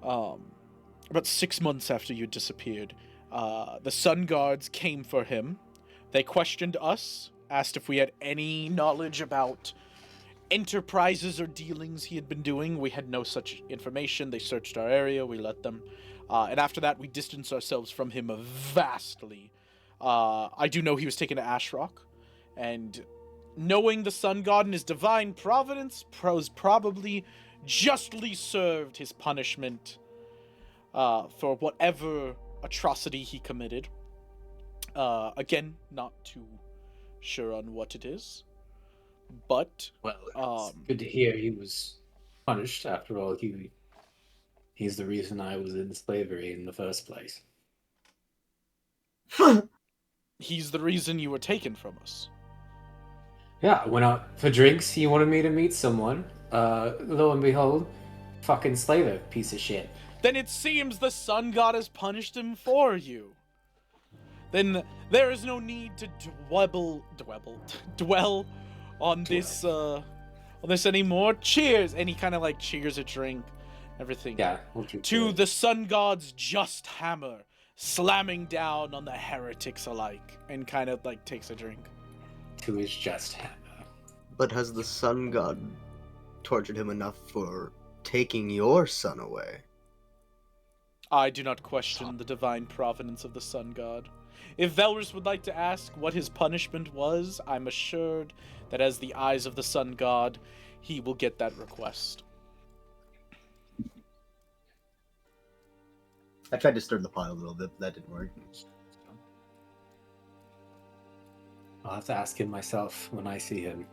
about 6 months after you disappeared, the Sun Guards came for him. They questioned us, asked if we had any knowledge about enterprises or dealings he had been doing. We had no such information. They searched our area. We let them. And after that, we distanced ourselves from him vastly. I do know he was taken to Ashrock, and knowing the Sun God and his divine providence, Pros probably justly served his punishment for whatever atrocity he committed. Again, not too sure on what it is, but Well, it's good to hear he was punished. After all, he's the reason I was in slavery in the first place. he's the reason you were taken from us. Yeah, I went out for drinks. He wanted me to meet someone. Lo and behold, fucking slaver piece of shit. Then it seems the Sun God has punished him for you. Then there is no need to dwell on this anymore. Cheers! And he kind of like cheers a drink, everything. Yeah. We'll keep To going. the Sun God's just hammer, slamming down on the heretics alike, and kind of like takes a drink. To his just hammer. But has the Sun God tortured him enough for taking your son away? I do not question the divine providence of the Sun God. If Velrus would like to ask what his punishment was, I'm assured that as the eyes of the Sun God, he will get that request. I tried to stir the pot a little bit, but that didn't work. I'll have to ask him myself when I see him.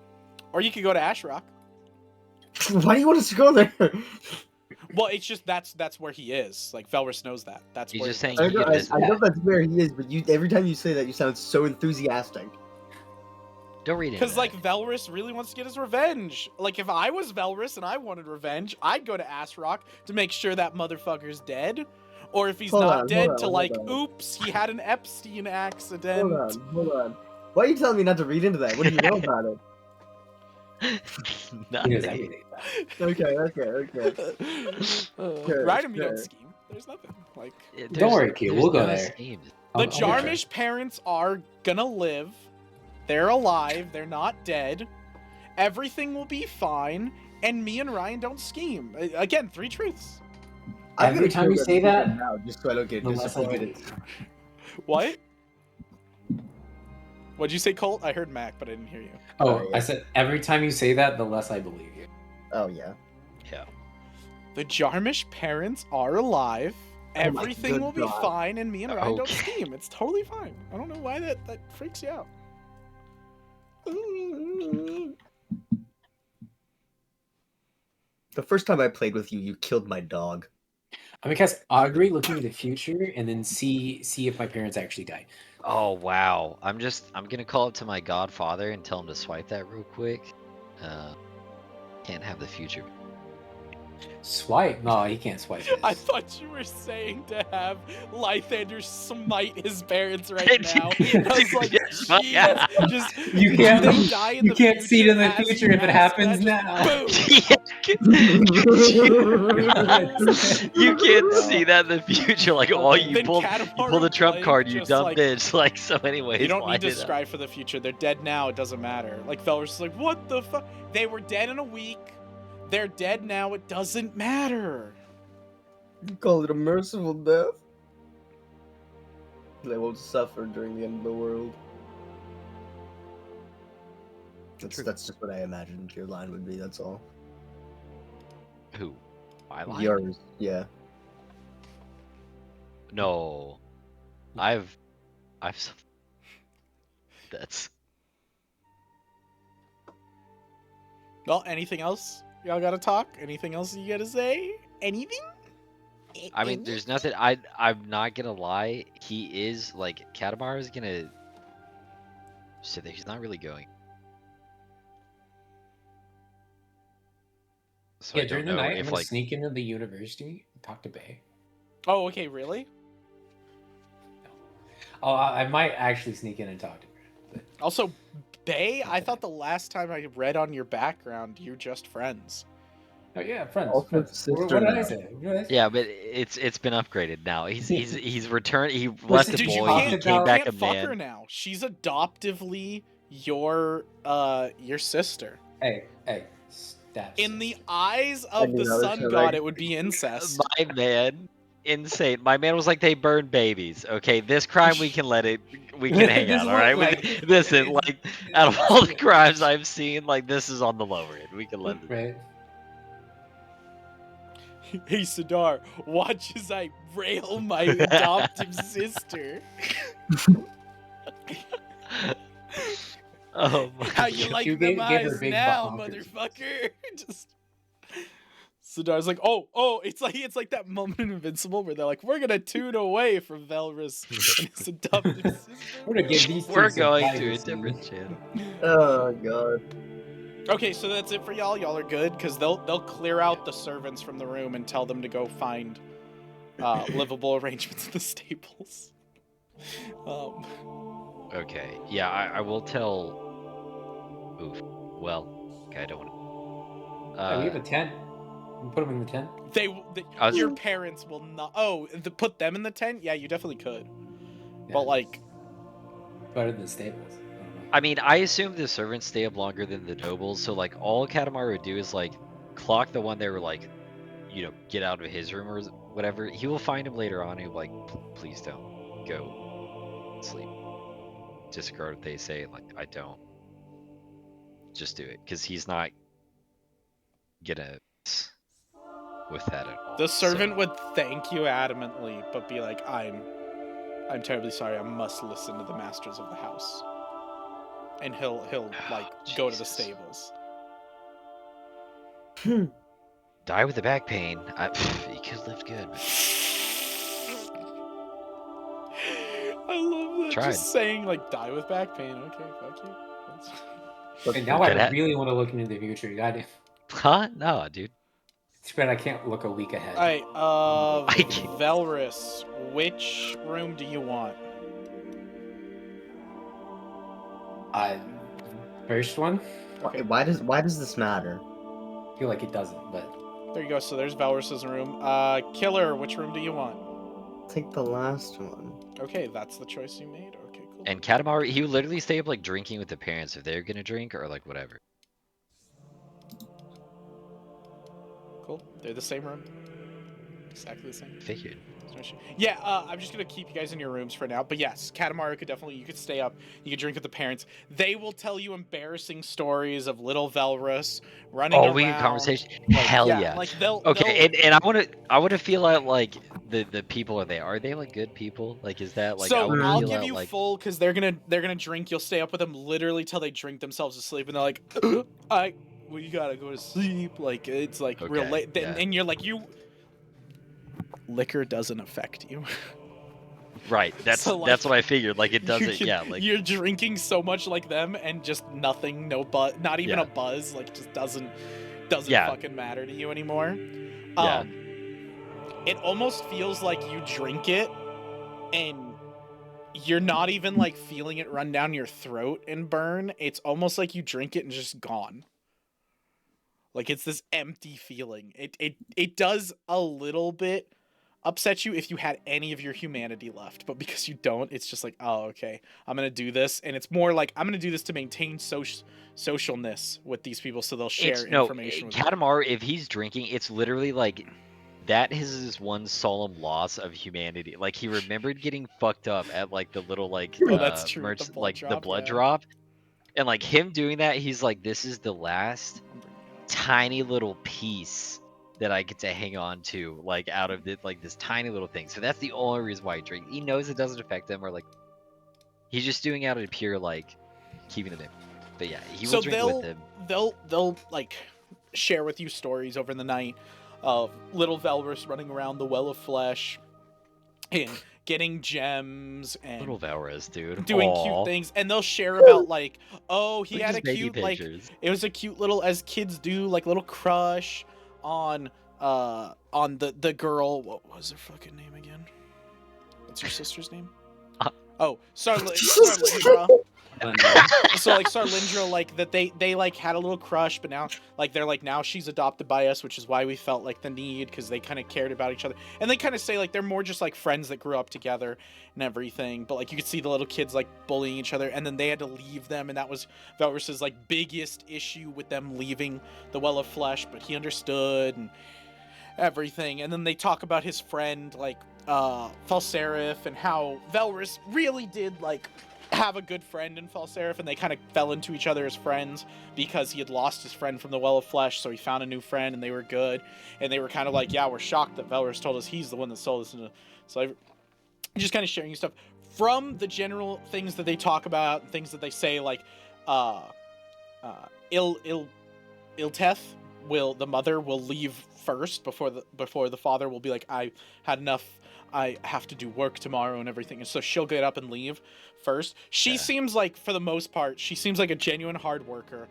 Or you could go to Ashrock. Why do you want us to go there? Well, it's just that's where he is. Like Velrus knows that. That's He's where just saying I he know, could visit. I know that's where he is, but every time you say that, you sound so enthusiastic. Don't read it. Because like Velrus really wants to get his revenge. Like if I was Velrus and I wanted revenge, I'd go to Ashrock to make sure that motherfucker's dead. Or if he's not dead, to like, oops, he had an Epstein accident. Hold on. Why are you telling me not to read into that? What do you know about it? He knows everything. Okay. Ride him, you sure. don't scheme. There's nothing. Like Don't worry, Q, we'll go there. the I'll Jarmish parents are gonna live. They're alive. They're not dead. Everything will be fine. And me and Ryan don't scheme. Again, 3 truths. Every time you say that, now, just so I don't get the less I disappointed. believe. What? What'd you say, Colt? I heard Mac, but I didn't hear you. Oh, yeah. I said every time you say that, the less I believe you. Oh yeah. The Jarmish parents are alive. Oh my Everything good will be God. fine, and me and Ryan don't Okay. scheme. It's totally fine. I don't know why that freaks you out. The first time I played with you, you killed my dog. I'm gonna cast Augury, looking into the future, and then see if my parents actually die. Oh wow. I'm gonna call up to my godfather and tell him to swipe that real quick. Can't have the future. Swipe? No, he can't swipe this. I thought you were saying to have Lythander smite his parents right now. I was like, Yeah. jeez, just You do can't- they die in you the can't see future to the as future you if it ask happens that? now. Just boom. You can't see that in the future. Like, oh, you Then pull the Katamaru trump Blank card, you just dumb like, bitch. Like, so anyways, you don't why need to did I- scry for the future. They're dead now. It doesn't matter. Like Feller's just like, what the fuck? They were dead in a week. They're dead now. It doesn't matter. You call it a merciful death? They won't suffer during the end of the world. That's just what I imagined your line would be, that's all. Who? My line? Yours, yeah. No. I've that's Well, anything else? Y'all gotta talk? Anything else you gotta say? Anything? I mean, there's nothing. I'm not gonna lie. He is like Katamaru is gonna sit there. He's not really going. So Yeah, I don't during the know night, I'm if gonna like sneak into the university and talk to Bay. Oh, okay, really? Oh, I might actually sneak in and talk to her. Also, Bay, I thought the last time I read on your background, you're just friends. Oh yeah, friends. Also friends. sister What did I now. say? What did I say? yeah, but it's been upgraded now. He's returned. He left Listen, a Dude, you boy. talked He can't, came you about- back a can't fuck her man. now. She's adoptively your sister. Hey, stab. In the eyes of knew the that was sun so god, like- it would be incest. My man, insane. My man was like, they burn babies. Okay, this crime we can hang This out. is All right, what, like, listen, it's- like out of all the crimes I've seen, like this is on the lower end. We can let it. Right. Hey, Sidar, watch as I rail my adoptive sister. Oh my How you God. like You them gave her eyes big now, bonkers. motherfucker? Just Sidar's like, oh, it's like that moment in Invincible where they're like, we're gonna tune away from Velrus and his adoptive sister. We're gonna give these We're two some going to a privacy. different channel. Oh god. Okay, so that's it for y'all. Y'all are good because they'll clear out the servants from the room and tell them to go find livable arrangements in the stables. Okay, yeah, I will tell. Oof. Well, okay, I don't want Hey, we have to. a tent. We put them in the tent. I was- Your parents will not. Oh, put them in the tent? Yeah, you definitely could. Yeah. But like, Better than stables. I don't know. I mean, I assume the servants stay up longer than the nobles, so like all Katamaru would do is like clock the one they were like, get out of his room or whatever. He will find him later on. He'll be like, please don't go sleep. Disregard what they say. Like, I don't. Just do it, because he's not gonna with that at all. the servant So- would thank you adamantly, but be like, I'm terribly sorry. I must listen to the masters of the house. And he'll like go to the Jesus. stables. Die with the back pain. He could have lived good. But... I love that. Tried. Just saying like die with back pain. Okay, fuck you. And now Good I at- really want to look into the future. Goddamn. Huh? No, dude. It's bad I can't look a week ahead. Alright, I can't- Velrus, which room do you want? First one? Okay, Why does this matter? I feel like it doesn't, but there you go. So there's Velrus's room. Killer, which room do you want? Take the last one. Okay, that's the choice you made. Okay, cool. And Katamaru, he would literally stay up like drinking with the parents if they're gonna drink or like whatever. Cool. They're the same room. Exactly the same. Figured. Yeah, I'm just gonna keep you guys in your rooms for now. But yes, Katamaru could definitely. You could stay up. You could drink with the parents. They will tell you embarrassing stories of little Velrus running Oh, around. we can conversation. Like, Hell yeah, yeah. like they'll. Okay, and I wanna feel like the people are they like good people? Like, is that like I So wanna I'll feel give out you like full because they're gonna drink. You'll stay up with them literally till they drink themselves to sleep, and they're like, well, you gotta go to sleep. Like it's like real Okay, late. yeah. And you're like liquor doesn't affect you. right. That's So, like, that's what I figured. Like it You doesn't. can- Yeah. Like you're drinking so much like them, and just nothing, no buzz, not even Yeah. a buzz. Like just doesn't Yeah. fucking matter to you anymore. Yeah. It almost feels like you drink it, and you're not even like feeling it run down your throat and burn. It's almost like you drink it and just gone. Like it's this empty feeling. It does a little bit upset you if you had any of your humanity left, but because you don't, it's just like, oh, okay, I'm gonna do this, and it's more like I'm gonna do this to maintain socialness with these people, so they'll share information with me. Katamaru, if he's drinking, it's literally like that is his one solemn loss of humanity. Like he remembered getting fucked up at like the little like Oh, that's true, the blood like the drop, blood yeah. drop, and like him doing that, he's like, this is the last tiny little piece that I get to hang on to, like out of it, like this tiny little thing. So that's the only reason why he drinks. He knows it doesn't affect him, or like he's just doing it out of pure like keeping it in. But yeah, he will drink with him. They'll like share with you stories over the night of little Velrus running around the Well of Flesh and getting gems and Little Valrez, dude. doing Aw. cute things, and they'll share about like, oh, he Look had at his a baby cute like pictures. it was a cute little, as kids do, like little crush on the girl. What was her fucking name again? What's your sister's name? Oh, Sarlindra. So like Sarlindra, like that they like had a little crush, but now like they're like, now she's adopted by us, which is why we felt like the need, because they kind of cared about each other, and they kind of say like they're more just like friends that grew up together and everything. But like you could see the little kids like bullying each other, and then they had to leave them, and that was Velrus's like biggest issue with them leaving the Well of Flesh, but he understood and everything. And then they talk about his friend like Falserif, and how Velrus really did like have a good friend in Falserif, and they kind of fell into each other as friends because he had lost his friend from the Well of Flesh, so he found a new friend, and they were good. And they were kind of like, yeah, we're shocked that Velrus told us he's the one that sold us into slavery. Just kind of sharing stuff from the general things that they talk about, things that they say, like Ilteth the mother will leave first before the father will be like, I had enough, I have to do work tomorrow and everything, and so she'll get up and leave first. She seems like, for the most part, she seems like a genuine hard worker.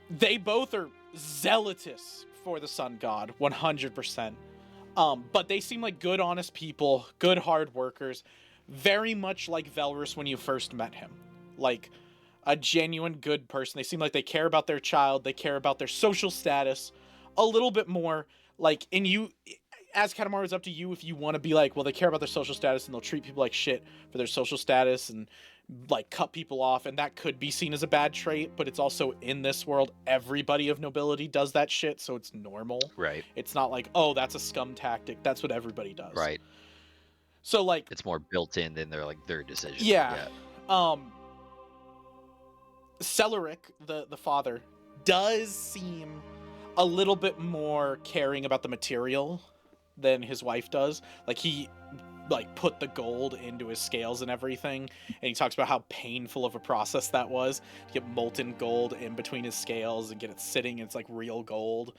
They both are zealotous for the sun god, 100%. But they seem like good, honest people, good hard workers, very much like Velrus when you first met him. Like a genuine good person. They seem like they care about their child, they care about their social status a little bit more. Like, and you, as Katamaru, it's up to you if you want to be like, well, they care about their social status and they'll treat people like shit for their social status and like cut people off, and that could be seen as a bad trait, but it's also, in this world, everybody of nobility does that shit, so it's normal. Right. It's not like, oh, that's a scum tactic. That's what everybody does. Right. So like, it's more built in than their decision. Yeah. Celeric, the father, does seem a little bit more caring about the material than his wife does. Like, he like put the gold into his scales and everything, and he talks about how painful of a process that was to get molten gold in between his scales and get it sitting, and it's like real gold.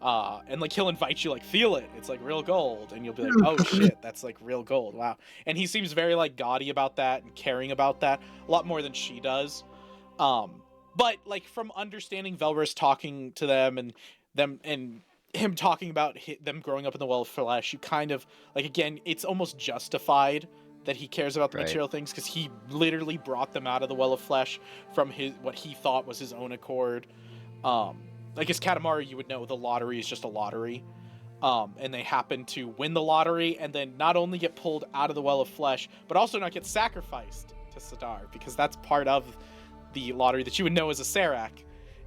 And like, he'll invite you, like, feel it, it's like real gold, and you'll be like, oh shit, that's like real gold, wow. And he seems very like gaudy about that and caring about that a lot more than she does. But like, from understanding Velrus talking to them and him talking about them growing up in the Well of Flesh, you kind of like, again, it's almost justified that he cares about the material things, because he literally brought them out of the Well of Flesh from what he thought was his own accord. Like, as Katamaru, you would know the lottery is just a lottery. And they happen to win the lottery and then not only get pulled out of the Well of Flesh, but also not get sacrificed to Sidar, because that's part of the lottery that you would know as a Serac,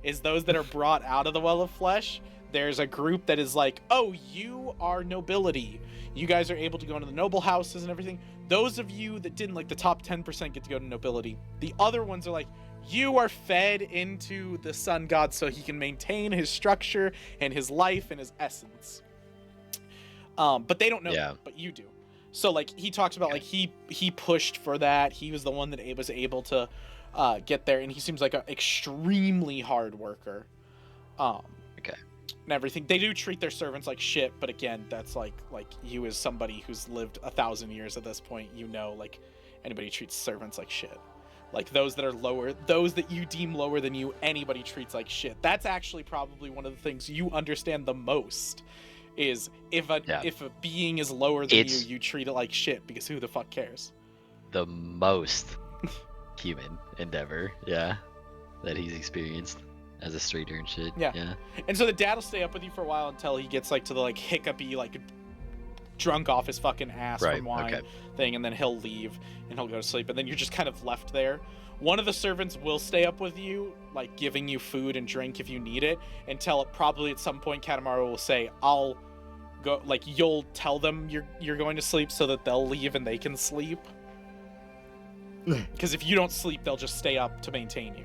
is those that are brought out of the Well of Flesh, There's a group that is like, oh, you are nobility. You guys are able to go into the noble houses and everything. Those of you that didn't, like the top 10% get to go to nobility. The other ones are like, you are fed into the sun god so he can maintain his structure and his life and his essence. But they don't know that, but you do. So like he talks about like he pushed for that. He was the one that was able to get there, and he seems like an extremely hard worker. Okay. And everything. They do treat their servants like shit, but again, that's like you as somebody who's lived 1,000 years at this point, you know, like anybody treats servants like shit. Like those that are lower, those that you deem lower than you, anybody treats like shit. That's actually probably one of the things you understand the most. Is if a being is lower than you, you treat it like shit, because who the fuck cares? The most human endeavor, that he's experienced as a streeter and shit. Yeah. And so the dad will stay up with you for a while until he gets like to the like hiccupy, like drunk off his fucking ass from wine thing, and then he'll leave and he'll go to sleep, and then you're just kind of left there. One of the servants will stay up with you, like giving you food and drink if you need it, until probably at some point Katamaru will say, I'll go, like you'll tell them you're going to sleep so that they'll leave and they can sleep. Because if you don't sleep, they'll just stay up to maintain you.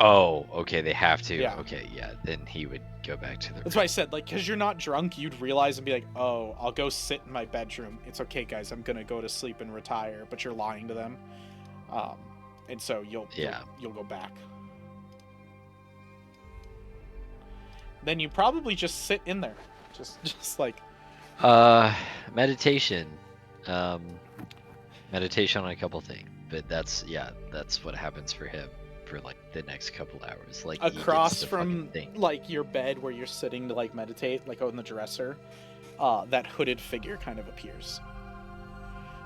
Oh, okay, they have to. Yeah. Okay, then he would go back to the... That's why I said, like, because you're not drunk, you'd realize and be like, oh, I'll go sit in my bedroom. It's okay, guys, I'm gonna go to sleep and retire, but you're lying to them. And so you'll go back. Then you probably just sit in there. Just like... Meditation. Meditation on a couple things. But that's what happens for him for like the next couple hours. Like across from like your bed where you're sitting to like meditate, like on the dresser, that hooded figure kind of appears.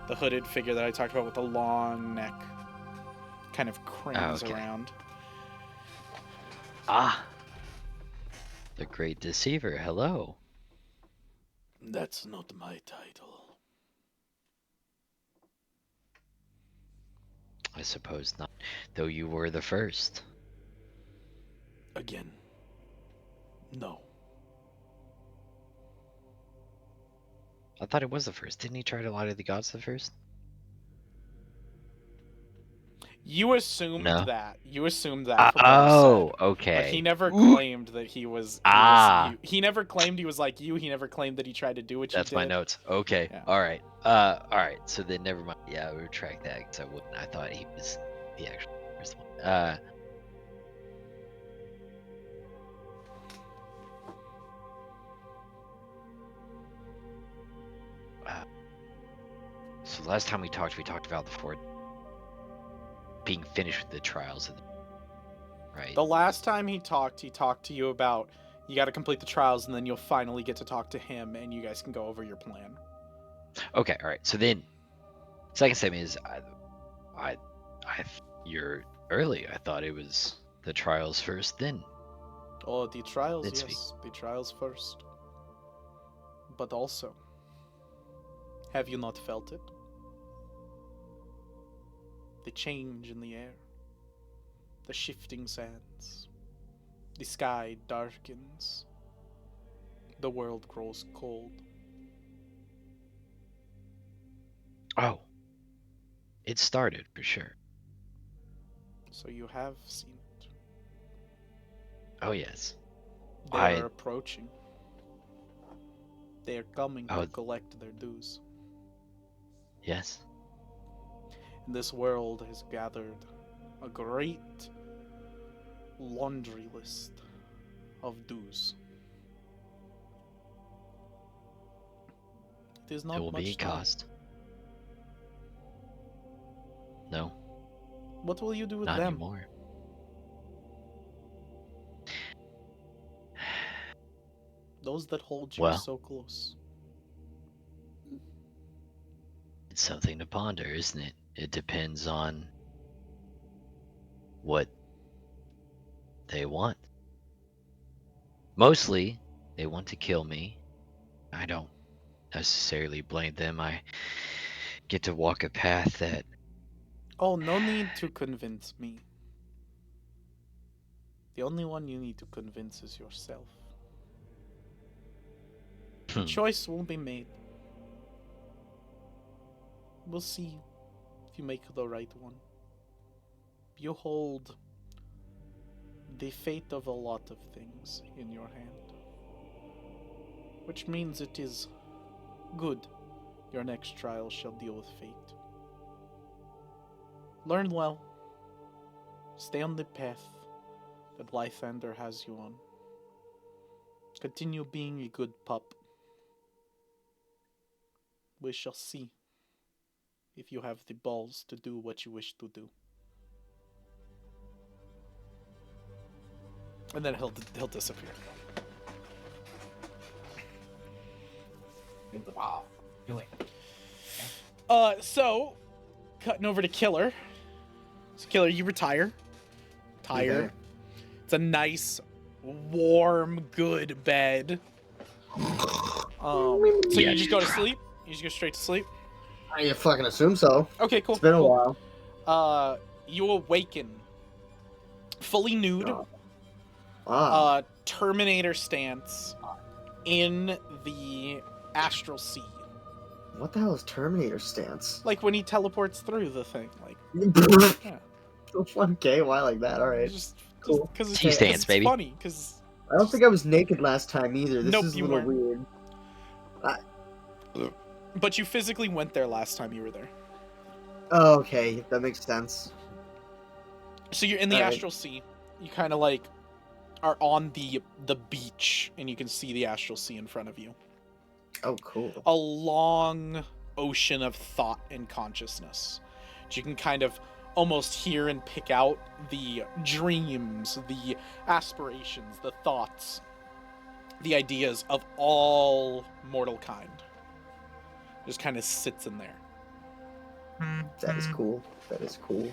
The hooded figure that I talked about with the long neck kind of cranes around. The Great Deceiver, hello. That's not my title. I suppose not, though you were the first. Again, no. I thought it was the first. Didn't he try to lie to the gods the first? You assumed that. You assumed that. Okay. But he never claimed that he was. He never claimed he was like you. He never claimed that he tried to do what you did. That's my notes. Okay. Yeah. All right. All right. So then, never mind. Yeah, we retract that because I thought he was the actual first one. So the last time we talked about the fort being finished with the trials, right? The last time he talked to you about you got to complete the trials, and then you'll finally get to talk to him, and you guys can go over your plan. Okay, all right. So then, second statement is, you're early. I thought it was the trials first, then. Oh, the trials, yes, the trials first. But also, have you not felt it? The change in the air, the shifting sands, the sky darkens, the world grows cold. Oh, it started for sure. So you have seen it. Oh yes. They are approaching. They are coming to collect their dues. Yes. This world has gathered a great laundry list of dues. It is not much. It will be a cost. No. What will you do with them? Not anymore. Those that hold you so close. It's something to ponder, isn't it? It depends on what they want. Mostly, they want to kill me. I don't necessarily blame them. I get to walk a path that... Oh, no need to convince me. The only one you need to convince is yourself. The choice won't be made. We'll see if you make the right one. You hold the fate of a lot of things in your hand, which means it is good your next trial shall deal with fate. Learn well. Stay on the path that Lythander has you on. Continue being a good pup. We shall see if you have the balls to do what you wish to do. And then he'll disappear. Wow. Really? So cutting over to Killer. So Killer, you retire. Tired. Okay. It's a nice, warm, good bed. So you just go to sleep? You just go straight to sleep? I fucking assume so. Okay, cool. It's been a cool. while. You awaken fully nude, Oh. Terminator stance in the astral sea. What the hell is Terminator stance? Like when he teleports through the thing. Like, yeah. Okay, why like that? Alright. Just Cool. because it's, T-stance, it's baby. funny. Because I don't think I was naked last time either. This Nope, is a you little weren't. weird. But you physically went there last time you were there. Oh, okay, that makes sense. So you're in the Alright. astral sea. You kind of like are on the beach, and you can see the astral sea in front of you. Oh, cool. A long ocean of thought and consciousness. You can kind of almost hear and pick out the dreams, the aspirations, the thoughts, the ideas of all mortal kind. Just kind of sits in there. That is cool. That is cool.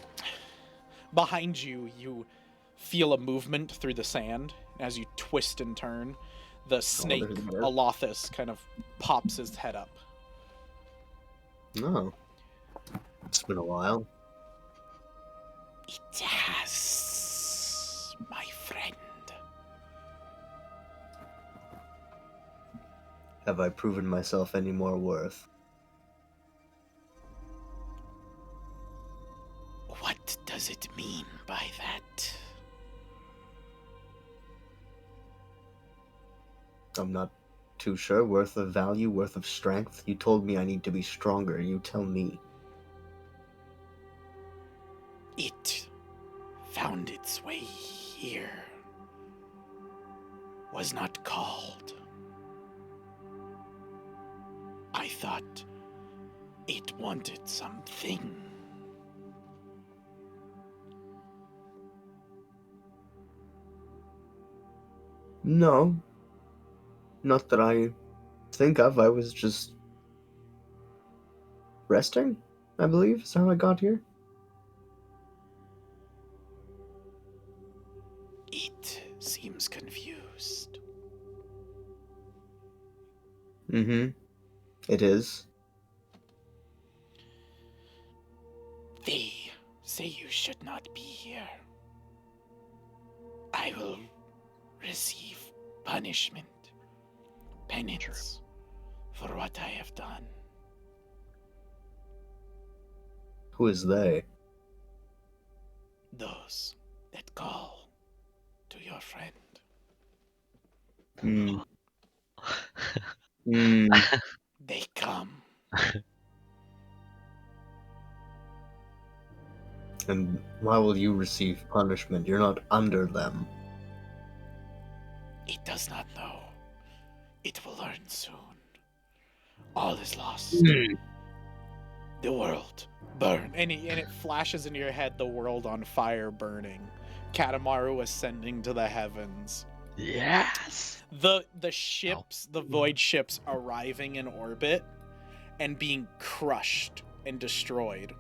Behind you, you feel a movement through the sand. As you twist and turn, the snake, there's a bear. Alothus, kind of pops his head up. No. It's been a while. It has, my friend. Have I proven myself any more worth? What does it mean by that? I'm not too sure. Worth of value, worth of strength. You told me I need to be stronger. You tell me. It found its way here. Was not called. I thought it wanted something. No. Not that I think of. I was just resting, I believe, is how I got here. It seems confused. Mm-hmm. It is. They say you should not be here. I will receive punishment, penance, for what I have done. Who is they? Those that call to your friend. Hmm. Hmm. They come. And why will you receive punishment? You're not under them. It does not know. It will learn soon. All is lost. The world burn. And it flashes into your head, the world on fire burning. Katamaru ascending to the heavens. Yes. The ships, the void ships arriving in orbit and being crushed and destroyed.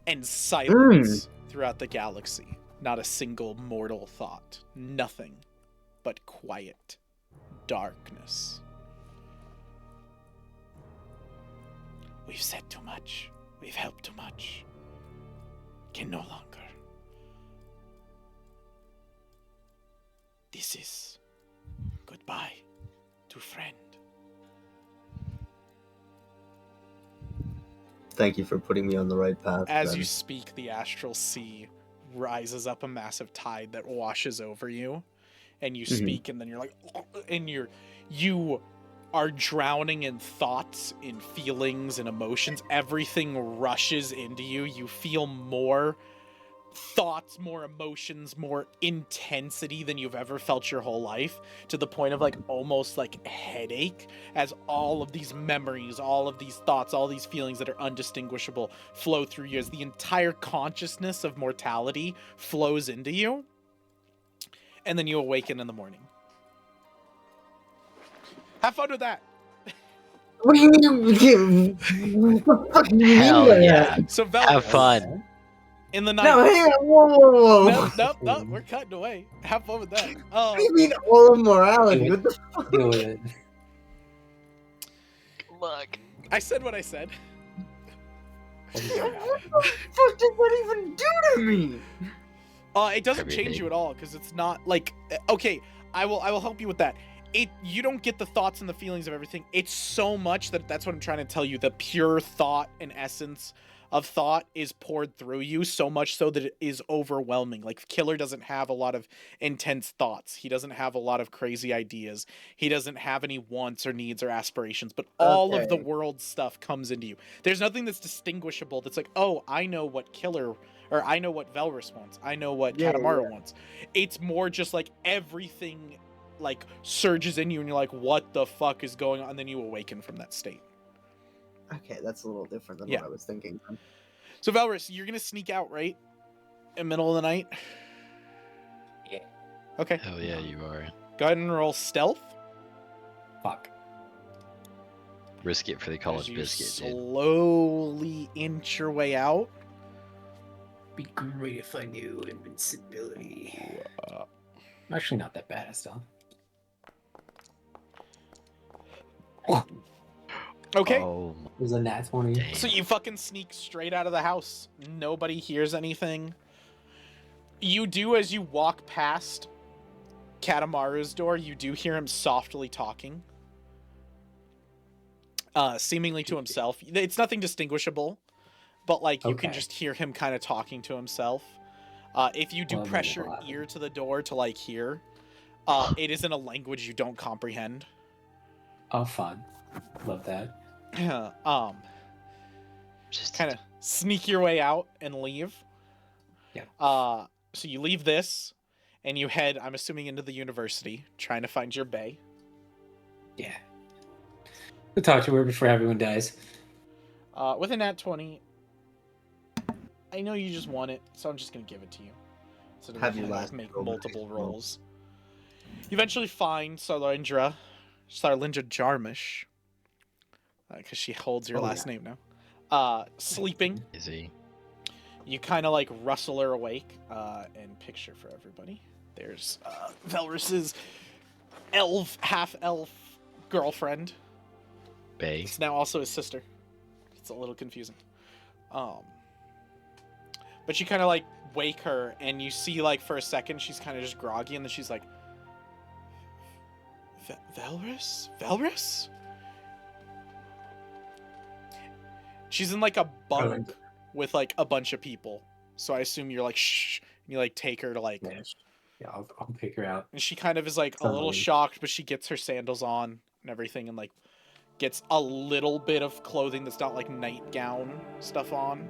And silence throughout the galaxy. Not a single mortal thought. Nothing but quiet darkness. We've said too much. We've helped too much. Can no longer. This is goodbye to friend. Thank you for putting me on the right path. As then. you speak, the astral sea rises up a massive tide that washes over you, and you speak, and then you're like, and you are drowning in thoughts, in feelings, and emotions. Everything rushes into you. You feel more thoughts, more emotions, more intensity than you've ever felt your whole life, to the point of like almost like headache, as all of these memories, all of these thoughts, all these feelings that are undistinguishable flow through you, as the entire consciousness of mortality flows into you, and then you awaken in the morning. Have fun with that. What do you mean? What the fuck do you mean Hell by yeah. that? So Have Velvis, fun. in the night. No, hang on. Whoa. Nope, we're cutting away. Have fun with that. What do you mean all of morality? Do What the fuck? Deal with it. Look. I said what I said. What the fuck did that even do to me? It doesn't change Everything. you at all, because it's not like, okay, I will help you with that. You don't get the thoughts and the feelings of everything. It's so much that's what I'm trying to tell you. The pure thought and essence of thought is poured through you, so much so that it is overwhelming. Like, Killer doesn't have a lot of intense thoughts. He doesn't have a lot of crazy ideas. He doesn't have any wants or needs or aspirations, but all of the Okay. world stuff comes into you. There's nothing that's distinguishable that's like, oh, I know what Killer, or I know what Velrus wants. I know what Yeah, Katamaru wants. It's more just like everything like surges in you, and you're like, what the fuck is going on? And then you awaken from that state. Okay, that's a little different than Yeah. what I was thinking. So Velrus, you're gonna sneak out, right? In the middle of the night? Yeah. Okay. Hell yeah, you are. Go ahead and roll stealth. Fuck. Risk it for the As college you biscuit, dude. slowly inch your way out. Be great if I knew invincibility. Uh, I'm actually not that bad at stealth. Okay. Oh, It was a nat 20. damn. So you fucking sneak straight out of the house. Nobody hears anything. You do, as you walk past Katamaru's door, you do hear him softly talking. Seemingly to himself. It's nothing distinguishable, but like you can Okay. just hear him kind of talking to himself. If you do Well, then press it'll your happen. ear to the door to like hear, it is in a language you don't comprehend. Oh, fun. Love that. Just Kind of sneak your way out and leave. Yeah. So you leave this, and you head, I'm assuming, into the university, trying to find your bae. Yeah. We'll talk to her before everyone dies. With a nat 20, I know you just want it, so I'm just gonna give it to you. So that Have we your can last make roll, multiple please. rolls. You eventually find Sarlindra Jarmish, because she holds your Oh, last yeah. name now. Sleeping. easy. You kind of like rustle her awake, and picture for everybody. There's Velrus's half-elf girlfriend. Bay. It's now also his sister. It's a little confusing. But you kind of like wake her, and you see like for a second she's kind of just groggy, and then she's like, Velrus? Velrus? She's in like a bunk with like a bunch of people. So I assume you're like, shh, and you like take her to like, Yeah, I'll pick her out. and she kind of is like a little Totally. shocked, but she gets her sandals on and everything, and like gets a little bit of clothing that's not like nightgown stuff on.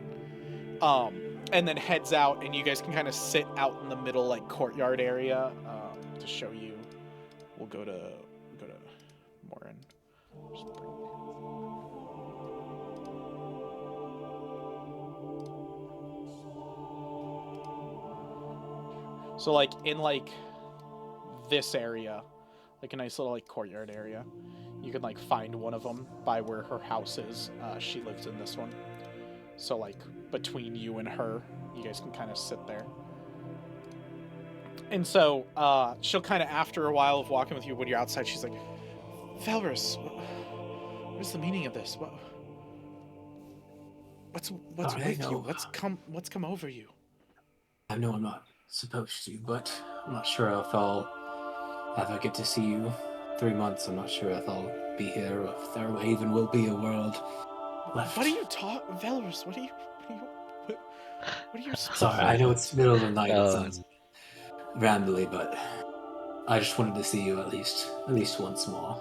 And then heads out, and you guys can kind of sit out in the middle like courtyard area to show you. We'll go to Morin. Just bring- So like in like this area, like a nice little like courtyard area, you can like find one of them by where her house is. She lives in this one. So like between you and her, you guys can kind of sit there. And so she'll kind of, after a while of walking with you when you're outside, she's like, Velrus, what is the meaning of this? What's Oh, I with you? know. What's come over you? I know I'm not supposed to, but I'm not sure if I'll ever get to see you. 3 months, I'm not sure if I'll be here or if there even will be a world. left. What are you talking, Valorous? What are you speaking Sorry, I know it's about? middle of the night. It Oh. sounds rambly, but I just wanted to see you at least once more.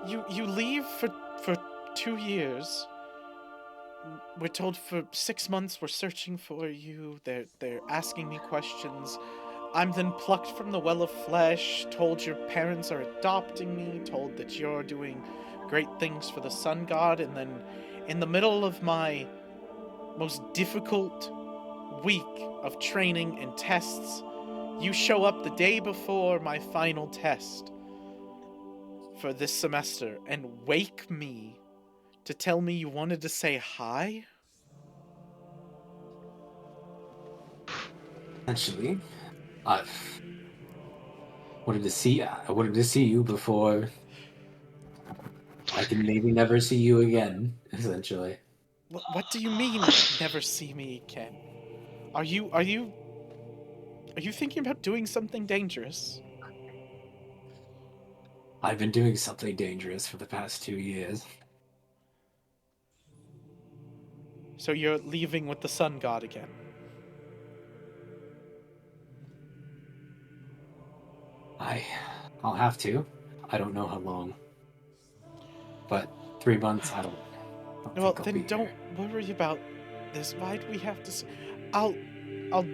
You leave for 2 years. We're told for 6 months we're searching for you. They're asking me questions. I'm then plucked from the well of flesh, told your parents are adopting me, told that you're doing great things for the sun god, and then in the middle of my most difficult week of training and tests, you show up the day before my final test for this semester and wake me to tell me you wanted to say hi? Essentially, I wanted to see you before I can maybe never see you again. Essentially, What do you mean, never see me again? Are you thinking about doing something dangerous? I've been doing something dangerous for the past 2 years. So you're leaving with the sun god again? I'll have to. I don't know how long, but 3 months. I don't Well, think I'll then be don't here. worry about this. Why do we have to? I'll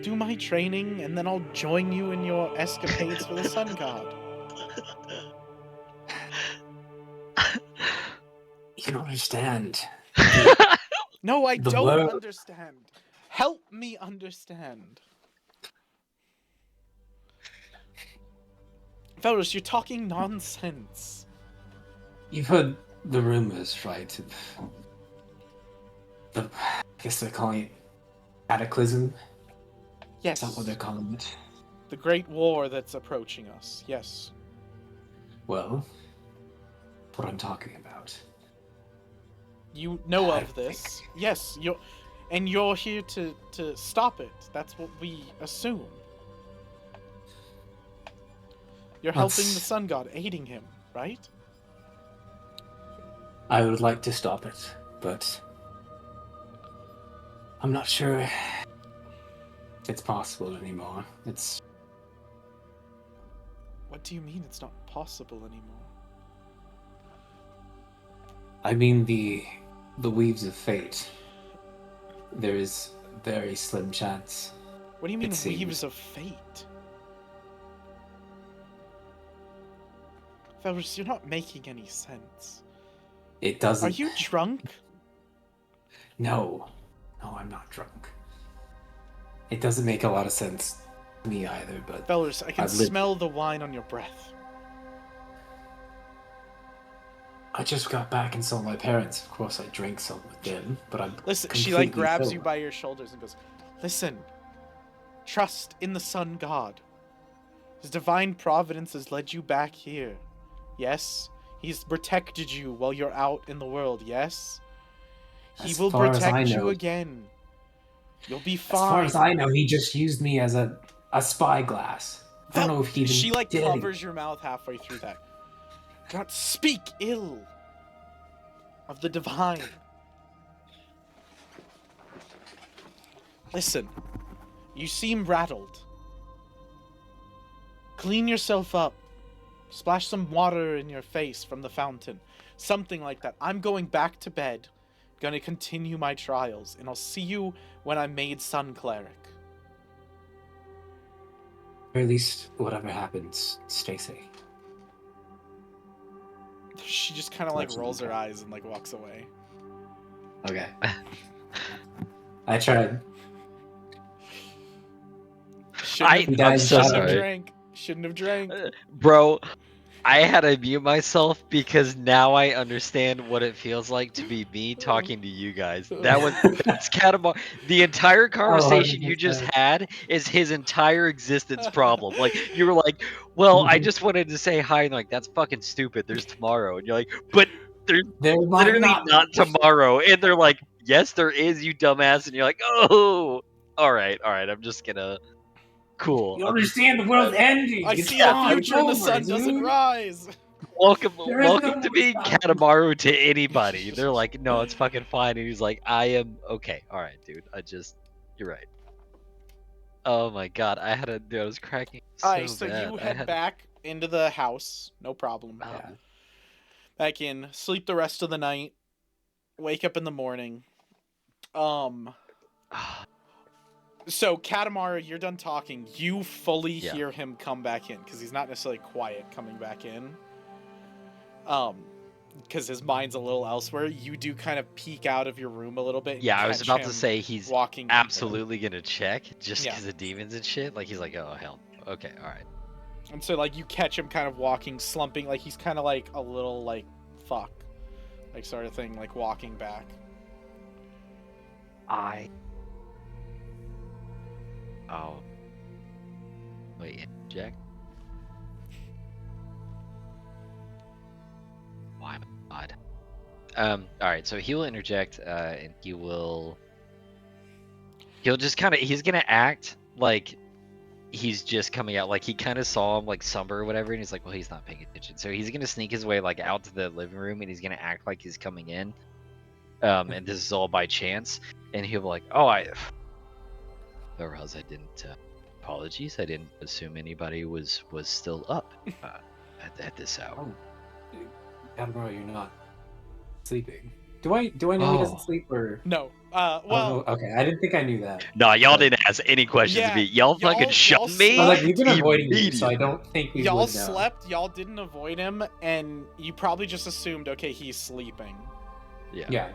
do my training and then I'll join you in your escapades for the sun god. You don't understand. No, I The don't world. understand. Help me understand. Fellas, you're talking nonsense. You've heard the rumors, right? I guess they're calling it cataclysm. Yes. Is that what they're calling it? The great war that's approaching us. Yes. Well, what I'm talking about. You know of this. Yes, you're here to stop it. That's what we assume. You're helping the sun god, aiding him, right? I would like to stop it, but I'm not sure it's possible anymore. What do you mean it's not possible anymore? I mean the weaves of fate. There is very slim chance. What do you mean it seems. weaves of fate? Fellas, you're not making any sense. It doesn't. Are you drunk? No, I'm not drunk. It doesn't make a lot of sense to me either, but Fellas, I can I've lived- smell the wine on your breath. I just got back and saw my parents. Of course, I drank some with them, but I'm Listen, she completely grabs sober. you by your shoulders and goes, "Listen, trust in the sun god. His divine providence has led you back here. Yes, he's protected you while you're out in the world. Yes, he As will far as I protect you know- again. You'll be fine." As far as I know, he just used me as a spyglass. I don't know if he even She did covers your mouth halfway through that. Do not speak ill of the divine. Listen, you seem rattled. Clean yourself up. Splash some water in your face from the fountain. Something like that. I'm going back to bed. Gonna continue my trials, and I'll see you when I'm made Sun Cleric. Or at least, whatever happens, stay safe. She just kind of That's rolls her okay. eyes and walks away. Okay. I tried. I'm so Shouldn't have sorry. drank. Shouldn't have drank. Bro, I had to mute myself because now I understand what it feels like to be me talking to you guys. That's Katamaru. The entire conversation you just 100%. had is his entire existence problem. Like, you were like, well, I just wanted to say hi, and that's fucking stupid. There's tomorrow. And you're like, but there's There might literally not not be. tomorrow. And they're like, yes, there is, you dumbass. And you're like, oh, all right, I'm just gonna. Cool. You understand the world's ending. I It's see gone. the future and the It's sun over, doesn't dude. rise. There is no welcome to being nighttime. Katamaru to anybody. They're like, no, it's fucking fine, and he's like, I am okay. All right, dude. You're right. Oh my god, I was cracking so Alright, so bad. you I head had back into the house, no problem. oh, Yeah. Back in, sleep the rest of the night, wake up in the morning. So Katamaru, you're done talking. You fully Yeah. hear him come back in because he's not necessarily quiet coming back in. Because his mind's a little elsewhere. You do kind of peek out of your room a little bit. And yeah, I was catch about to him say he's walking. absolutely gonna check just Yeah. because of demons and shit. Like he's like, oh hell, okay, all right. And so like you catch him kind of walking, slumping, like he's kind of like a little like fuck, like sort of thing, like walking back. Oh. Wait, Jack? Why my god? Alright, so he'll interject, and he'll just he's gonna act like he's just coming out, like he kind of saw him like somber or whatever, and he's like, well, he's not paying attention. So he's gonna sneak his way like out to the living room, and he's gonna act like he's coming in. And this is all by chance, and he'll be like, oh, I didn't, apologies, I didn't assume anybody was still up at this hour. Oh, Admiral, you're not sleeping. Do I know he doesn't Oh. sleep or? No. Oh, Well. okay. I didn't think I knew that. Nah, y'all But- didn't ask any questions Yeah, of me. Y'all fucking y'all shut me. slept. Well, like we've been avoiding you, so I immediately. don't think we Y'all would know. slept. Y'all didn't avoid him, and you probably just assumed, okay, he's sleeping. Yeah.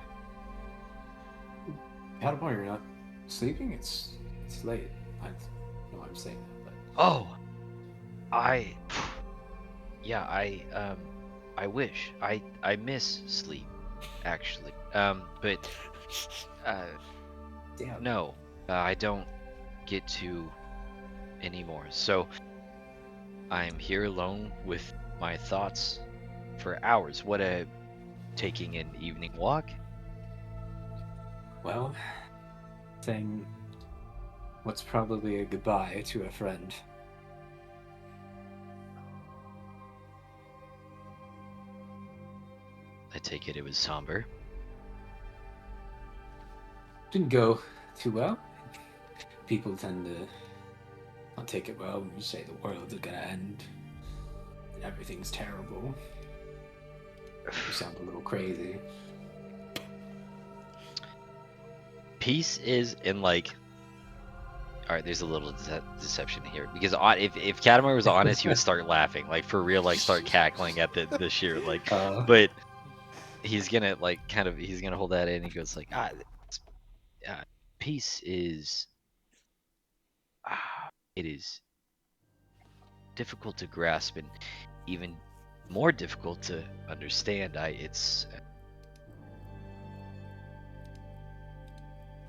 Admiral, you're not sleeping. It's late. I know I'm saying that, but Oh, yeah, I wish I miss sleep, actually. But damn. no, I don't get to anymore. So I'm here alone with my thoughts for hours. Taking an evening walk? Well, saying what's probably a goodbye to a friend. I take it was somber. Didn't go too well. People tend to not take it well when you say the world's gonna end. Everything's terrible. You sound a little crazy. Peace is in like. All right, there's a little deception here because if Katamaru was honest, he would start laughing, like for real, like start cackling at the sheer like. But he's gonna like he's gonna hold that in. And he goes like, peace is. It is difficult to grasp and even more difficult to understand. It's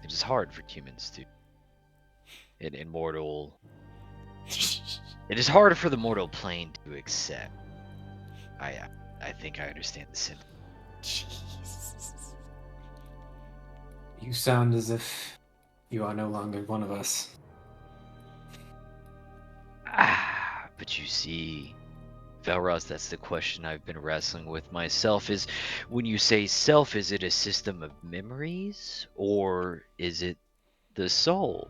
just hard for humans to. In mortal. It is harder for the mortal plane to accept. I think I understand the sentiment. Jesus. You sound as if you are no longer one of us. But you see, Velros, that's the question I've been wrestling with myself is, when you say self, is it a system of memories? Or is it the soul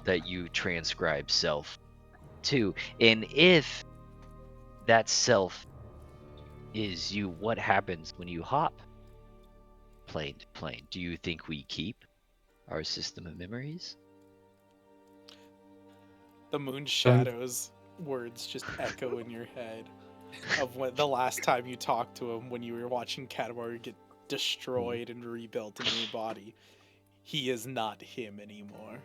that you transcribe self to? And if that self is you, what happens when you hop plane to plane? Do you think we keep our system of memories? The moon shadows words just echo in your head of when the last time you talked to him when you were watching Katamaru get destroyed and rebuilt in your body. He is not him anymore.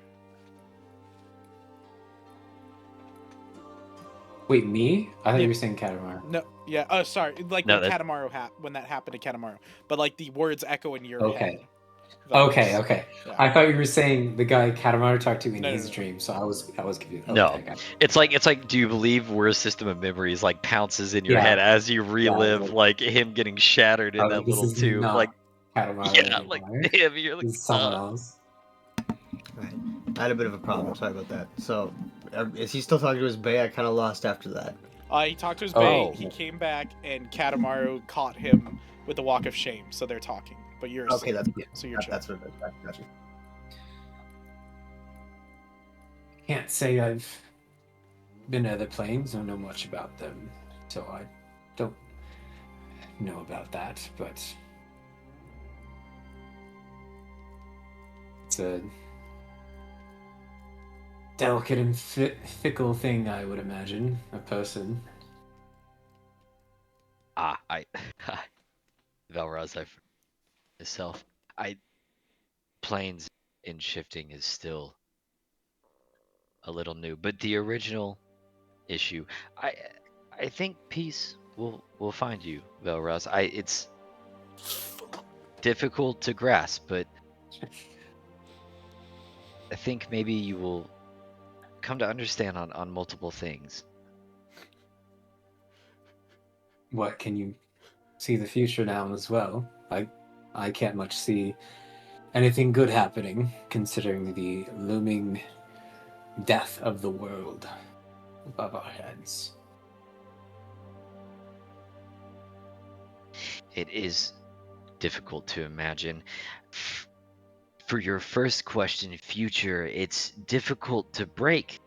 Wait, me? I thought Yeah. you were saying Katamaru. No, yeah. Oh, sorry. Like No, when that- Katamaru when that happened to Katamaru, but like the words echo in your Okay. head. Okay. Yeah. I thought you were saying the guy Katamaru talked to in No, his no. dream, so I was confused. Okay, No. I got it. It's like, do you believe we're a system of memories like pounces in your Yeah. head as you relive like- like him getting shattered in that This little is tube? not Like, Katamaru yeah, anymore. like damn, you're like, This is someone else. Right. I had a bit of a problem. Sorry about that. So, is he still talking to his bae? I kind of lost after that. He talked to his Oh. Bane. He came back, and Katamaru caught him with the walk of shame. So they're talking, but you're Okay, asleep, that's so you're chill. that's what I got you. Can't say I've been to other planes or know much about them, so I don't know about that, but it's a delicate and fickle thing, I would imagine, a person. Velraz, myself, planes in shifting is still a little new, but the original issue, I think peace will find you, Velraz. It's difficult to grasp, but I think maybe you will come to understand on multiple things. What, can you see the future now as well? I can't much see anything good happening, considering the looming death of the world above our heads. It is difficult to imagine. For your first question, future, it's difficult to break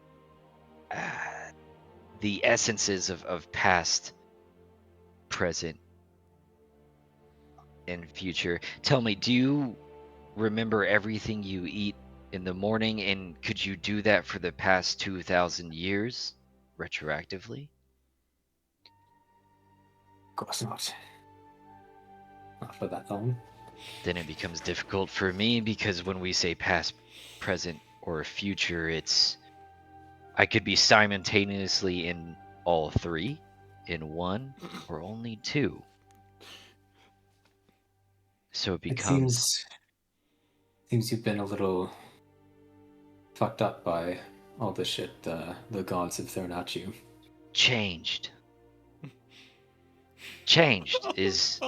the essences of past, present, and future. Tell me, do you remember everything you eat in the morning, and could you do that for the past 2,000 years retroactively? Of course not. Not for that long. Then it becomes difficult for me, because when we say past, present, or future, I could be simultaneously in all three, in one, or only two. So it becomes seems you've been a little fucked up by all the shit the gods have thrown at you. changed. Changed is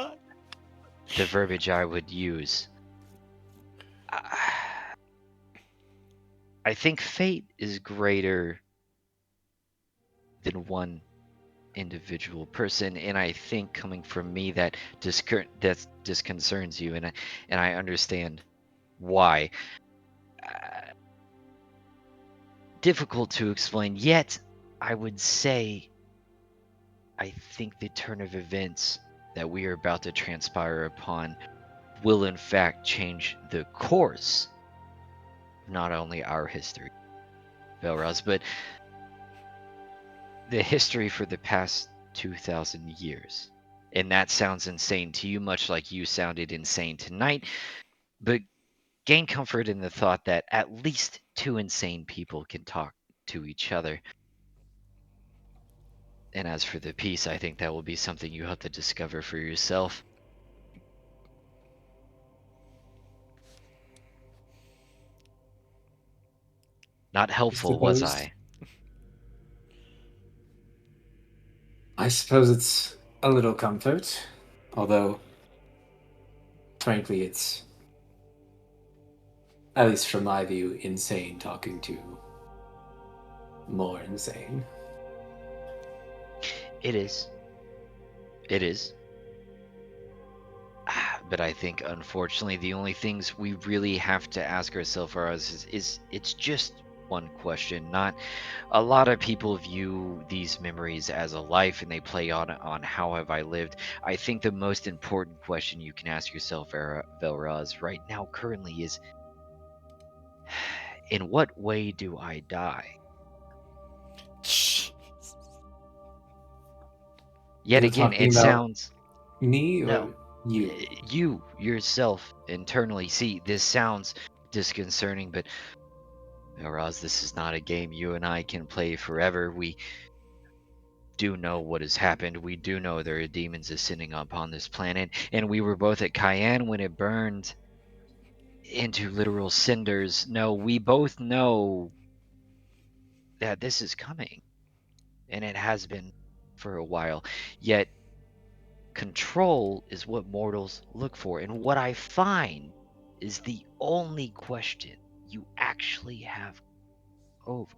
the verbiage I would use. I think fate is greater than one individual person, and I think coming from me that disconcerts you, and I understand why. Difficult to explain, yet I would say I think the turn of events that we are about to transpire upon will in fact change the course of not only our history, Velraz, but the history for the past 2,000 years. And that sounds insane to you, much like you sounded insane tonight, but gain comfort in the thought that at least two insane people can talk to each other. And as for the peace, I think that will be something you have to discover for yourself. Not helpful, was I? I suppose it's a little comfort, although, frankly, it's, at least from my view, insane talking to more insane. It is. It is. But I think, unfortunately, the only things we really have to ask ourselves is it's just one question. Not a lot of people view these memories as a life, and they play on how have I lived. I think the most important question you can ask yourself, Velraz, right now, currently, is in what way do I die? Yet You're again, talking it about sounds me or no. you? You yourself internally. See, this sounds disconcerting, but Roz, this is not a game you and I can play forever. We do know what has happened. We do know there are demons ascending upon this planet, and we were both at Cayenne when it burned into literal cinders. No, we both know that this is coming, and it has been for a while. Yet control is what mortals look for, and what I find is the only question you actually have over.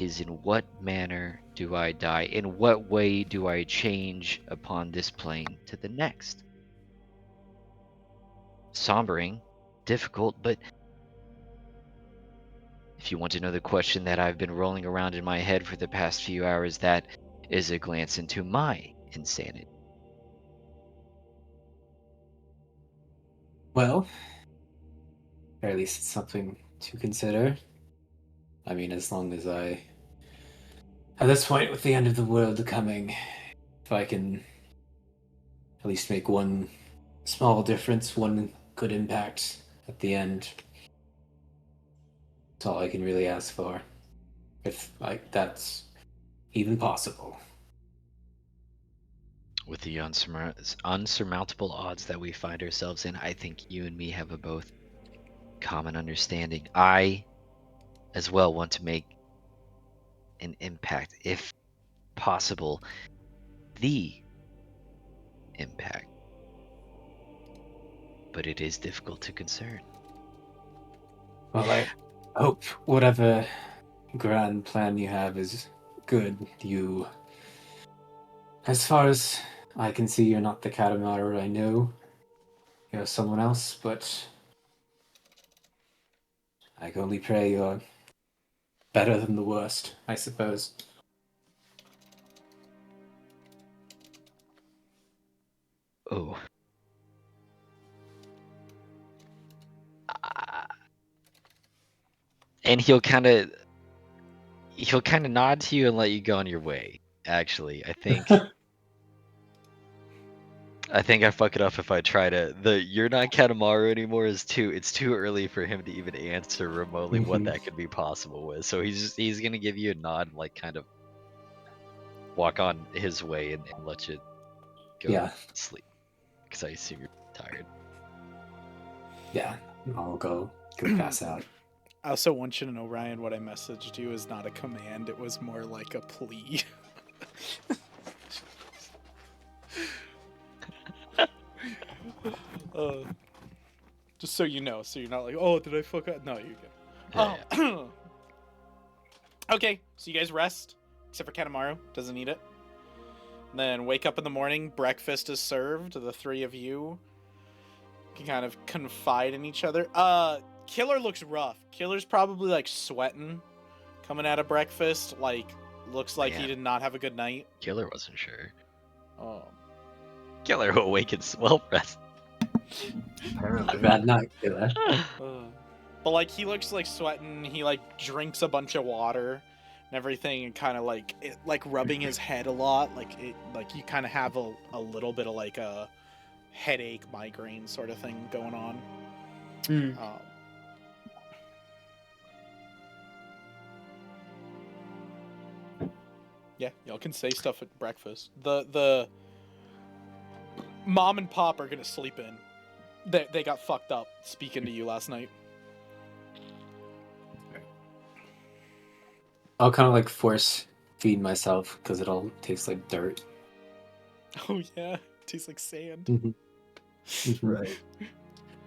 is in what manner do I die? In what way do I change upon this plane to the next? Sombering, difficult, but if you want to know the question that I've been rolling around in my head for the past few hours, that is a glance into my insanity. Well, or at least it's something to consider. I mean, as long as at this point, with the end of the world coming, if I can at least make one small difference, one good impact at the end, that's all I can really ask for. If that's even possible. With the unsurmountable odds that we find ourselves in, I think you and me have a both common understanding. I, as well, want to make an impact, if possible, the impact. But it is difficult to concern. Well, I hope whatever grand plan you have is good. As far as I can see, you're not the Katamaru I know. You're someone else, but I can only pray you're better than the worst, I suppose. Oh. And he'll kind of nod to you and let you go on your way. Actually, I think I fuck it up if I try to. You're not Katamaru anymore it's too early for him to even answer remotely what that could be possible with. So he's gonna give you a nod and like kind of walk on his way and let you go sleep. Because I assume you're tired. Yeah, I'll go pass out. I also want you to know, Ryan, what I messaged you is not a command. It was more like a plea. Just so you know, so you're not like, oh, did I fuck up? No, you're good. Yeah. Okay, so you guys rest, except for Katamaru, doesn't need it. Then wake up in the morning, breakfast is served, the three of you can kind of confide in each other. Killer looks rough. Killer's probably like sweating coming out of breakfast, like looks like he did not have a good night. Killer wasn't sure. Killer who awakens well rest. Apparently. Bad night, Killer. But like he looks like sweating, he like drinks a bunch of water and everything, and kind of like rubbing his head a lot, like you kind of have a little bit of like a headache, migraine sort of thing going on. Yeah, y'all can say stuff at breakfast. The mom and pop are gonna sleep in. They got fucked up speaking to you last night. I'll kind of like force feed myself because it all tastes like dirt. Oh yeah, it tastes like sand. Right.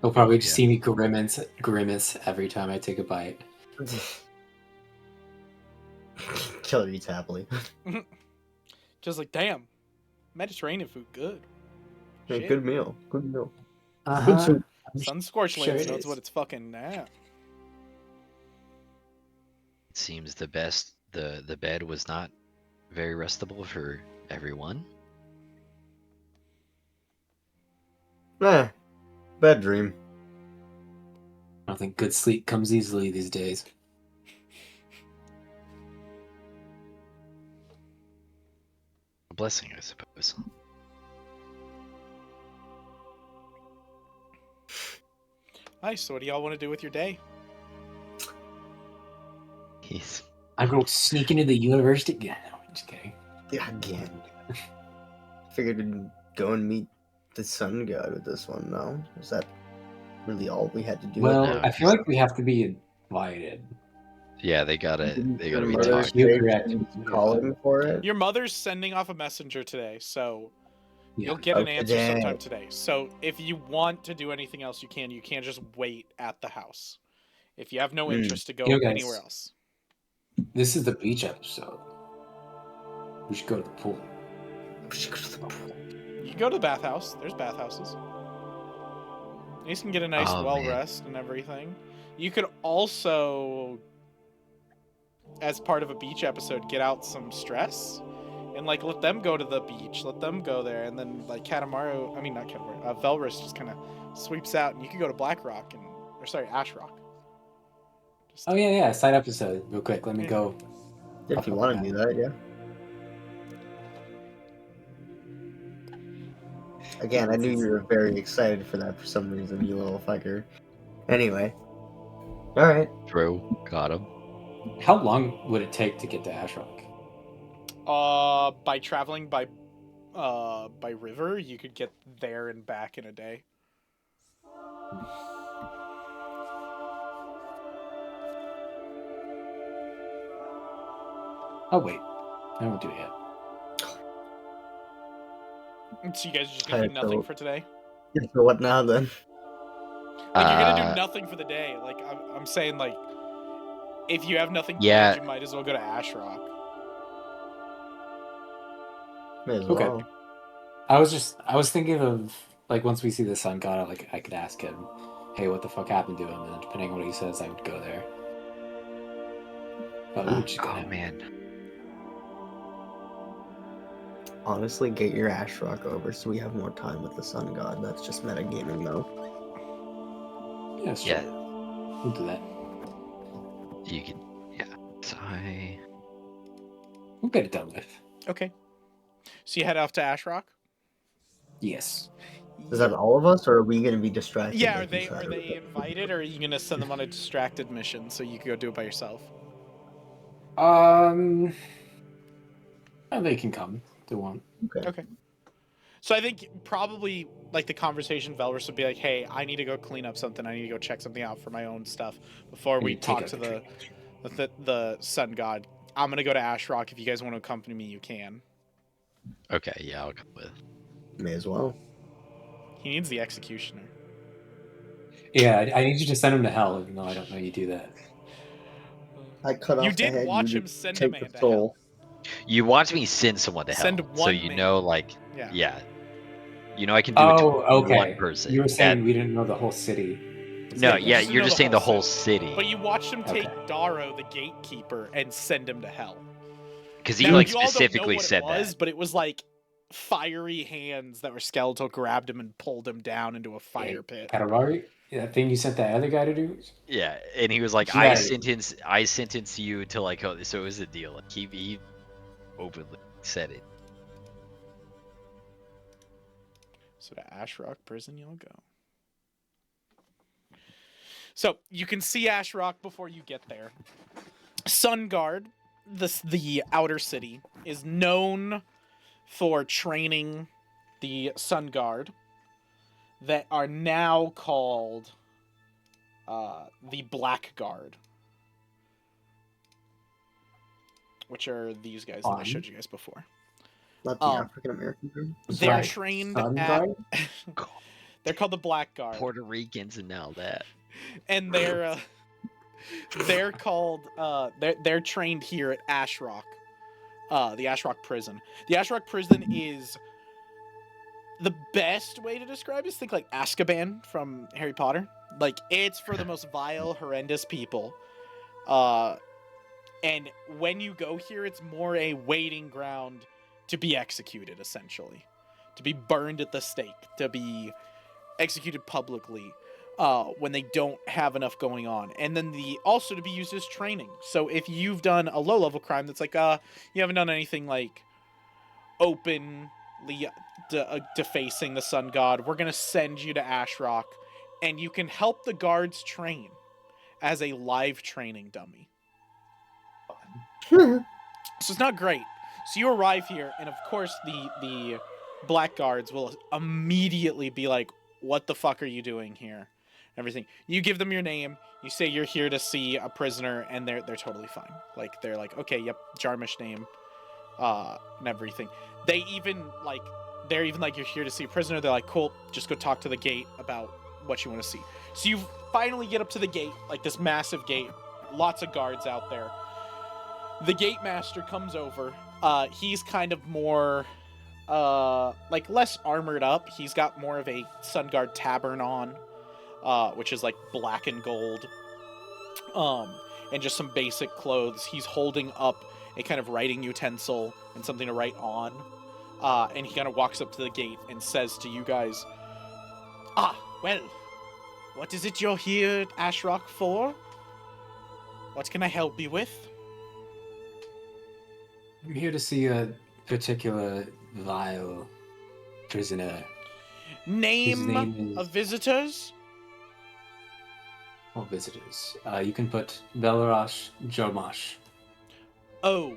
They'll probably just see me grimace every time I take a bite. Killer eats happily. Just like, damn, Mediterranean food, good. Yeah, Shit. good meal. Good meal. Uh-huh. Sun scorched Sure lands it knows is. what it's fucking at. It seems the bed was not very restable for everyone. Bad dream. I don't think good sleep comes easily these days. A blessing, I suppose. Nice. So what do y'all want to do with your day? I go sneak into the university. Yeah, no, I'm just kidding. Yeah, again. Figured we'd go and meet the sun god with this one, no? Is that really all we had to do? Well, No, I feel like we have to be invited. Yeah, they gotta be Mother's talked. You're correct. Calling for it? Your mother's sending off a messenger today, so Yeah. you'll get an Okay, answer dang. sometime today. So if you want to do anything else, you can. You can't just wait at the house. If you have no interest to go You guys- anywhere else. This is the beach episode. We should go to the pool. You can go to the bathhouse. There's bathhouses. You can get a nice Oh, well man. rest and everything. You could also, as part of a beach episode, get out some stress and like let them go to the beach, let them go there, and then like Katamaru, I mean not Katamaru, Velrus just kind of sweeps out, and you can go to Black Rock Ash Rock. Just, Oh yeah, side episode, real quick. Let me Yeah. go. If you want to do that, yeah. Again, I knew you were very excited for that for some reason, you little fucker. Anyway. Alright. True. Got him. How long would it take to get to Ash Rock? by traveling by river, you could get there and back in a day. Oh wait, I won't do it yet. So you guys are just gonna do Alright, nothing so- for today? So what now then? Like you're gonna do nothing for the day. Like I'm saying, like if you have nothing Yeah. planned, you might as well go to Ash Rock. May as Okay. well. I was thinking of like once we see the sun god, like I could ask him, hey, what the fuck happened to him? And then depending on what he says, I would go there. But we would just go Oh now. man. Honestly, get your Ash Rock over so we have more time with the Sun God. That's just metagaming though. Yeah, sure. Yeah. We'll do that. You can. Yeah. So I. We'll get it done with. Okay. So you head off to Ash Rock? Yes. Is that all of us, or are we going to be distracted? Yeah, like you are said? they invited, or are you gonna send them on a distracted mission so you can go do it by yourself? Oh, they can come. If they want. Okay. So I think probably like the conversation Velrus would be like, "Hey, I need to go clean up something. I need to go check something out for my own stuff before we You take talk out to the the Sun God. I'm gonna go to Ash Rock. If you guys want to accompany me, you can." Okay. Yeah, I'll come with. May as well. He needs the executioner. Yeah, I need you to send him to hell, even though I don't know you do that. I cut off You the did head, watch you him send a take man the to soul. hell. You watch me send someone to Send hell, so one you man. know, like, Yeah. yeah, you know, I can do it to okay. one person. You were saying That- we didn't know the whole city. no, you yeah, just you're know just the saying the whole whole city But you watched him take Okay. Darrow, the gatekeeper, and send him to hell. because he Now, like you all don't know specifically what said it was, that. but it was like fiery hands that were skeletal grabbed him and pulled him down into a fire pit. Katamaru? That thing you sent that other guy to do? Yeah, and he was like, Yeah. I sentence you to like, oh, so it was a deal. Like he openly said it. So to Ash Rock Prison you'll go. So you can see Ash Rock before you get there. Sun Guard, the outer city, is known for training the Sun Guard that are now called the Black Guard, which are these guys that I showed you guys before. Not the African American group. They're Black trained Sun at. Guard? They're called the Black Guard, Puerto Ricans and all that. and they're called they're trained here at Ash Rock, the Ash Rock Prison. The Ash Rock Prison is the best way to describe it is think like Azkaban from Harry Potter. Like it's for the most vile, horrendous people. And when you go here, it's more a waiting ground to be executed, essentially, to be burned at the stake, to be executed publicly. When they don't have enough going on, and then also to be used as training. So if you've done a low level crime that's like you haven't done anything like openly defacing the Sun God, we're gonna send you to Ash Rock, and you can help the guards train as a live training dummy. So it's not great. So you arrive here, and of course the Black Guards will immediately be like, "What the fuck are you doing here?" Everything. You give them your name, you say you're here to see a prisoner, and they're totally fine. Like they're like, okay, yep, Jarmish name, and everything. They're even like you're here to see a prisoner. They're like, cool, just go talk to the gate about what you want to see. So you finally get up to the gate, like this massive gate, lots of guards out there. The gate master comes over. He's kind of more, like less armored up. He's got more of a sun guard tabard on, which is like black and gold. And just some basic clothes. He's holding up a kind of writing utensil and something to write on. And he kind of walks up to the gate and says to you guys, well, what is it you're here at Ashrock for? What can I help you with? I'm here to see a particular vile prisoner. Name of visitors? All visitors. You can put Belarash Jomash. Oh.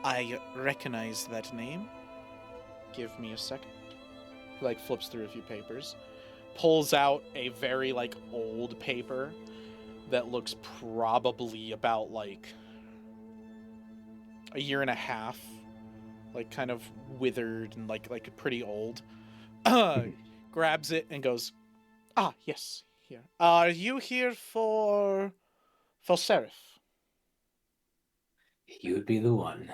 I recognize that name. Give me a second. He, like, flips through a few papers. Pulls out a very, like, old paper that looks probably about, like, a year and a half. Like, kind of withered and, like pretty old. Grabs it and goes, yes, here. Are you here for Seraph? You would be the one.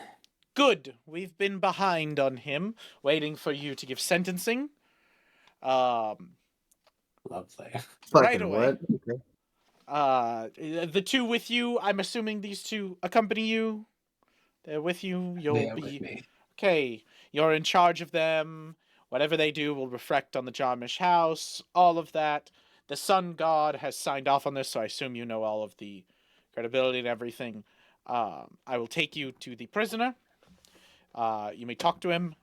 Good. We've been behind on him, waiting for you to give sentencing. Lovely. Right away. What? Okay. The two with you, I'm assuming these two accompany you? They're with you? They are with me. Okay, you're in charge of them. Whatever they do will reflect on the Jarmish house. All of that. The Sun God has signed off on this, so I assume you know all of the credibility and everything. I will take you to the prisoner. You may talk to him,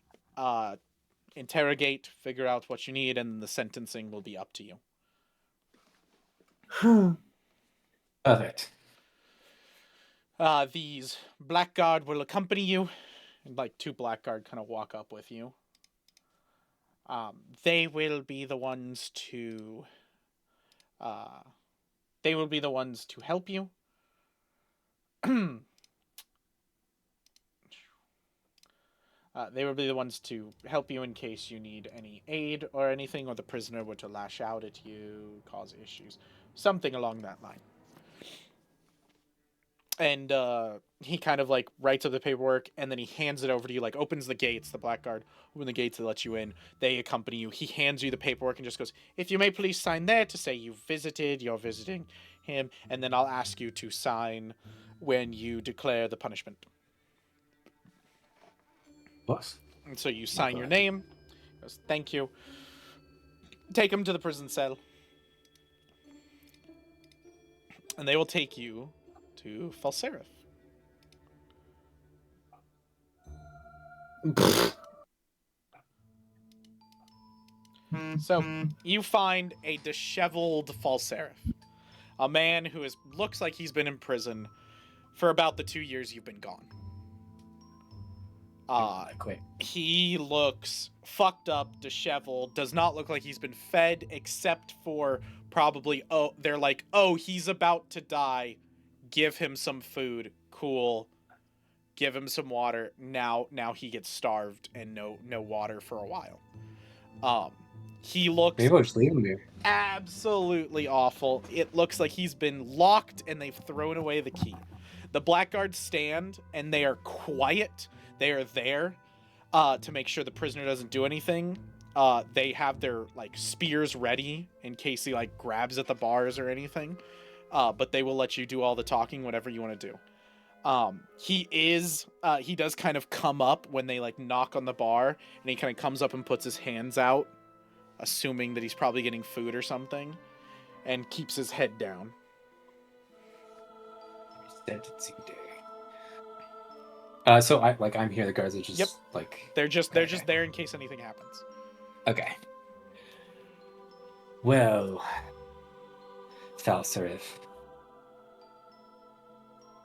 interrogate, figure out what you need, and the sentencing will be up to you. Perfect. These Blackguard will accompany you, and like two Blackguard kind of walk up with you. They will be the ones to. They will be the ones to help you. They will be the ones to help you in case you need any aid or anything, or the prisoner were to lash out at you, cause issues. Something along that line. And he kind of like writes up the paperwork, and then he hands it over to you, like opens the gates, the Blackguard open the gates to let you in. They accompany you. He hands you the paperwork and just goes, if you may please sign there to say you're visiting him, and then I'll ask you to sign when you declare the punishment. What? And so you sign your name. Goes, thank you. Take him to the prison cell. And they will take you to Falserif. So you find a disheveled Falserif. A man who looks like he's been in prison for about the 2 years you've been gone. He looks fucked up, disheveled, does not look like he's been fed, except for probably, they're like, he's about to die. Give him some food. Cool. Give him some water. Now he gets starved and no water for a while. He looks Maybe I'll just leave him there. Absolutely awful. It looks like he's been locked and they've thrown away the key. The Blackguards stand and they are quiet. They are there to make sure the prisoner doesn't do anything. They have their like spears ready in case he like grabs at the bars or anything. But they will let you do all the talking, whatever you want to do. He does kind of come up when they like knock on the bar, and he kind of comes up and puts his hands out, assuming that he's probably getting food or something, and keeps his head down. Sentencing day. So I'm here. The guards are just they're just there in case anything happens. Okay. Well, Falserif,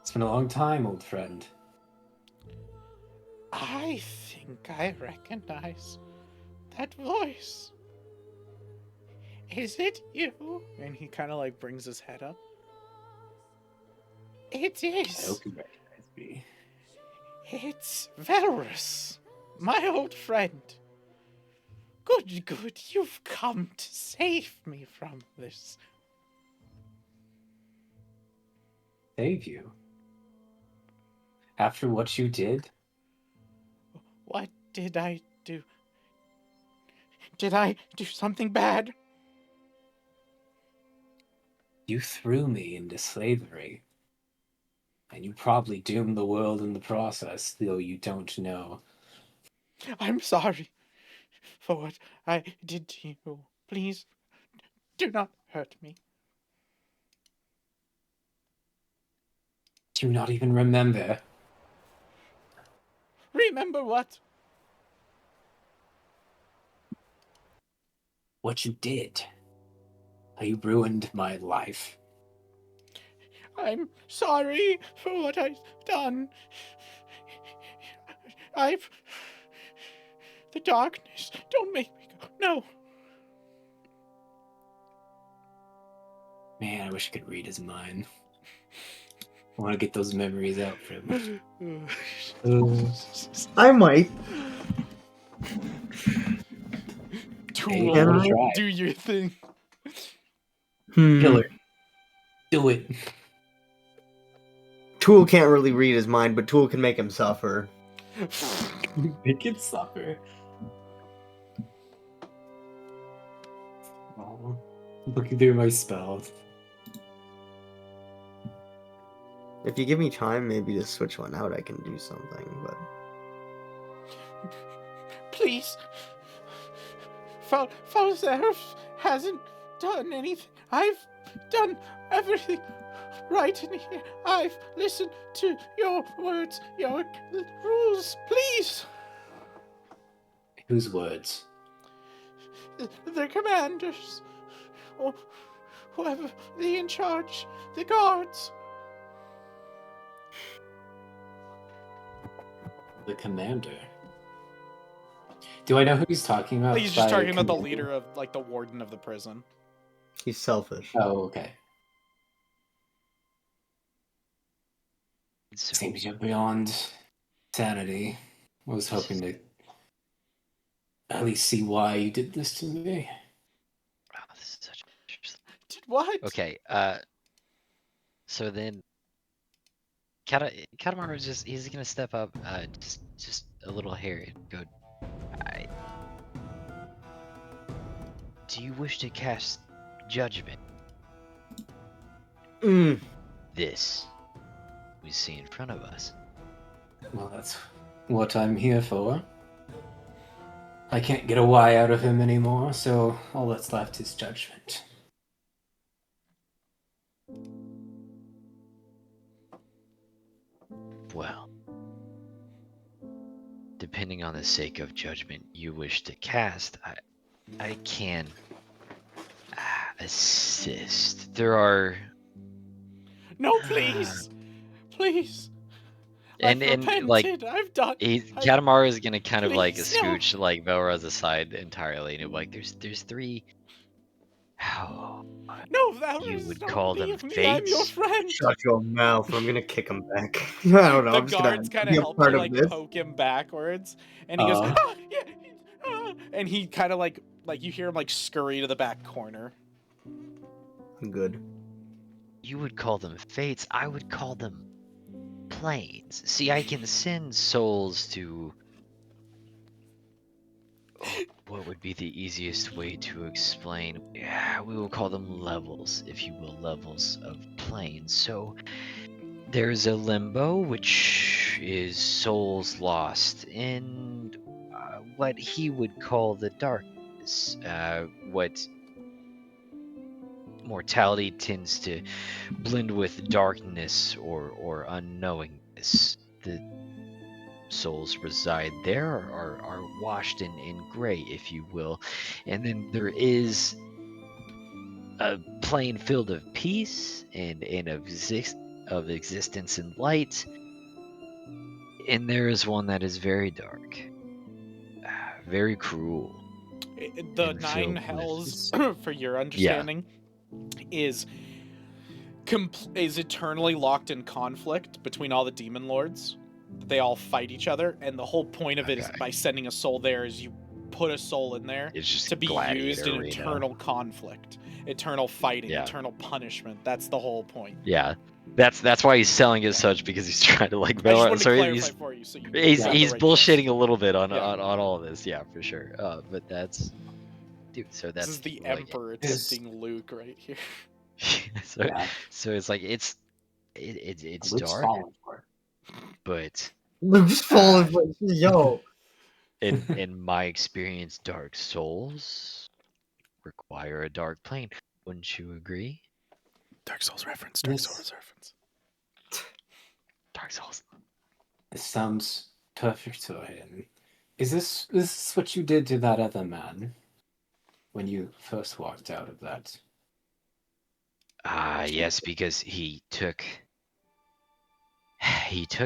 it's been a long time, old friend. I think I recognize that voice. Is it you? And he kind of like brings his head up. It is. I hope you recognize me. It's Valrus, my old friend. Good, you've come to save me from this. Save you? After what you did? What did I do? Did I do something bad? You threw me into slavery. And you probably doomed the world in the process, though you don't know. I'm sorry for what I did to you. Please, do not hurt me. Do you not even remember? Remember what? What you did. How you ruined my life. I'm sorry for what I've done. The darkness. Don't make me go. No. Man, I wish I could read his mind. I want to get those memories out for him. I might. Tool, Can I? do your thing. Killer. Do it. Tool can't really read his mind, but Tool can make him suffer. Make it suffer. Oh, looking through my spells. If you give me time, maybe to switch one out, I can do something, but... Please. Falzerf hasn't done anything. I've done everything right in here. I've listened to your words, your rules. Please. Whose words? The commanders. Or whoever the in charge. The guards. The commander. Do I know who he's talking about? He's just by talking about the commander? leader of, like, the warden of the prison. He's selfish. Oh, okay. So, Seems you're beyond sanity. I was hoping to at least see why you did this to me. oh, this is such Did what? Okay, so then Katamaru is he's gonna step up just a little hair and go, do you wish to cast judgment? This we see in front of us. Well, that's what I'm here for. I can't get a why out of him anymore, so all that's left is judgment. Well, depending on the sake of judgment you wish to cast, I can assist. There are No, please. Please. I've and repented. like I've done. Katamaru is gonna kind of like Please, no. scooch like Velra's aside entirely, and he'll be like, there's three. How No, Valorous, you would don't call them leave me. I'm your fates? friend. Shut your mouth, I'm gonna kick him back. I don't know, The I'm just gonna guards kind be of a help part you, of like, this. poke him backwards, and he goes, ah, yeah, and he kind of like you hear him like scurry to the back corner. I'm good. You would call them fates. I would call them planes. See, I can send souls to. What would be the easiest way to explain? Yeah, we will call them levels, if you will, levels of planes. So there's a limbo, which is souls lost in what he would call the darkness. What mortality tends to blend with darkness or unknowingness. The souls reside there are washed in gray, if you will. And then there is a plain field of peace and of existence and light. And there is one that is very dark, very cruel. The and nine filled with- hells, for your understanding, is eternally locked in conflict between all the demon lords. They all fight each other, and the whole point of it is Okay. by sending a soul there is you put a soul in there It's just to be used in gladiator arena. eternal conflict, eternal fighting, Yeah. eternal punishment. That's the whole point. Yeah, that's why he's selling it such, because he's trying to like I just Valorant. wanted to So clarify he's for you, so you he's have the he's right bullshitting gist. a little bit on Yeah. on all of this, yeah, for sure. But that's, dude. So This that's is the like, Emperor Is- tempting Luke right here. so Yeah. so it's like it's Luke's dark, falling for it. but Luke's falling for yo. in my experience, Dark Souls require a dark plane. Wouldn't you agree? Dark Souls reference. Dark Souls reference. Dark Souls. This sounds perfect to him. Is this what you did to that other man when you first walked out of that? Yes, because he took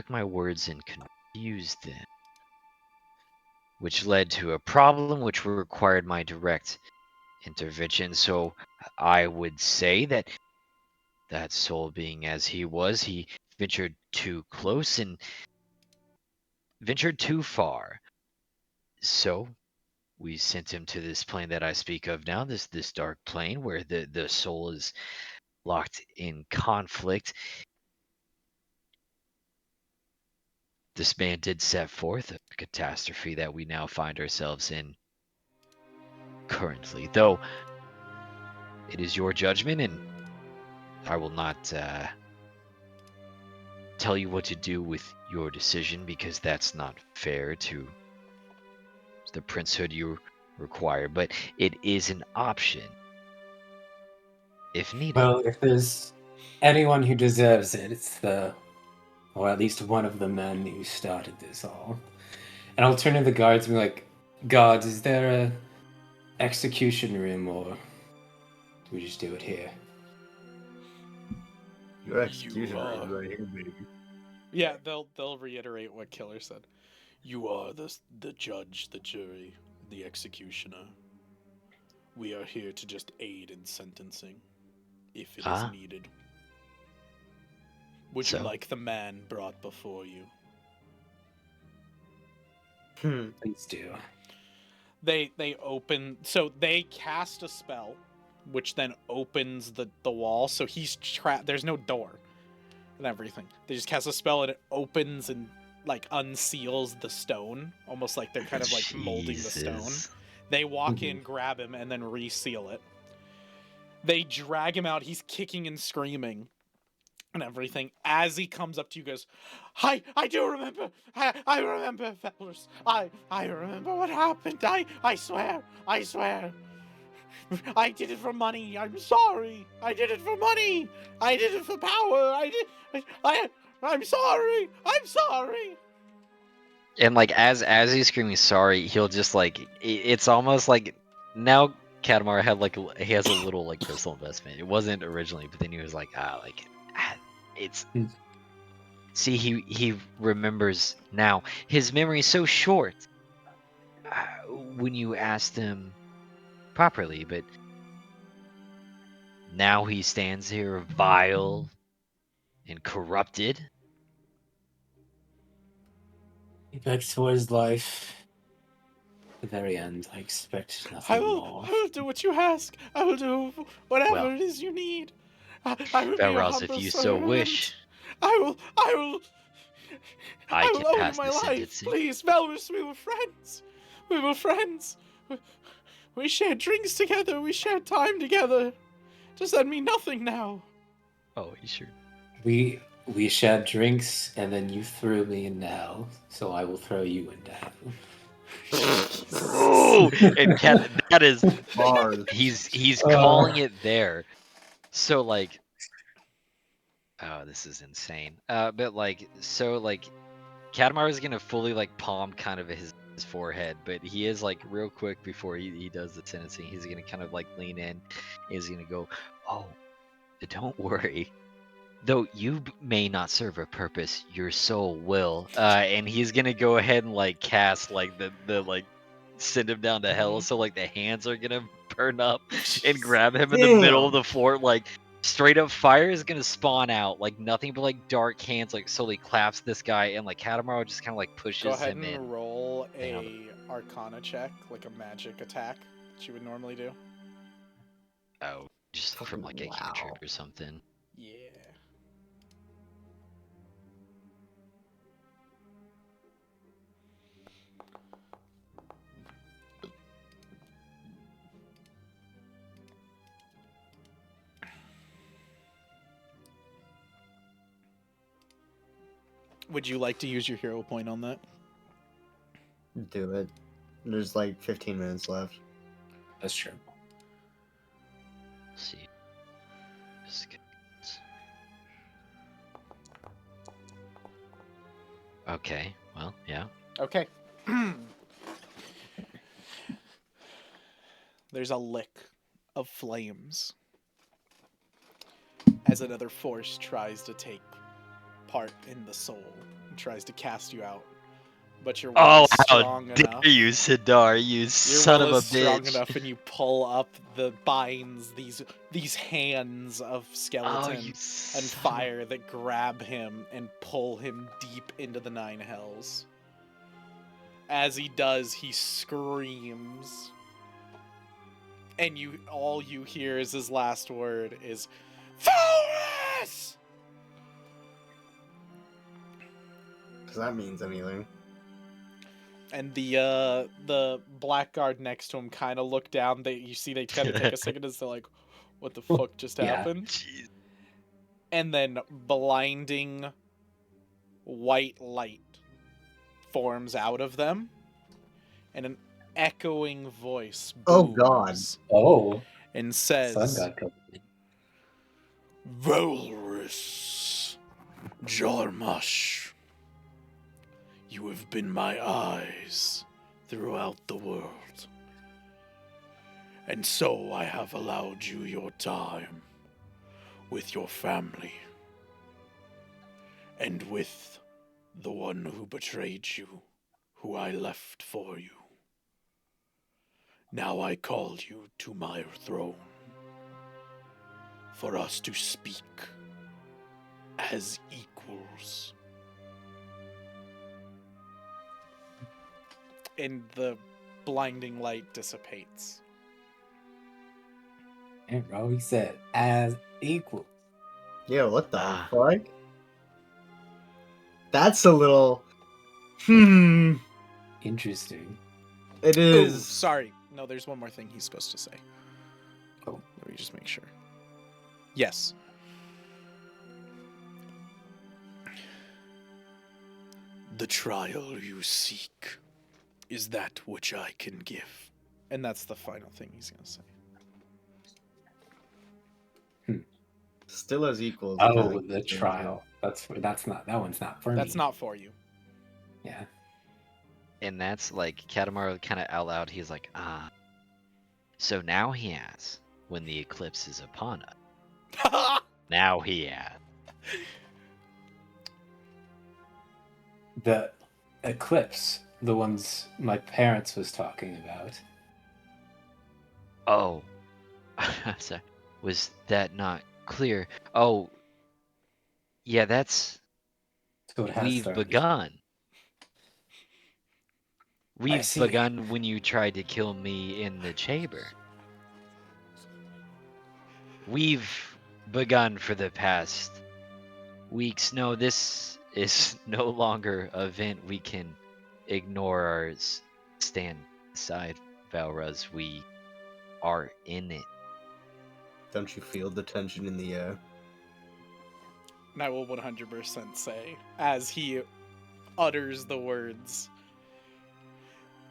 my words and confused them, which led to a problem which required my direct intervention. So I would say that that soul being as he was, he ventured too close and ventured too far. So we sent him to this plane that I speak of now, this dark plane where the soul is locked in conflict. This man did set forth a catastrophe that we now find ourselves in currently, though it is your judgment, and I will not tell you what to do with your decision, because that's not fair to the princehood you require, but it is an option if needed. Well, if there's anyone who deserves it, it's or at least one of the men who started this all. And I'll turn to the guards and be like, guards, is there a execution room, or do we just do it here? Your execution are- is right here, baby. Yeah, they'll reiterate what Killer said. You are the judge, the jury, the executioner. We are here to just aid in sentencing, if it is needed. Would you So? like the man brought before you? Please do. They open, so they cast a spell, which then opens the wall. So he's trapped. There's no door and everything. They just cast a spell and it opens and like unseals the stone, almost like they're kind of like molding the stone. Jesus. They walk in, grab him, and then reseal it. They drag him out. He's kicking and screaming and everything. As he comes up to you, goes, I do remember. I remember, fellas. I remember what happened. I swear. I did it for money. I'm sorry. I did it for money. I did it for power. I'm sorry. I'm sorry. And like as he's screaming sorry, he'll just like it's almost like now Katamaru he has a little like personal investment. It wasn't originally, but then he was like it's see he remembers now. His memory's so short when you asked him properly, but now he stands here vile and corrupted. He begs for his life. At the very end, I expect nothing more. I will do what you ask. I will do whatever Well, it is you need. I will be your Belros, if humble you so servant. wish, I will I can owe you pass my the life. sentencing. Please, Velrus, we were friends. We were friends. We shared drinks together. We shared time together. Does that mean nothing now? Oh, you sure? We shared drinks, and then you threw me into hell, so I will throw you into hell. Oh, and that is Bars. he's calling it there. So like, oh, this is insane. But like, so like, Katamaru is gonna fully like palm kind of his forehead, but he is like real quick before he does the sentencing. He's gonna kind of like lean in. He's gonna go, oh, don't worry. Though you may not serve a purpose, your soul will. And he's gonna go ahead and like cast like the like send him down to hell. So like the hands are gonna burn up and grab him in the middle of the fort, like straight up fire is gonna spawn out, like nothing but like dark hands, like slowly claps this guy, and like Katamaru just kind of like pushes Go ahead him in. and roll Yeah. a Arcana check, like a magic attack that you would normally do. Oh, just from like a Wow. cantrip or something. Yeah. Would you like to use your hero point on that? Do it. There's like 15 minutes left. That's true. Let's see. Okay, well, yeah. Okay. There's a lick of flames as another force tries to take part in the soul and tries to cast you out. But your will Oh, is how strong dare enough. you, Sidar, you Your son will of a is strong bitch. enough, and you pull up the binds, these hands of Oh, skeleton you and son of- fire that grab him and pull him deep into the nine hells. As he does, he screams, and all you hear is his last word is Forest! Because that means anything. And the blackguard next to him kind of look down. You see they kind of take a second as they're like, "What the fuck just Yeah. happened?" Jeez. And then blinding white light forms out of them, and an echoing voice Oh, God. booms Oh, and sun says, god killed me. Valrus Jarmush, you have been my eyes throughout the world, and so I have allowed you your time with your family, and with the one who betrayed you, who I left for you. Now I call you to my throne, for us to speak as equals. And the blinding light dissipates. And bro, he said as equal. Yeah, what the Ah. fuck? That's a little. Interesting. It Ooh, is. sorry. No, there's one more thing he's supposed to say. Oh. Let me just make sure. Yes. The trial you seek is that which I can give. And that's the final thing he's going to say. Still as equals. Oh, the trial. That one's not for me. That's not for you. Yeah. And that's like Katamaru kind of out loud. He's like, ah. So now he asks, when the eclipse is upon us. Now he asks. The eclipse, the ones my parents was talking about. Oh, sorry. Was that not clear? Oh, yeah, that's. So it has We've started. begun. I We've see. begun when you tried to kill me in the chamber. We've begun for the past weeks. No, this is no longer an event we can ignore or stand aside, Valraz. We are in it. Don't you feel the tension in the air? And I will 100% say, as he utters the words,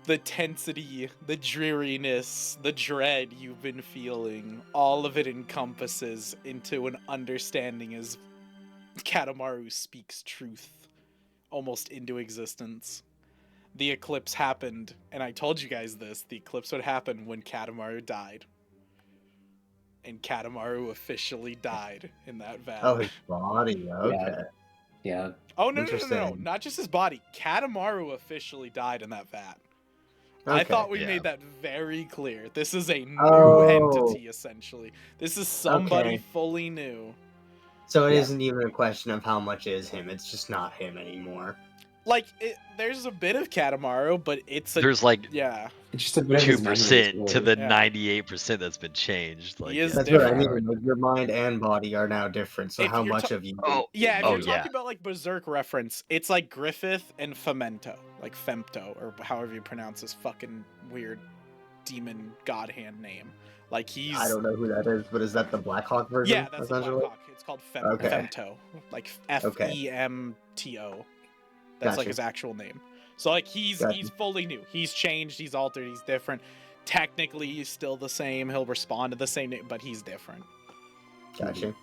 the tensity, the dreariness, the dread you've been feeling, all of it encompasses into an understanding as Katamaru speaks truth almost into existence. The eclipse happened, and I told you guys this, the eclipse would happen when Katamaru died. And Katamaru officially died in that vat. Oh, his body. Okay. Yeah. Oh, no, Interesting. not just his body. Katamaru officially died in that vat. I Okay, thought we yeah. made that very clear. This is a new Oh. entity, essentially. This is somebody Okay. fully new. So it Yeah. isn't even a question of how much is him. It's just not him anymore. Like, there's a bit of Katamaru, but it's a... There's like Yeah. It's just a bit of his memories. 2% to the Yeah. 98% that's been changed. Like, He is yeah. That's what I different. mean. Like, your mind and body are now different. So If how you're much ta- of you? Oh, Yeah, if Oh, you're yeah. talking about, like, Berserk reference, it's like Griffith and Femento. Like, Femto, or however you pronounce his fucking weird demon god hand name. Like, he's... I don't know who that is, but is that the Blackhawk version? Yeah, that's the essentially? Black Hawk. It's called Okay. Femto. Like, Femto. That's, like, Gotcha. his actual name. So, like, he's Gotcha. fully new. He's changed, he's altered, he's different. Technically, he's still the same. He'll respond to the same name, but he's different. Gotcha.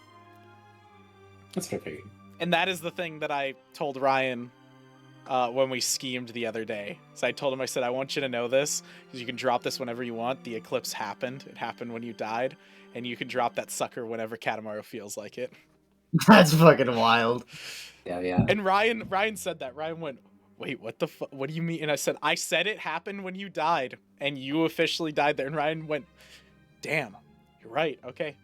That's what I figured. And that is the thing that I told Ryan when we schemed the other day. So I told him, I said, I want you to know this, because you can drop this whenever you want. The eclipse happened. It happened when you died. And you can drop that sucker whenever Katamaru feels like it. That's fucking wild. Yeah. And Ryan said that. Ryan went, wait, what the fuck? What do you mean? And I said it happened when you died. And you officially died there. And Ryan went, damn, you're right. Okay.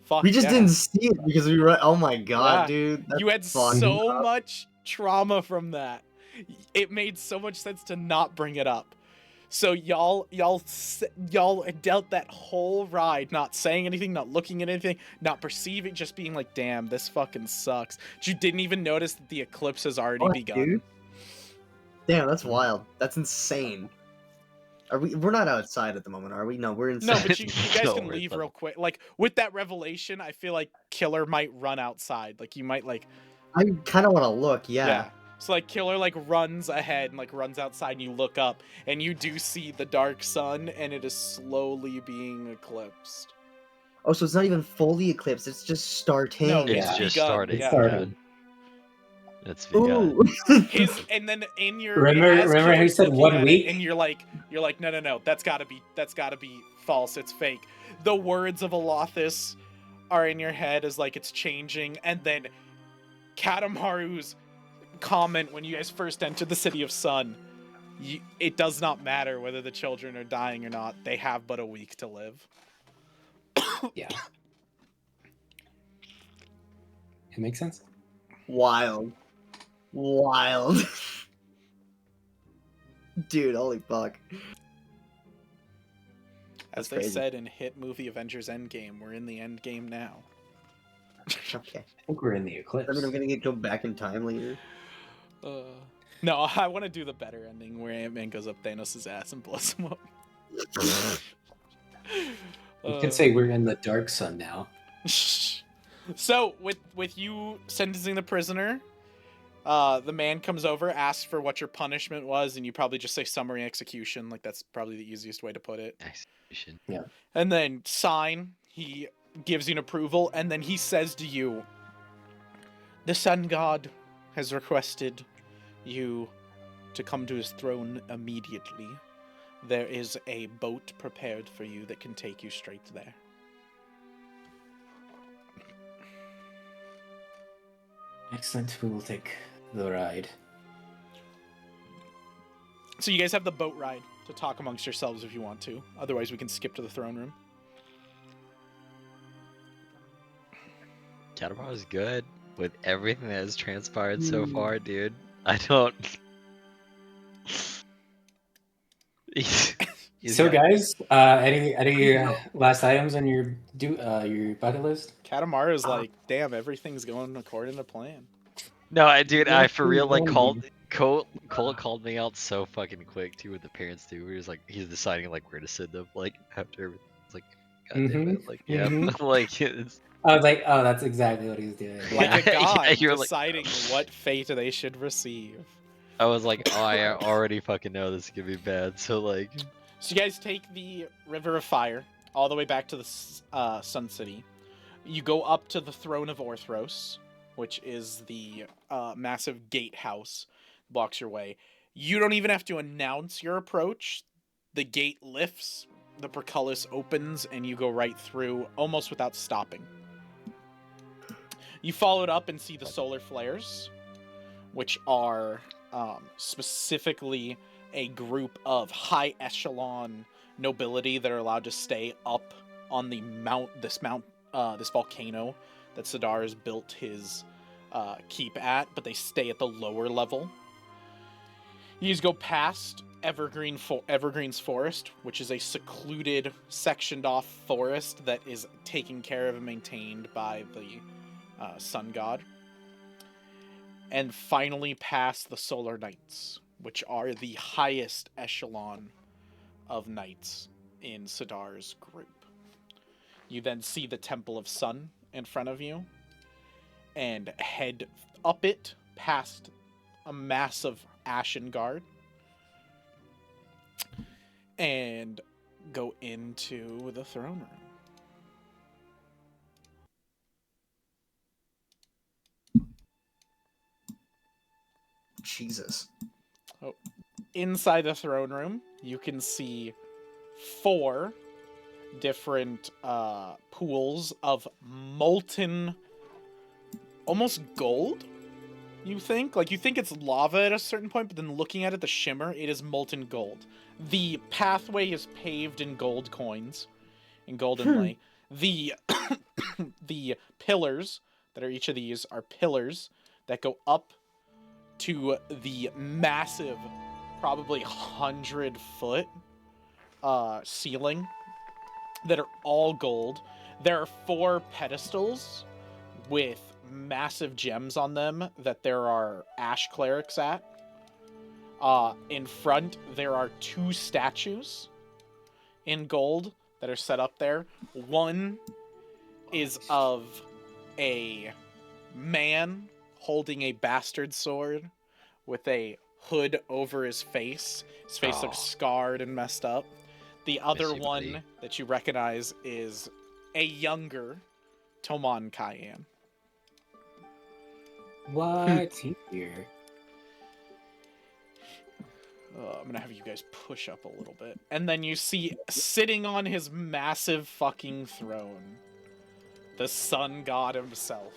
Fuck, We just yeah. didn't see it because we were. Oh my god, Yeah. dude. That's You had fucked so up. much trauma from that. It made so much sense to not bring it up. So y'all dealt that whole ride, not saying anything, not looking at anything, not perceiving, just being like, damn, this fucking sucks. But you didn't even notice that the eclipse has already What, begun. dude? Damn, that's wild. That's insane. We're not outside at the moment, are we? No, we're inside. No, but you guys No, can we're leave inside. real quick. Like, with that revelation, I feel like Killer might run outside. Like, you might, like... I kind of want to look. Yeah. So, like, Killer, like, runs ahead and, like, runs outside, and you look up, and you do see the dark sun, and it is slowly being eclipsed. Oh, so it's not even fully eclipsed. It's just starting. No, Yeah. it's just begun. starting. Yeah. Started. It's begun. Ooh. And then in your... Remember as how he Killer's said looking 1 at it, week? and you're like, no, that's gotta be false, it's fake. The words of Alothus are in your head as, like, it's changing, and then Katamaru's comment when you guys first entered the City of Sun, it does not matter whether the children are dying or not. They have but a week to live. Yeah. It makes sense. Wild. Dude, holy fuck. As That's they crazy. said in hit movie Avengers Endgame, we're in the end game now. Okay. I think we're in the eclipse. I mean, I'm gonna go back in time later. No, I want to do the better ending where Ant-Man goes up Thanos' ass and blows him up. You could say we're in the dark sun now. So, with you sentencing the prisoner, the man comes over, asks for what your punishment was, and you probably just say summary execution. Like, that's probably the easiest way to put it. Execution. And then sign. He gives you an approval, and then he says to you, the sun god has requested you to come to his throne immediately. There is a boat prepared for you that can take you straight there. Excellent. We will take the ride. So you guys have the boat ride to talk amongst yourselves if you want to. Otherwise, we can skip to the throne room. Katamaru's good with everything that has transpired so far, dude. I don't. He's So, got- guys, any last items on your bucket list? Katamaru's like, damn, everything's going according to plan. No, dude, I for real like Cole- Cole called me out so fucking quick too with the parents too. He was like, he's deciding like where to send them like after everything. It's like, god damn it, like yeah, like it's. I was like, oh, that's exactly what he's doing. Like a Yeah, god you're like- deciding what fate they should receive. I was like, oh, I already fucking know this is gonna be bad. So like, So you guys take the River of Fire all the way back to the Sun City. You go up to the Throne of Orthros, which is the massive gatehouse blocks your way. You don't even have to announce your approach. The gate lifts, the portcullis opens, and you go right through almost without stopping. You follow it up and see the solar flares, which are specifically a group of high echelon nobility that are allowed to stay up on the this volcano that Sidar has built his keep at, but they stay at the lower level. You just go past Evergreen's Forest, which is a secluded, sectioned off forest that is taken care of and maintained by the Sun God. And finally past the Solar Knights, which are the highest echelon of knights in Sidar's group. You then see the Temple of Sun in front of you, and head up it past a massive Ashen Guard, and go into the throne room. Jesus. Inside the throne room, you can see 4 different pools of molten, almost gold, you think? Like, you think it's lava at a certain point, but then looking at it, the shimmer, it is molten gold. The pathway is paved in gold coins, in gold inlay. The the pillars that are each of these are pillars that go up to the massive, probably 100-foot ceiling that are all gold. There are 4 pedestals with massive gems on them that there are ash clerics at. In front, there are 2 statues in gold that are set up there. One is of a man holding a bastard sword with a hood over his face. His face looks scarred and messed up. The other one that you recognize is a younger Toman Cayenne. What? Here. I'm gonna have you guys push up a little bit. And then you see, sitting on his massive fucking throne, the sun god himself.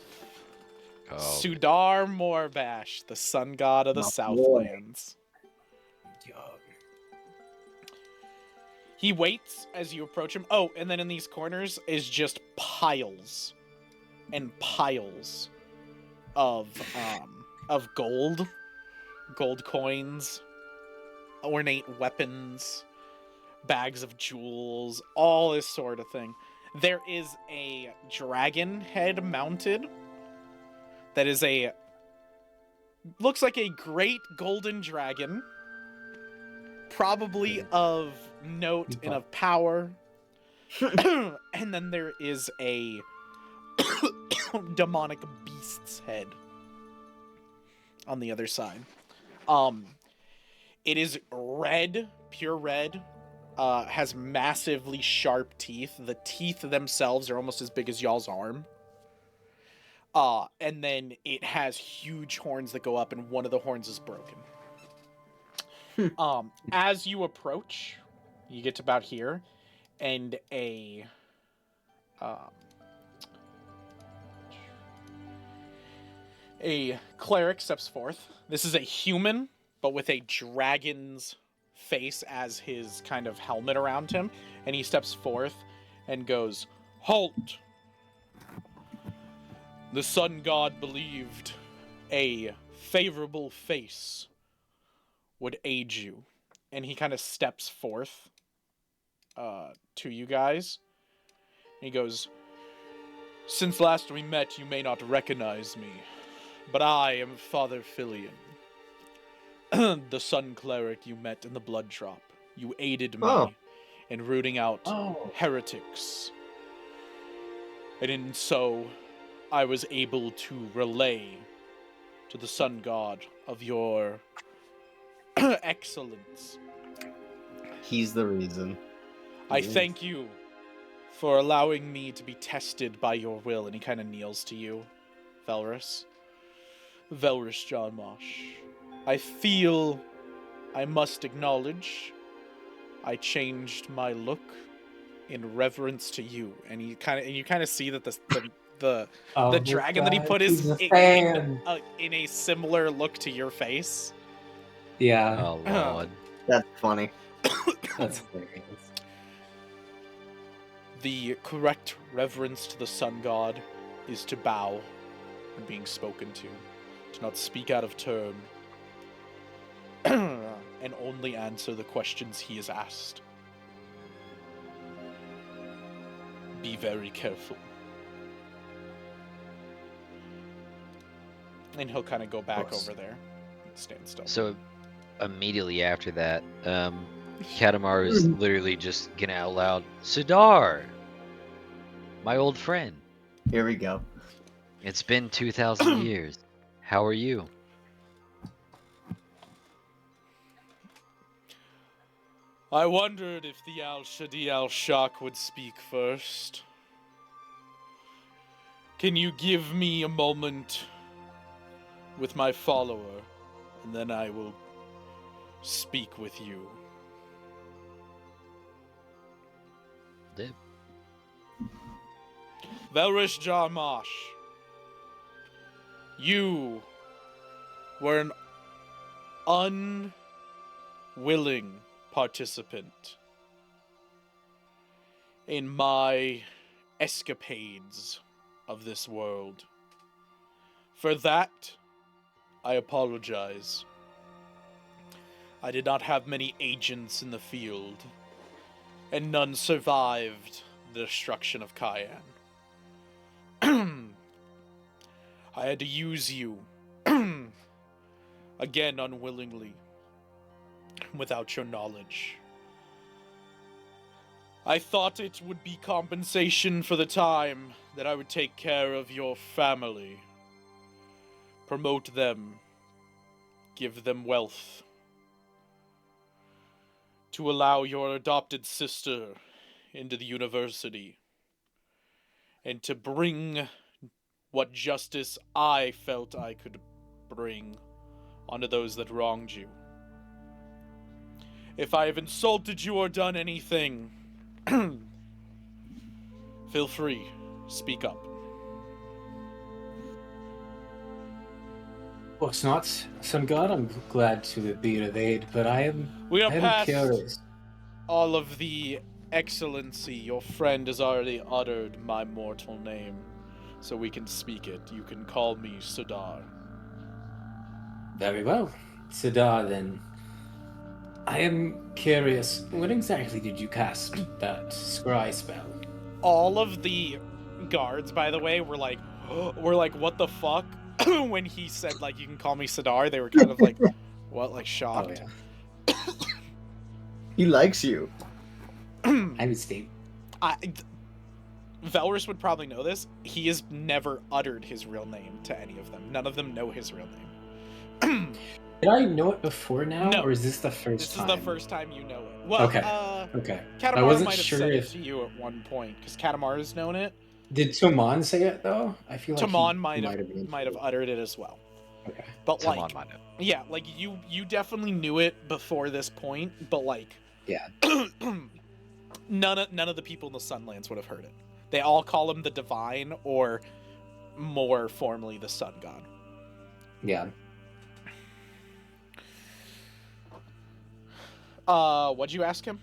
Sudar Morbash, the sun god of the Southlands. He waits as you approach him. Oh, and then in these corners is just piles and piles of gold coins, ornate weapons, bags of jewels, all this sort of thing. There is a dragon head mounted that is looks like a great golden dragon, probably of note and of power. And then there is a demonic beast's head on the other side. It is red, pure red, has massively sharp teeth. The teeth themselves are almost as big as y'all's arm. And then it has huge horns that go up, and one of the horns is broken. As you approach, you get to about here, and a cleric steps forth. This is a human, but with a dragon's face as his kind of helmet around him, and he steps forth and goes, "Halt! The sun god believed a favorable face would aid you." And he kind of steps forth to you guys. And he goes, "Since last we met, you may not recognize me, but I am Father Filion, the sun cleric you met in the blood drop. You aided me in rooting out heretics. And in so, I was able to relay to the sun god of your excellence. He's the reason. I thank you for allowing me to be tested by your will." And he kind of kneels to you, Velrus. "Velrus Jarmosh, I feel I must acknowledge I changed my look in reverence to you." And you kind of see that the dragon that he put is in a similar look to your face. Yeah. Oh, Lord. That's funny. That's hilarious. The correct reverence to the sun god is to bow when being spoken to not speak out of turn, and only answer the questions he is asked. Be very careful. And he'll kind of go back course. over there and stand still. So immediately after that, Katamaru is literally just getting out loud, Sidar, my old friend. Here we go. It's been 2,000 years. How are you? I wondered if the Al-Shadi Al-Shak would speak first. Can you give me a moment with my follower, and then I will speak with you. Dib. Velrish Jarmash, you were an unwilling participant in my escapades of this world. For that, I apologize. I did not have many agents in the field, and none survived the destruction of Cayenne. I had to use you, again unwillingly, without your knowledge. I thought it would be compensation for the time that I would take care of your family, promote them, give them wealth, to allow your adopted sister into the university, and to bring what justice I felt I could bring onto those that wronged you. If I have insulted you or done anything, feel free, speak up. Of course not, Sun God. I'm glad to be of aid, but We are I am past curious. all of the excellency. Your friend has already uttered my mortal name, so we can speak it. You can call me Sudar. Very well. Sidar, then. I am curious, when exactly did you cast that scry spell? All of the guards, by the way, were like, what the fuck? When he said, like, you can call me Sidar, they were kind of like, what, like, Oh, shocked? yeah. He likes you. I was Steve. Velrus would probably know this. He has never uttered his real name to any of them. None of them know his real name. Did I know it before now, No. or is this the first This time? is the first time you know it. Well, Okay. Okay. I Katamaru wasn't might have sure said it if... to you at one point, because Katamaru's known it. Did Toman say it, though? I feel like Tamon he might have uttered it as well. Okay. But Come like, on, mind it. yeah, like you definitely knew it before this point, but like, Yeah. none of the people in the Sunlands would have heard it. They all call him the Divine, or more formally, the Sun God. Yeah. What'd you ask him?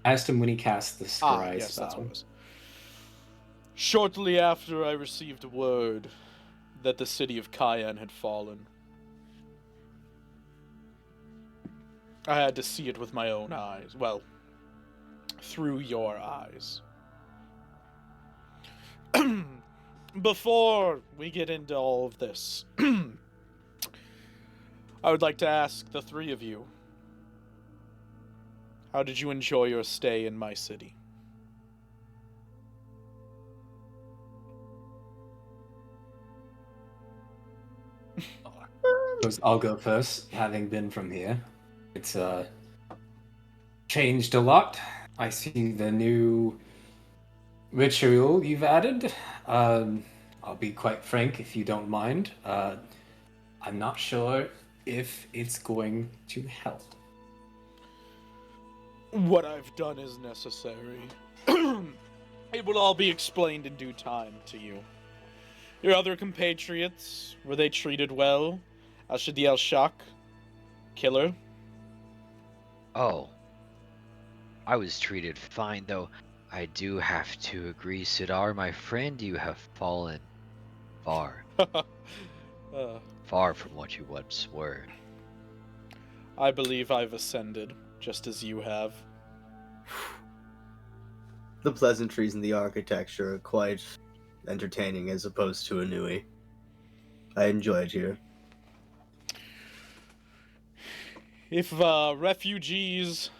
I asked him when he cast the scry Yes, spell. that's what it was. Shortly after I received word that the city of Cayenne had fallen, I had to see it with my own eyes. Well, through your eyes. Before we get into all of this, I would like to ask the three of you, how did you enjoy your stay in my city? I'll go first, having been from here. It's changed a lot. I see the new ritual you've added. I'll be quite frank, if you don't mind. I'm not sure if it's going to help. What I've done is necessary. It will all be explained in due time to you. Your other compatriots, were they treated well? Al-Shadi al-Shak? Killer? Oh, I was treated fine, though I do have to agree, Sidar, my friend, you have fallen far, Uh, far from what you once were. I believe I've ascended, just as you have. The pleasantries in the architecture are quite entertaining as opposed to Anui. I enjoy it here. If refugees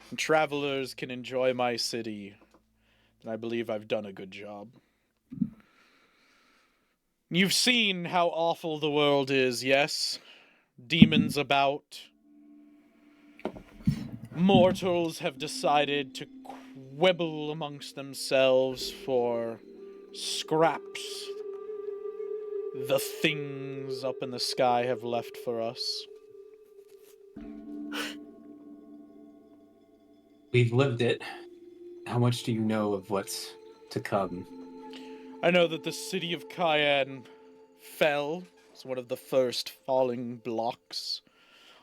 and travelers can enjoy my city, then I believe I've done a good job. You've seen how awful the world is, yes? Demons about. Mortals have decided to quibble amongst themselves for scraps the things up in the sky have left for us. We've lived it. How much do you know of what's to come? I know that the city of Cayenne fell. It's one of the first falling blocks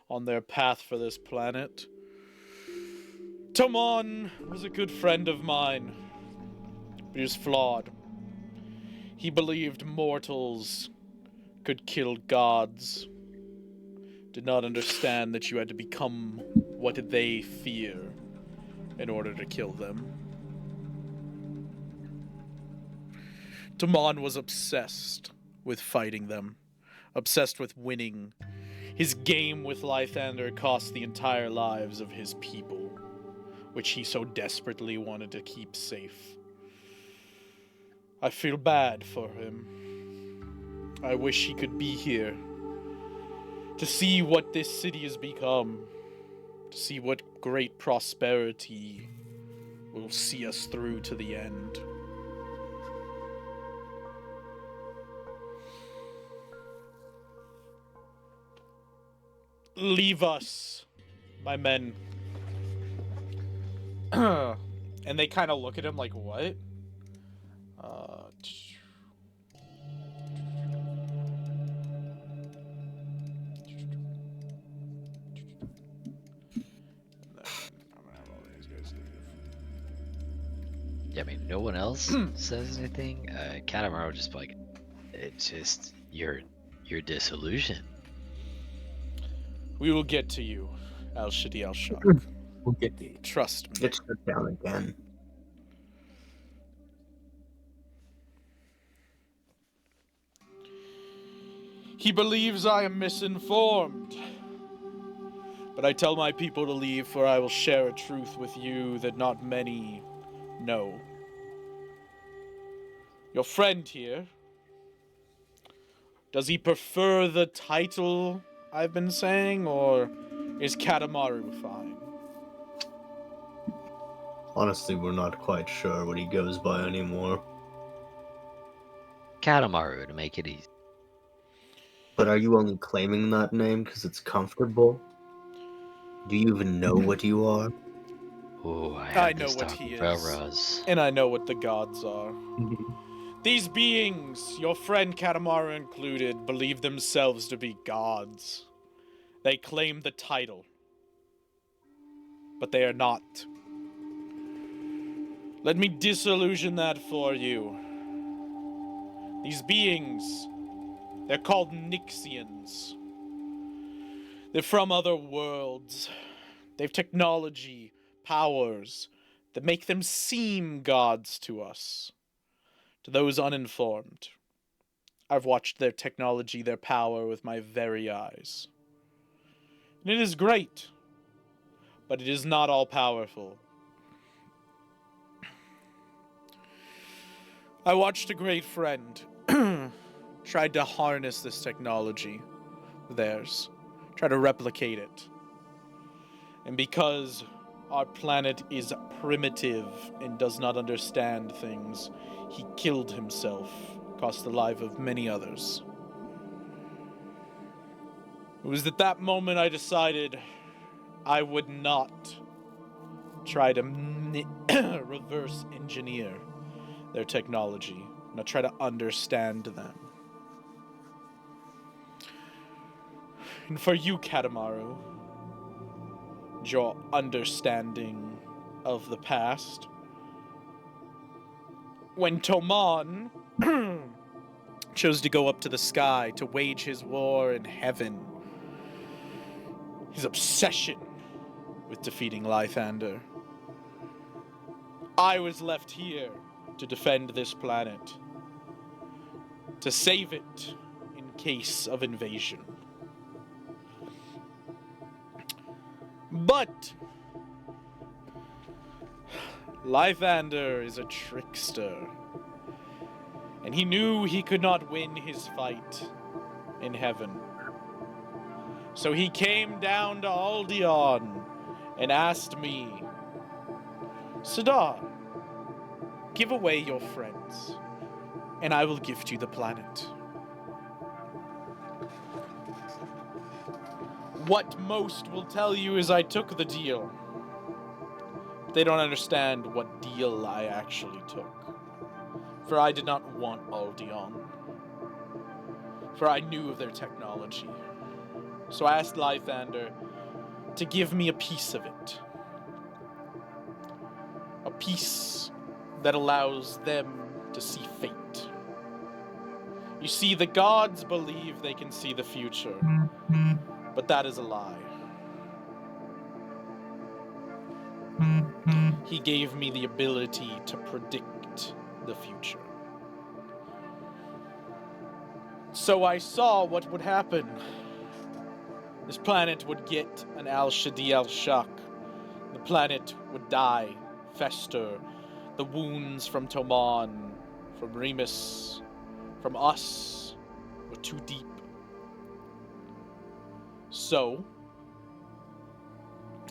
on their path for this planet. Tomon was a good friend of mine, but he was flawed. He believed mortals could kill gods. Did not understand that you had to become what they fear in order to kill them. Tomon was obsessed with fighting them, obsessed with winning. His game with Lythander cost the entire lives of his people, which he so desperately wanted to keep safe. I feel bad for him. I wish he could be here to see what this city has become, to see what great prosperity will see us through to the end. Leave us, my men. And they kind of look at him like, what? Yeah, I mean, no one else says anything. Katamaru just like, it's just you're disillusioned. We will get to you, Al Shadi Al Shak. We'll get the. Trust me. It's shut down again. He believes I am misinformed. But I tell my people to leave, for I will share a truth with you that not many know. Your friend here, does he prefer the title I've been saying, or is Katamaru fine? Honestly, we're not quite sure what he goes by anymore. Katamaru to make it easy. But are you only claiming that name because it's comfortable? Do you even know what you are? Oh, I I had know this what talk he with is. Velraz. And I know what the gods are. These beings, your friend Katamaru included, believe themselves to be gods. They claim the title, but they are not. Let me disillusion that for you. These beings, they're called Nixians. They're from other worlds. They have technology, powers, that make them seem gods to us. To those uninformed, I've watched their technology, their power with my very eyes. And it is great, but it is not all-powerful. I watched a great friend tried to harness this technology, theirs, try to replicate it. And because our planet is primitive and does not understand things, he killed himself, cost the life of many others. It was at that moment I decided I would not try to reverse engineer their technology, not try to understand them. And for you, Katamaru, your understanding of the past. When Toman chose to go up to the sky to wage his war in heaven, his obsession with defeating Lythander, I was left here to defend this planet, to save it in case of invasion. But Lythander is a trickster, and he knew he could not win his fight in heaven. So he came down to Aldion and asked me, Sidar, give away your friends, and I will gift you the planet. What most will tell you is I took the deal. They don't understand what deal I actually took. For I did not want Aldion. For I knew of their technology. So I asked Lythander to give me a piece of it. A piece that allows them to see fate. You see, the gods believe they can see the future, but that is a lie. He gave me the ability to predict the future. So I saw what would happen. This planet would get an Al-Shadi shock. The planet would die, fester. The wounds from Toman, from Remus, from us were too deep. So,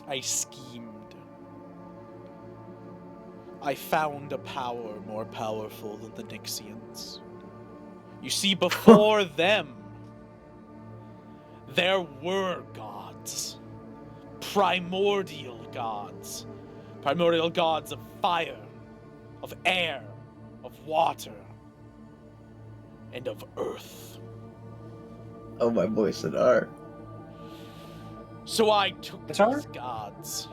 I schemed. I found a power more powerful than the Nixians. You see, before them, there were gods. Primordial gods. Primordial gods of fire, of air, of water, and of earth. Oh, my boy Sidar. So I took these Sorry? gods.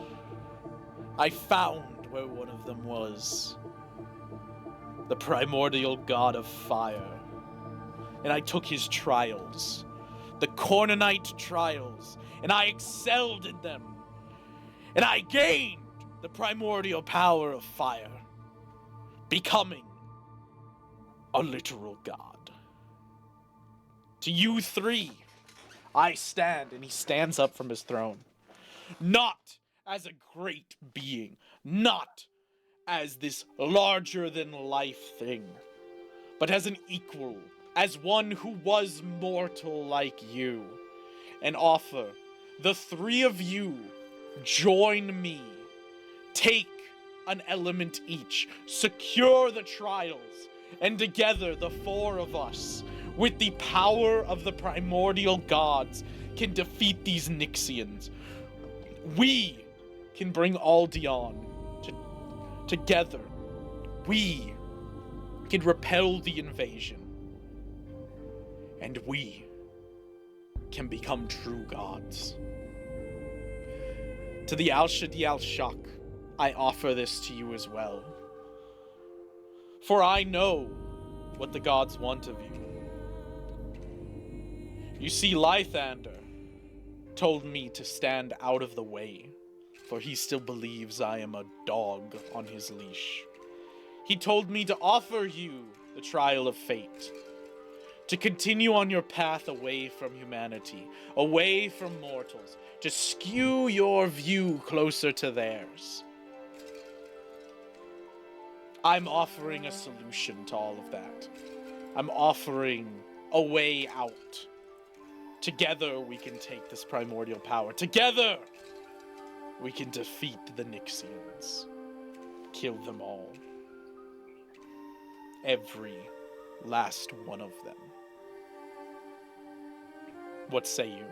I found where one of them was. The primordial god of fire. And I took his trials. The Cornonite trials. And I excelled in them. And I gained the primordial power of fire. Becoming a literal god. To you three, I stand, and he stands up from his throne. Not as a great being, not as this larger-than-life thing, but as an equal, as one who was mortal like you, and offer the three of you join me, take an element each, secure the trials, and together the four of us, with the power of the primordial gods, can defeat these Nixians. We can bring Aldion together. We can repel the invasion. And we can become true gods. To the Al-Shadi Al-Shak, I offer this to you as well. For I know what the gods want of you. You see, Lythander told me to stand out of the way, for he still believes I am a dog on his leash. He told me to offer you the trial of fate, to continue on your path away from humanity, away from mortals, to skew your view closer to theirs. I'm offering a solution to all of that. I'm offering a way out. Together we can take this primordial power. Together we can defeat the Nixians. Kill them all. Every last one of them. What say you?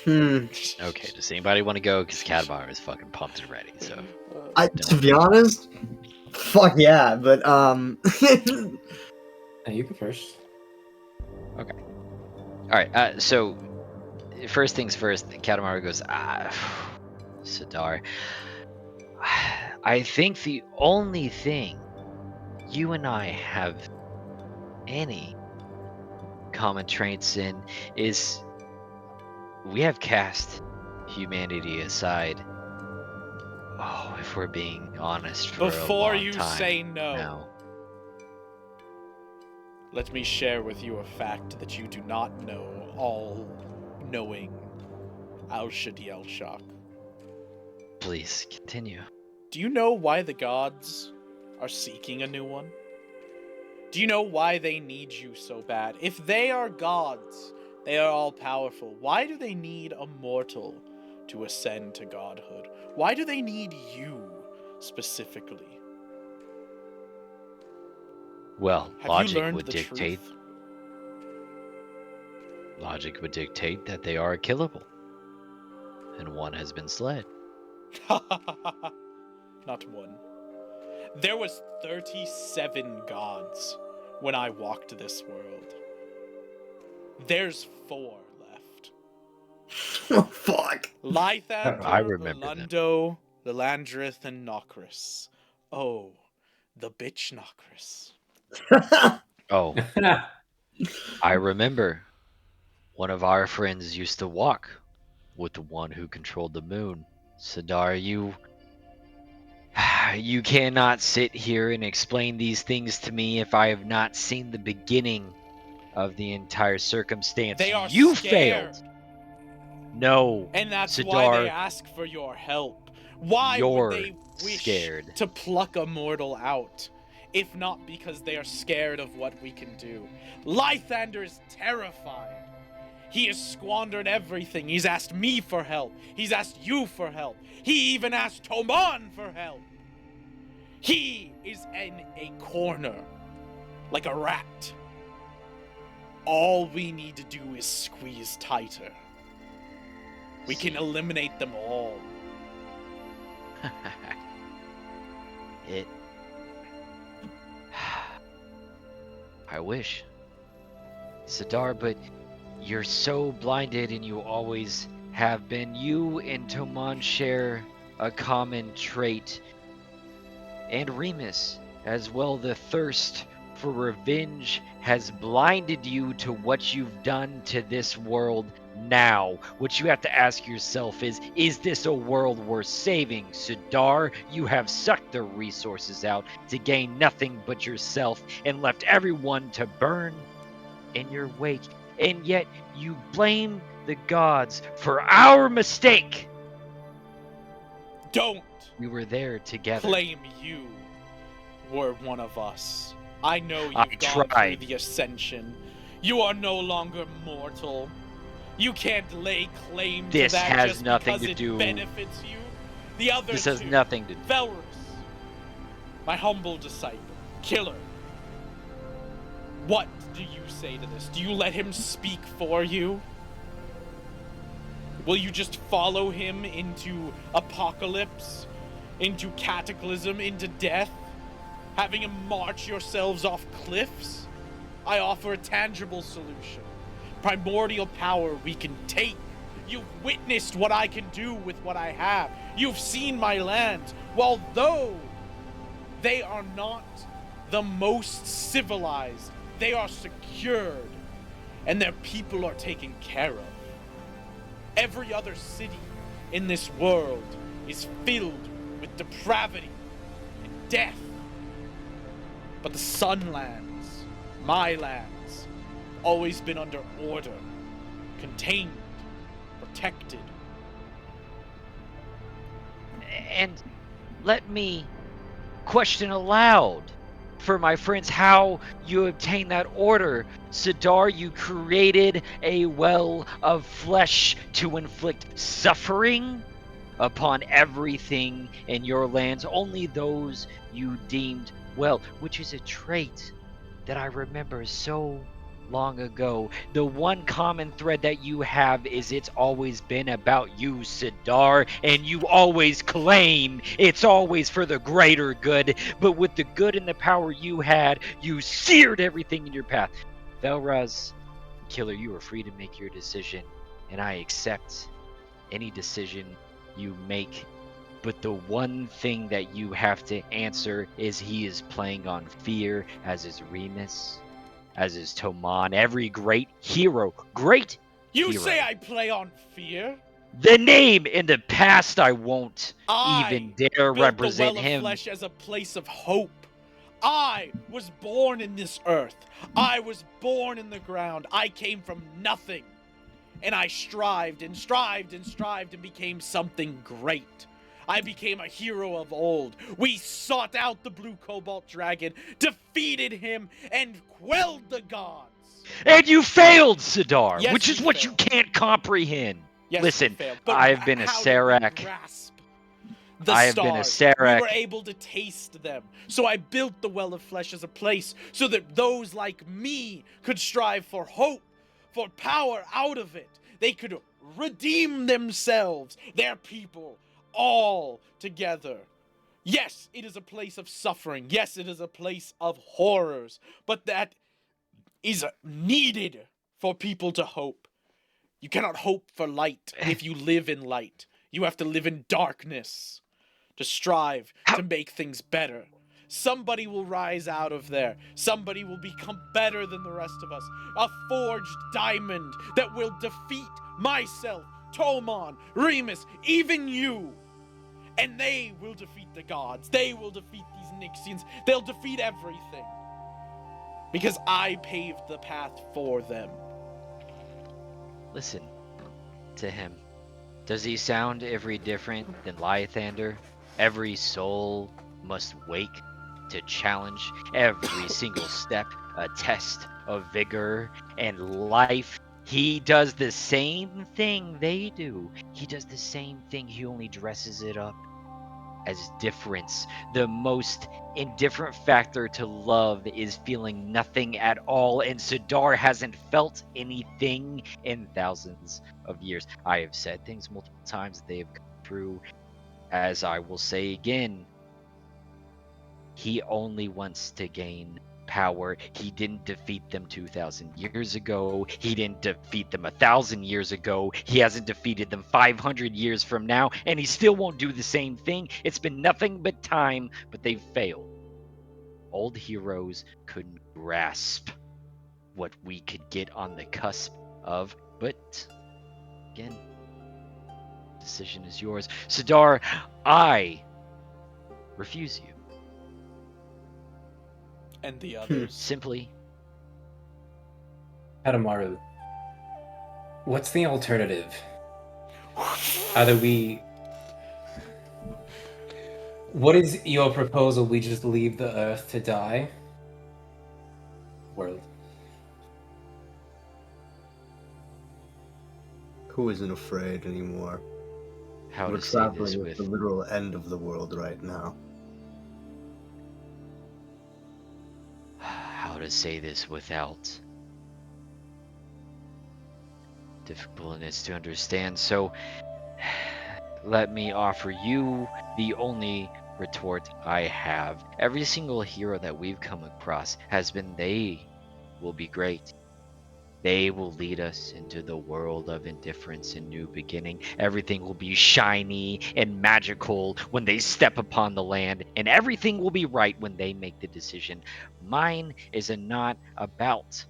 Okay, does anybody want to go? Because Katamaru is fucking pumped and ready, so... To be honest, fuck yeah, but Hey, you go first. All right. So first things first. Katamaru goes, Sidar. I think the only thing you and I have any common traits in is we have cast humanity aside. Oh, if we're being honest, for a Before long you time say no, now. let me share with you a fact that you do not know, all-knowing Al-Shadiel Shak. Please continue. Do you know why the gods are seeking a new one? Do you know why they need you so bad? If they are gods, they are all-powerful. Why do they need a mortal to ascend to godhood? Why do they need you specifically? Well, Have you learned the truth? Logic would dictate that they are killable, and one has been sled. Not one. There was 37 gods when I walked this world. There's 4 left. Oh, fuck. Lythander, I remember them. Orlando, Lilandrith, and Nokris. Oh, the bitch Nokris. Oh, I remember. One of our friends used to walk with the one who controlled the moon. Sidar, you cannot sit here and explain these things to me if I have not seen the beginning of the entire circumstance. They are You scared. failed. No, And that's Sidar, why they ask for your help. Why would you're they wish scared. to pluck a mortal out, if not because they are scared of what we can do? Lythander is terrified. He has squandered everything. He's asked me for help. He's asked you for help. He even asked Toman for help. He is in a corner, like a rat. All we need to do is squeeze tighter. We can eliminate them all. It. I wish. Sidar, but you're so blinded and you always have been. You and Toman share a common trait. And Remus as well. The thirst for revenge has blinded you to what you've done to this world. Now, what you have to ask yourself is this a world worth saving? Sidar, you have sucked the resources out to gain nothing but yourself and left everyone to burn in your wake. And yet you blame the gods for our mistake. Don't We were there together. claim you were one of us. I know I you've gone tried. through the ascension. You are no longer mortal. You can't lay claim This to that has just nothing because to it do- benefits you. The other This has two, nothing to do. Felrus, my humble disciple, killer. What do you say to this? Do you let him speak for you? Will you just follow him into apocalypse, into cataclysm, into death? Having him march yourselves off cliffs? I offer a tangible solution. Primordial power we can take. You've witnessed what I can do with what I have. You've seen my lands. While though they are not the most civilized, they are secured, and their people are taken care of. Every other city in this world is filled with depravity and death. But the Sunlands, my lands, always been under order, contained, protected. And let me question aloud for my friends how you obtain that order. Sidar, you created a well of flesh to inflict suffering upon everything in your lands, only those you deemed well, which is a trait that I remember so long ago. The one common thread that you have is it's always been about you, Sidar, and you always claim it's always for the greater good, but with the good and the power you had, you seared everything in your path. Velraz, Killer, you are free to make your decision, and I accept any decision you make. But the one thing that you have to answer is he is playing on fear, as is Remus, as is Toman, every great hero. Great You hero. say I play on fear? The name in the past I won't even dare built represent the well him. of flesh as a place of hope. I was born in this earth. I was born in the ground. I came from nothing. And I strived and strived and strived and became something great. I became a hero of old. We sought out the blue cobalt dragon, defeated him, and quelled the gods. And you failed, Sidar, Yes, which is we what failed. you can't comprehend. Yes, we Listen, failed, but I've been a how did we Serac. grasp the I have stars? been a Serac. We were able to taste them. So I built the Well of Flesh as a place so that those like me could strive for hope, for power out of it. They could redeem themselves, their people, all together. Yes, it is a place of suffering. Yes, it is a place of horrors. But that is needed for people to hope. You cannot hope for light if you live in light. You have to live in darkness to strive to make things better. Somebody will rise out of there. Somebody will become better than the rest of us. A forged diamond that will defeat myself, Toman, Remus, even you. And they will defeat the gods. They will defeat these Nixians. They'll defeat everything. Because I paved the path for them. Listen to him. Does he sound every different than Lythander? Every soul must wake to challenge every single step, a test of vigor and life. He does the same thing they do. He does the same thing. He only dresses it up as difference. The most indifferent factor to love is feeling nothing at all, and Sidar hasn't felt anything in thousands of years. I have said things multiple times, they have come true. As I will say again, he only wants to gain power. He didn't defeat them 2,000 years ago. He didn't defeat them 1,000 years ago. He hasn't defeated them 500 years from now, and he still won't do the same thing. It's been nothing but time, but they've failed. Old heroes couldn't grasp what we could get on the cusp of, but again, decision is yours. Sidar, I refuse you. And the others. Simply, Katamaru, what's the alternative? Either we... What is your proposal? We just leave the Earth to die? World. Who isn't afraid anymore? how We're to say this traveling with with the literal end of the world right now. how to say this without difficultness to understand. So let me offer you the only retort I have. Every single hero that we've come across has been they will be great. They will lead us into the world of indifference and new beginning. Everything will be shiny and magical when they step upon the land, and everything will be right when they make the decision. Mine is not about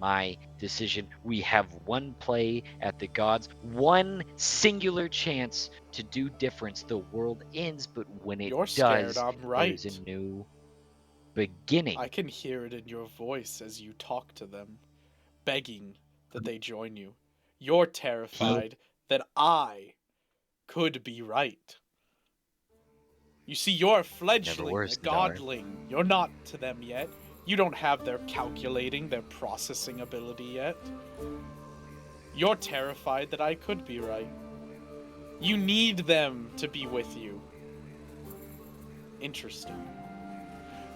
my decision. We have one play at the gods, one singular chance to do difference. The world ends, but when it You're scared does, I'm right. there's a new beginning. I can hear it in your voice as you talk to them, begging that they join you. You're terrified that I could be right. You see, you're a fledgling, were, a Sidar. godling. You're not to them yet. You don't have their calculating, their processing ability yet. You're terrified that I could be right. You need them to be with you. Interesting.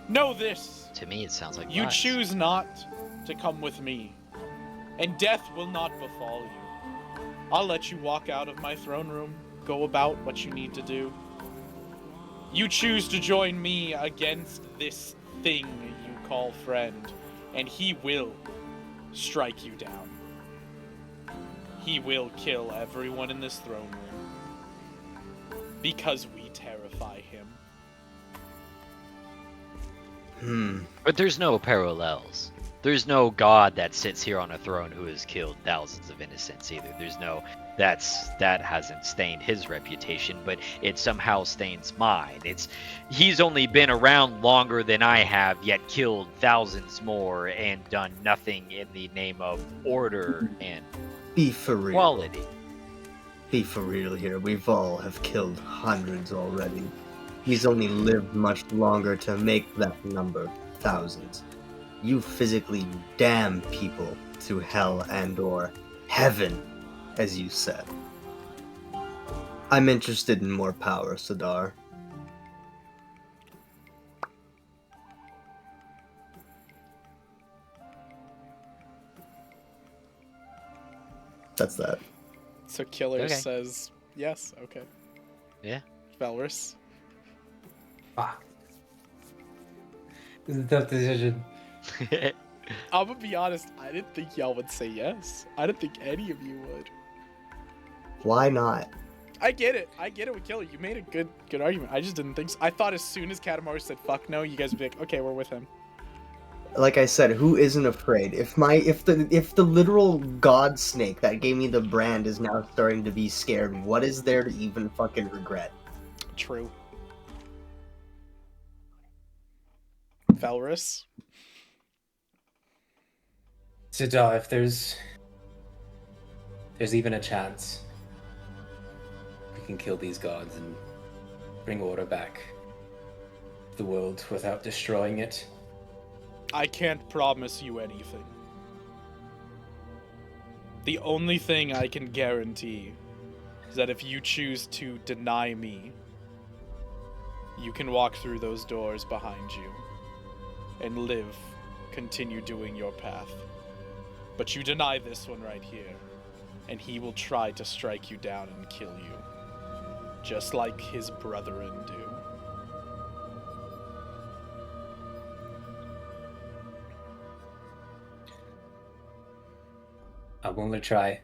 Know this. To me, it sounds like You lies. choose not to come with me, and death will not befall you. I'll let you walk out of my throne room, go about what you need to do. You choose to join me against this thing you call friend, and he will strike you down. He will kill everyone in this throne room. Because we terrify him. But there's no parallels. There's no god that sits here on a throne who has killed thousands of innocents either. There's no that hasn't stained his reputation, but it somehow stains mine. He's only been around longer than I have, yet killed thousands more and done nothing in the name of order and Be for real. quality. Be for real here. We've all have killed hundreds already. He's only lived much longer to make that number thousands. You physically damn people to hell and or heaven, as you said. I'm interested in more power, Sadar. That's that. So Killer Okay. says, yes, okay. Yeah. Valrus. Fuck. This is a tough decision. I'm gonna be honest, I didn't think y'all would say yes. I didn't think any of you would. Why not? I get it with Killer. You made a good argument. I just didn't think so. I thought as soon as Katamaru said fuck no, you guys would be like, okay, we're with him. Like I said, who isn't afraid? If the literal god snake that gave me the brand is now starting to be scared, what is there to even fucking regret? True. Valrus. Sidar, if there's even a chance, we can kill these gods and bring order back to the world without destroying it. I can't promise you anything. The only thing I can guarantee is that if you choose to deny me, you can walk through those doors behind you and continue doing your path. But you deny this one right here, and he will try to strike you down and kill you, just like his brethren do. I'm going to try.